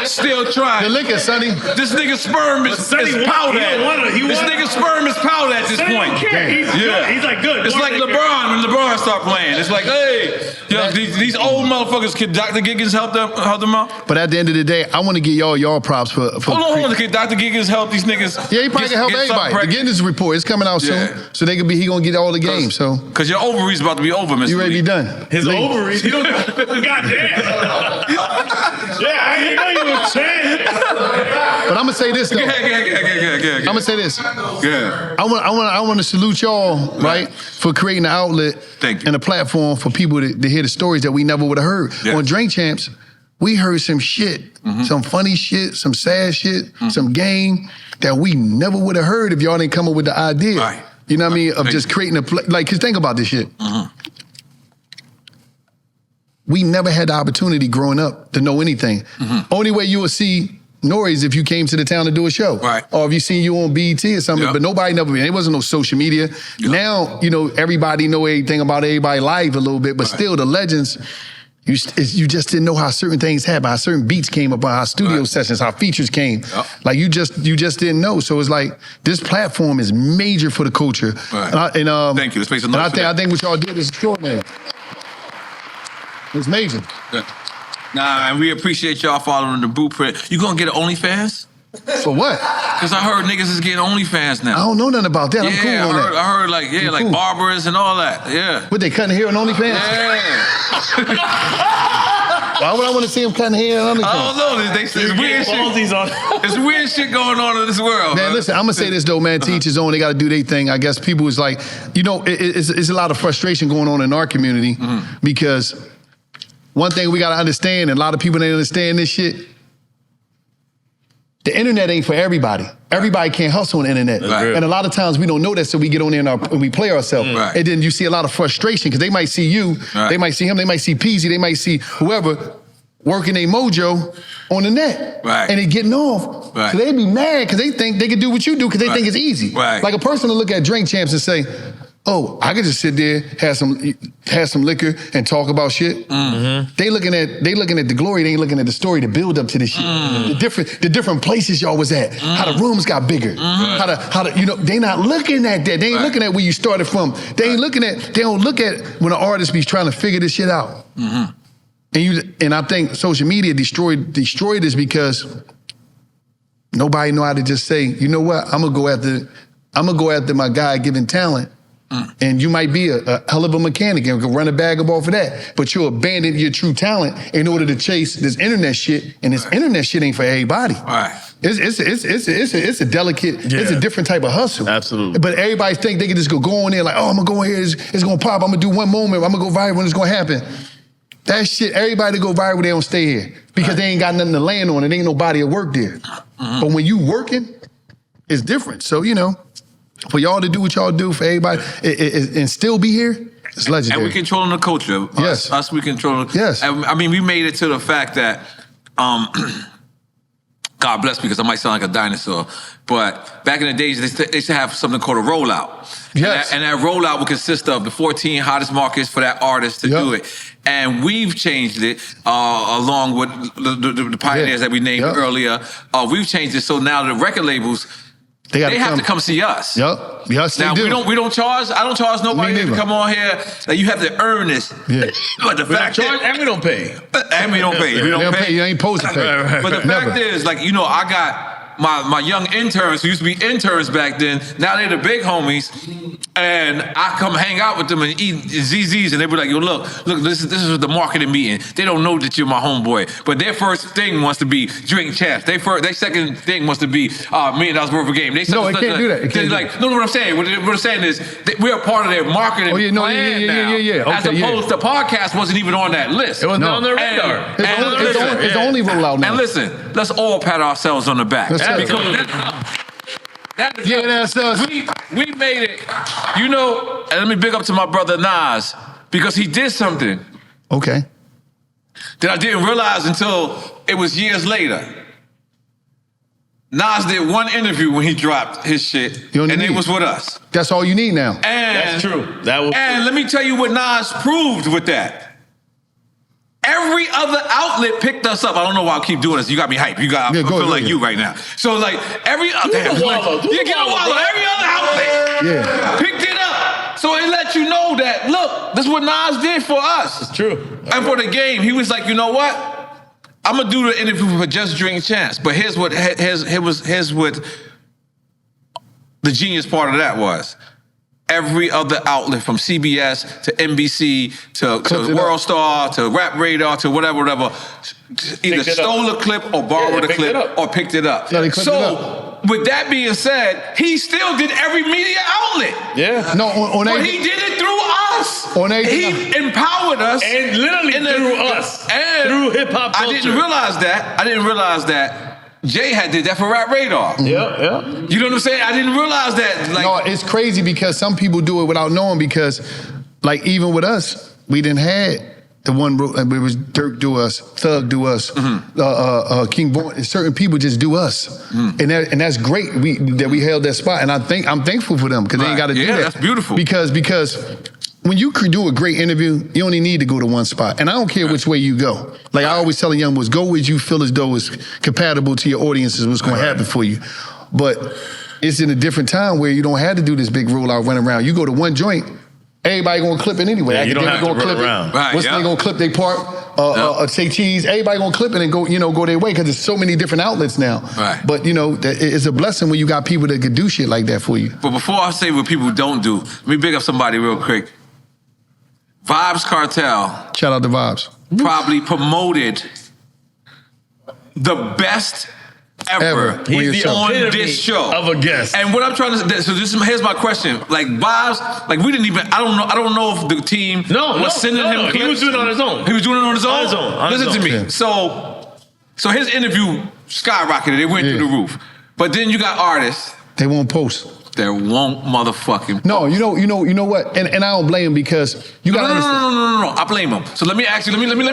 still trying. The liquor, Sonny. This nigga's sperm is powder. This nigga's sperm is powder at this point. He's like good. It's like LeBron when LeBron start playing. It's like, hey, these old motherfuckers. Can Dr. Giggins help them out? But at the end of the day, I want to give y'all props for. Hold on. Can Dr. Giggins help these niggas? Yeah, he probably can help everybody. The Giddings Report is coming out soon, so they he gonna get all the games. So because your ovaries about to be over, Mr. You ready to be done? His ovaries. He don't. Goddamn. Yeah, I didn't know you were saying. But I'm gonna say this though. Yeah. I'm gonna say this. Yeah. I want to salute y'all, right, for creating an outlet and a platform for people to hear the stories that we never would have heard. Yeah. On Drink Champs, we heard some shit, some funny shit, some sad shit, some game that we never would have heard if y'all didn't come up with the idea. Right. You know what I mean? Of just creating cause think about this shit. We never had the opportunity growing up to know anything. Only way you would see N.O.R.E is if you came to the town to do a show. Right. Or if you seen you on BET or something, but nobody never, there wasn't no social media. Now, everybody know everything about everybody live a little bit, but still the legends, you just didn't know how certain things happened, how certain beats came up, how studio sessions, how features came. Like you just didn't know. So it's like this platform is major for the culture. Right. Thank you. Let's make some noise. I think what y'all did is extraordinary. It's major. Nah, and we appreciate y'all following the blueprint. You gonna get an OnlyFans? For what? Because I heard niggas is getting OnlyFans now. I don't know nothing about that. I'm cool on that. I heard like cool. barbers and all that. Yeah. What, they cutting hair on OnlyFans? Yeah. Why would I want to see them cutting hair on OnlyFans? I don't know. It's weird shit. It's weird shit going on in this world. Man, listen, I'm gonna say this though, man. To each his own. They got to do their thing. I guess people is like, it's a lot of frustration going on in our community because one thing we got to understand, and a lot of people don't understand this shit. The internet ain't for everybody. Everybody can't hustle on the internet. Right. And a lot of times we don't know that, so we get on there and we play ourselves. Right. And then you see a lot of frustration because they might see you, they might see him, they might see Peasy, they might see whoever. working a mojo on the net. Right. And they getting off. Right. So they be mad because they think they can do what you do because they think it's easy. Right. Like a person to look at Drink Champs and say, oh, I could just sit there, have some liquor and talk about shit. Mm-hmm. They looking at the glory, they ain't looking at the story, the build up to this shit. The different places y'all was at, how the rooms got bigger, how the, you know, they not looking at that. They ain't looking at where you started from. They ain't looking at, they don't look at when an artist be trying to figure this shit out. And I think social media destroyed this because nobody know how to just say, you know what, I'm gonna go after my God-given talent. And you might be a hell of a mechanic and can run a bag up off of that, but you'll abandon your true talent in order to chase this internet shit, and this internet shit ain't for everybody. It's a delicate, it's a different type of hustle. Absolutely. But everybody think they can just go in there like, oh, I'm gonna go in here, it's gonna pop, I'm gonna do one moment, I'm gonna go viral when it's gonna happen. That shit, everybody that go viral, they don't stay here because they ain't got nothing to land on, and ain't no body of work there. But when you working, it's different. So, you know, for y'all to do what y'all do, for everybody, and still be here, it's legendary. And we controlling the culture. Yes. Us, we control. Yes. I mean, we made it to the fact that, God bless me because I might sound like a dinosaur, but back in the days, they used to have something called a rollout. Yes. And that rollout would consist of the 14 hottest markets for that artist to do it. And we've changed it along with the pioneers that we named earlier. We've changed it so now the record labels, they have to come see us. Yes, now, they do. we don't charge. I don't charge nobody to come on here. Like, you have to earn this. But the fact is, and we don't pay. And we don't pay. We don't pay. You ain't supposed to pay. But the fact is, like, you know, I got my young interns who used to be interns back then. Now they're the big homies, and I come hang out with them and eat ZZs, and they be like, "Yo, look, this is the marketing meeting. They don't know that you're my homeboy, but their first thing wants to be drink champs. Their second thing wants to be $1 million worth of game. No, it can't do that. They're like, no, what I'm saying. What I'm saying is we're a part of their marketing plan now. As opposed to podcast wasn't even on that list. It was not on their radar. It's only rollout now. And listen, let's all pat ourselves on the back. That's us. We made it. You know, and let me big up to my brother Nas, because he did something. Okay. That I didn't realize until it was years later. Nas did one interview when he dropped his shit, and it was with us. That's all you need now. And that's true. And let me tell you what Nas proved with that. Every other outlet picked us up. I don't know why I keep doing this. You got me hyped. I feel like you right now. So like every other outlet, every other outlet picked it up. So it let you know that, look, this is what Nas did for us. It's true. And for the game, he was like, you know what? I'm gonna do the interview for Just Drink Chance. But here's what the genius part of that was. Every other outlet from CBS to NBC to World Star to Rap Radar to whatever, either stole a clip or borrowed a clip or picked it up. So with that being said, he still did every media outlet. Yeah. No, but he did it through us. He empowered us. And literally through us. And through hip hop culture. I didn't realize that. Jay did that for Rap Radar. Yeah. You know what I'm saying? I didn't realize that. Like, no, it's crazy because some people do it without knowing, because like even with us, we didn't have the one, it was Durk do us, Thug do us, King Born, certain people just do us. And that's great that we held that spot. And I'm thankful for them because they ain't got to do that. That's beautiful. Because when you can do a great interview, you only need to go to one spot. And I don't care which way you go. Like I always tell the young boys, go where you feel as though it's compatible to your audience is what's going to happen for you. But it's in a different time where you don't have to do this big rollout run around. You go to one joint, everybody going to clip it anyway. Yeah, you don't have to run around. What's they going to clip their part, say cheese, everybody going to clip it and go their way because there's so many different outlets now. Right. But it's a blessing when you got people that can do shit like that for you. But before I say what people don't do, let me big up somebody real quick. Vibes Cartel. Shout out to Vibes. Probably promoted the best ever. He's the on this show of a guest. And what I'm trying to here's my question. Like Vibes, like we didn't even, I don't know if the team was sending him clips. He was doing it on his own. He was doing it on his own? On his own. Listen to me. Yeah. So his interview skyrocketed. It went through the roof. But then you got artists. They won't post. There won't motherfucking No, you know what? And I don't blame him because you gotta understand. No. I blame him. So let me ask you. Let me.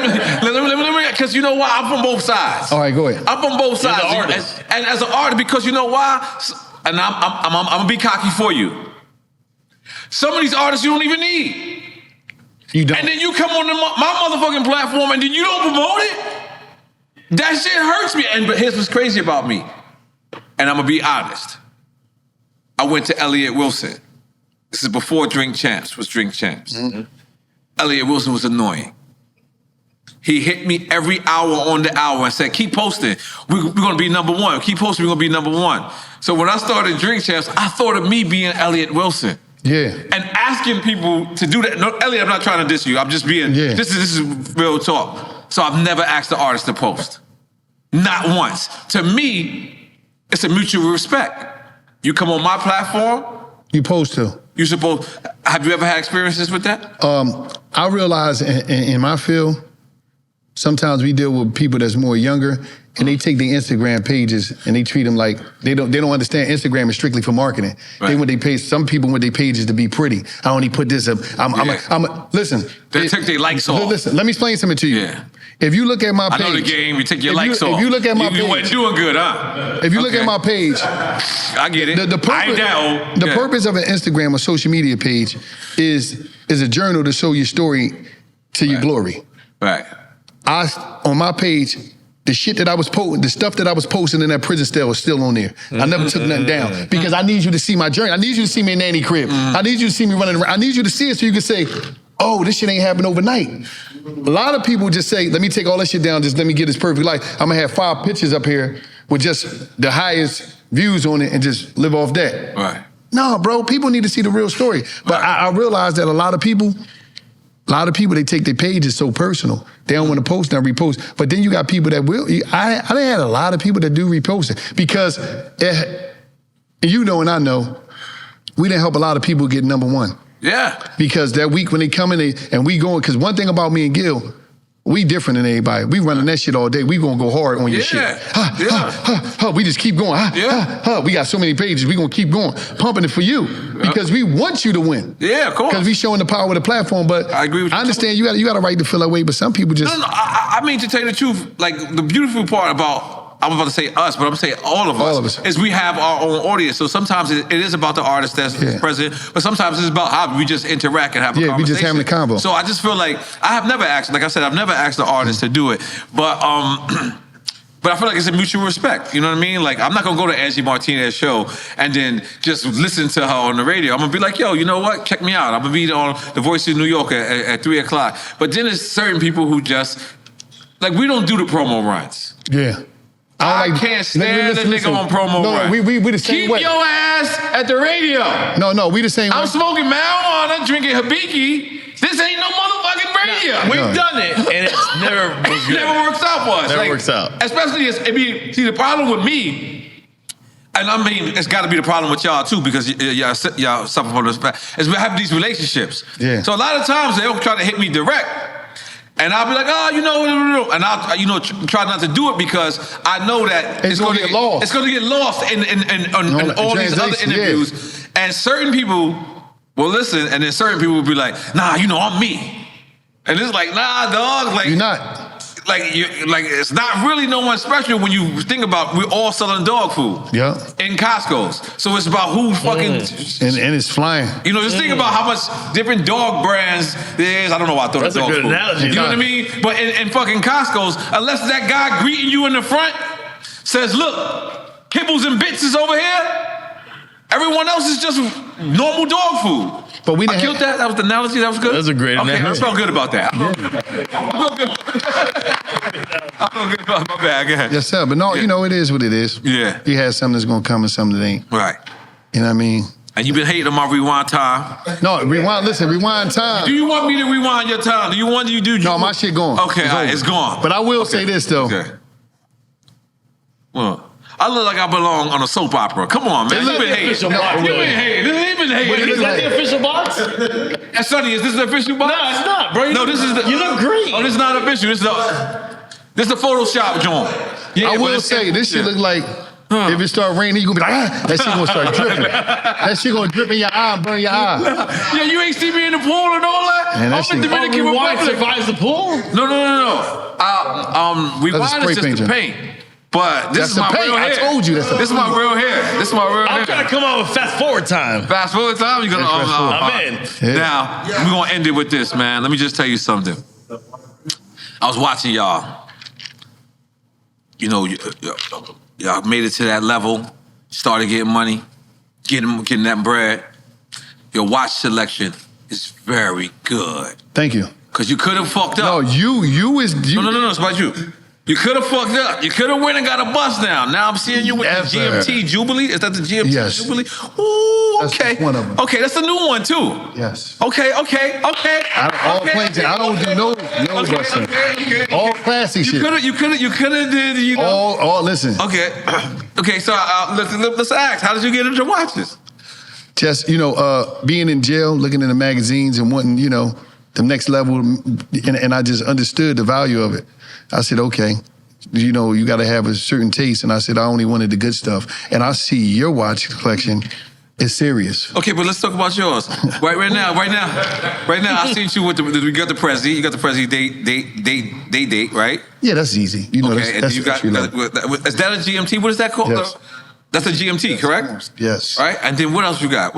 Because you know why? I'm from both sides. All right, go ahead. I'm from both sides. You're the artist. And as an artist, because you know why? And I'm gonna be cocky for you. Some of these artists you don't even need. You don't. And then you come on my motherfucking platform and then you don't promote it. That shit hurts me. And but here's what's crazy about me. And I'm gonna be honest. I went to Elliott Wilson. This is before Drink Champs was Drink Champs. Mm-hmm. Elliott Wilson was annoying. He hit me every hour on the hour and said, keep posting. We're gonna be number one. Keep posting, we're gonna be number one. So when I started Drink Champs, I thought of me being Elliott Wilson. Yeah. And asking people to do that. No, Elliott, I'm not trying to diss you. I'm just being, this is real talk. So I've never asked the artist to post. Not once. To me, it's a mutual respect. You come on my platform. You supposed to. You supposed. Have you ever had experiences with that? I realize in my field, sometimes we deal with people that's more younger, and they take their Instagram pages and they treat them like they don't understand Instagram is strictly for marketing. Right. They want their page. Some people want their pages to be pretty. I only put this up. Listen. They take their likes off. Listen. Let me explain something to you. Yeah. If you look at my page, I know the game. You take your likes off. If you look at my page, you wasn't doing good, huh? If you look at my page, I get it. The purpose of an Instagram or social media page is a journal to show your story to your glory. Right. On my page, the shit that I was posting, the stuff that I was posting in that prison cell was still on there. I never took nothing down because I need you to see my journey. I need you to see me in nanny crib. I need you to see me running around. I need you to see it so you can say, oh, this shit ain't happened overnight. A lot of people just say, let me take all that shit down, just let me get this perfect life. I'm gonna have 5 pictures up here with just the highest views on it and just live off that. Right. No, bro, people need to see the real story. But I realize that a lot of people, they take their pages so personal. They don't want to post and repost. But then you got people that will. I done had a lot of people that do reposting because, you know and I know, we didn't help a lot of people get number one. Yeah. Because that week when they come in and we going, because one thing about me and Gil, we different than everybody. We running that shit all day. We gonna go hard on your shit. We just keep going. We got so many pages. We gonna keep going, pumping it for you because we want you to win. Yeah, of course. Because we showing the power of the platform. But I agree with you. I understand you got a right to feel that way. But some people just No. I mean to tell you the truth. Like the beautiful part about. I was about to say us, but I'm saying all of us. Is we have our own audience. So sometimes it is about the artist that's present, but sometimes it's about how we just interact and have a conversation. We just having a convo. So I just feel like I have never asked, like I said, I've never asked the artist to do it, but I feel like it's a mutual respect. You know what I mean? Like I'm not gonna go to Angie Martinez's show and then just listen to her on the radio. I'm gonna be like, yo, you know what? Check me out. I'm gonna be on The Voice of New York at 3 o'clock. But then there's certain people who just like we don't do the promo runs. Yeah. I can't stand the nigga on promo run. We the same way. Keep your ass at the radio. No, we the same way. I'm smoking marijuana, drinking Habiki. This ain't no motherfucking radio. We've done it, and it's never never works out for us. Never works out. Especially, see, the problem with me, and I mean, it's got to be the problem with y'all too, because y'all suffer from this, is we have these relationships. Yeah. So a lot of times they'll try to hit me direct. And I'll be like, oh, you know, and I'll, try not to do it because I know that it's going to get lost. It's going to get lost in all these other interviews. Yeah. And certain people will listen, and then certain people will be like, nah, I'm me. And it's like, nah, dog. Like, you're not. Like it's not really no one special when you think about we're all selling dog food. Yeah. In Costco's. So it's about who fucking and it's flying. Just think about how much different dog brands there is. I don't know why I thought that's of dog a good food. analogy. You know what I mean? But in fucking Costco's, unless that guy greeting you in the front says, look, kibbles and bits is over here, everyone else is just normal dog food. But we killed that. That was the analogy. That was good. That was a great analogy. I felt good about that. I feel good. I feel good about my bad. Go ahead. Yes, sir. But no, it is what it is. Yeah. You had something that's gonna come and something that ain't. Right. You know what I mean? And you've been hating on my rewind time. No, rewind time. Do you want me to rewind your time? No, my shit gone. Okay, it's gone. But I will say this though. Okay. Well, I look like I belong on a soap opera. Come on, man. You've been hating. You've been hating. Is that the official box? And Sonny, is this the official box? No, it's not, bro. No, this is the. You look green. Oh, this is not official. This is the Photoshop joint. Yeah, I will say this shit look like If it start raining, you gonna be like, ah, that shit gonna start dripping. That shit gonna drip in your eye and burn your eye. Yeah, you ain't see me in the pool and all that. Man, that I'm shit- in Dominican Rewind Republic. survives the pool? No. Rewind spray is just paint the joint. paint. But this That's is the my paint. real hair. I told you that's the This is my real hair. This is my real hair. I'm trying to come out with fast forward time. Fast forward time, you're gonna. Fast forward. I'm in. Yeah. Now we're gonna end it with this, man. Let me just tell you something. I was watching y'all. You know, y'all made it to that level. Started getting money, getting that bread. Your watch selection is very good. Thank you. Cause you could have fucked up. No, you. No, it's about you. You could have fucked up. You could have went and got a bus down. Now I'm seeing you with the GMT Jubilee. Is that the GMT Yes. Jubilee? Ooh, That's okay. just one of them. Okay, that's a new one too. Yes. Okay. All planes. I don't do no busting. All classy shit. You could have did. You know. All. Listen. Okay. Okay. So let's ask. How did you get into watches? Just being in jail, looking in the magazines and wanting the next level, and I just understood the value of it. I said, okay, you got to have a certain taste, and I said I only wanted the good stuff. And I see your watch collection is serious. Okay, but let's talk about yours. Right now. I seen you with you got the Prezi. You got the Prezi date, right? Yeah, that's easy. Okay, that's and you got. Is that a GMT? What is that called? Yes. That's a GMT, correct? Yes. Right, and then what else you got?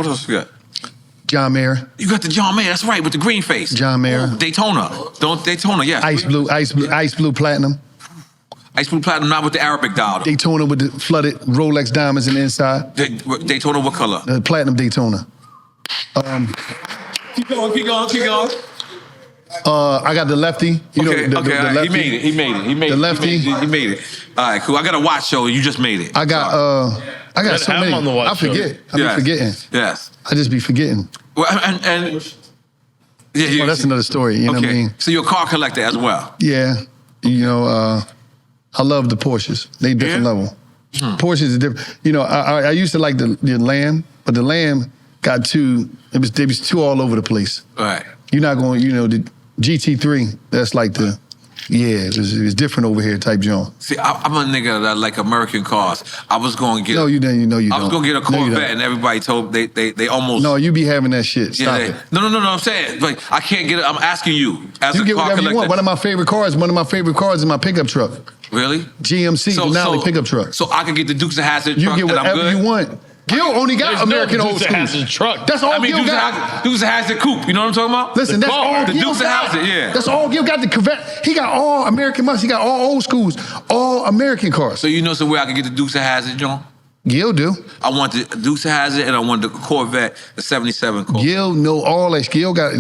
John Mayer. You got the John Mayer. That's right, with the green face. John Mayer. Daytona. Daytona, yes. Ice blue platinum. Ice blue platinum, not with the Arabic dial. Daytona with the flooded Rolex diamonds in the inside. Daytona, what color? Platinum Daytona. Keep going. I got the lefty. The lefty. He made it. The lefty. He made it. All right, cool. I got a watch show. You just made it. I got so have many. him on the watch I forget. I be forgetting. Yes. I just be forgetting. Well, and yeah, That's another story. You know what I mean? So you're a car collector as well. Yeah. I love the Porsches. They different level. Porsches is different. I used to like the Lamb, but the Lamb got too. They was too all over the place. All right. You're not going. The GT3. That's like the. Yeah, it was different over here type joint. See, I'm a nigga that like American cars. I was going to get. No, you didn't. You I was don't. going to get a No, you Corvette, don't. and everybody told they almost. No, you be having that shit. Stop it. No. I'm saying, like, I can't get it. I'm asking you as You a get car whatever collector. you want. One of my favorite cars is my pickup truck. Really? GMC Denali pickup truck. So I can get the Dukes of Hazzard You truck, get and I'm whatever good? you want. Gil only got There's American no old Dukes of schools. Hazzard truck. That's all I mean, Gil got. Dukes of Hazzard coupe. You know what I'm talking about? Listen, that's all the Gil Dukes of got. Hazzard. Yeah. That's all Gil got. The Corvette. He got all American muscle. He got all old schools, all American cars. So you know somewhere I can get the Dukes of Hazzard, John? Gil do. I want the Dukes of Hazzard, and I want the Corvette, the '77 Corvette. Gil know all that.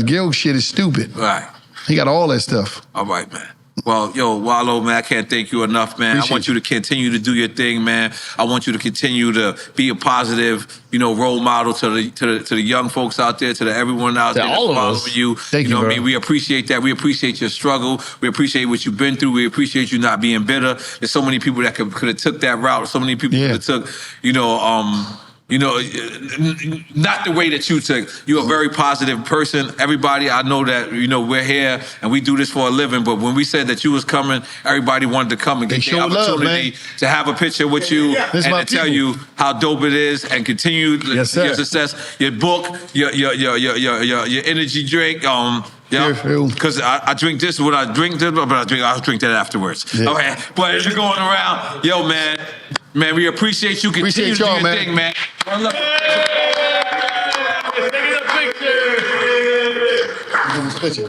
Gil shit is stupid. Right. He got all that stuff. All right, man. Well, Wallo, man, I can't thank you enough, man. I want you to continue to do your thing, man. I want you to continue to be a positive, role model to the young folks out there, to everyone out there all that's of us. following you. Thank you, know what I bro. mean? We appreciate that. We appreciate your struggle. We appreciate what you've been through. We appreciate you not being bitter. There's so many people that could have took that route. So many people could have took, not the way that you took. You're a very positive person. Everybody, I know that, we're here and we do this for a living, but when we said that you was coming, everybody wanted to come and get the show love, opportunity man. to have a picture with you This and my to tell people. you how dope it is and continue Yes, sir. your success, your book, your energy drink. Careful. Because I drink this when I drink this, but I'll drink that afterwards. Yeah. Okay, but as you're going around, man, we appreciate you. Continue Appreciate to do y'all, your man. thing, man. One love. Taking a picture.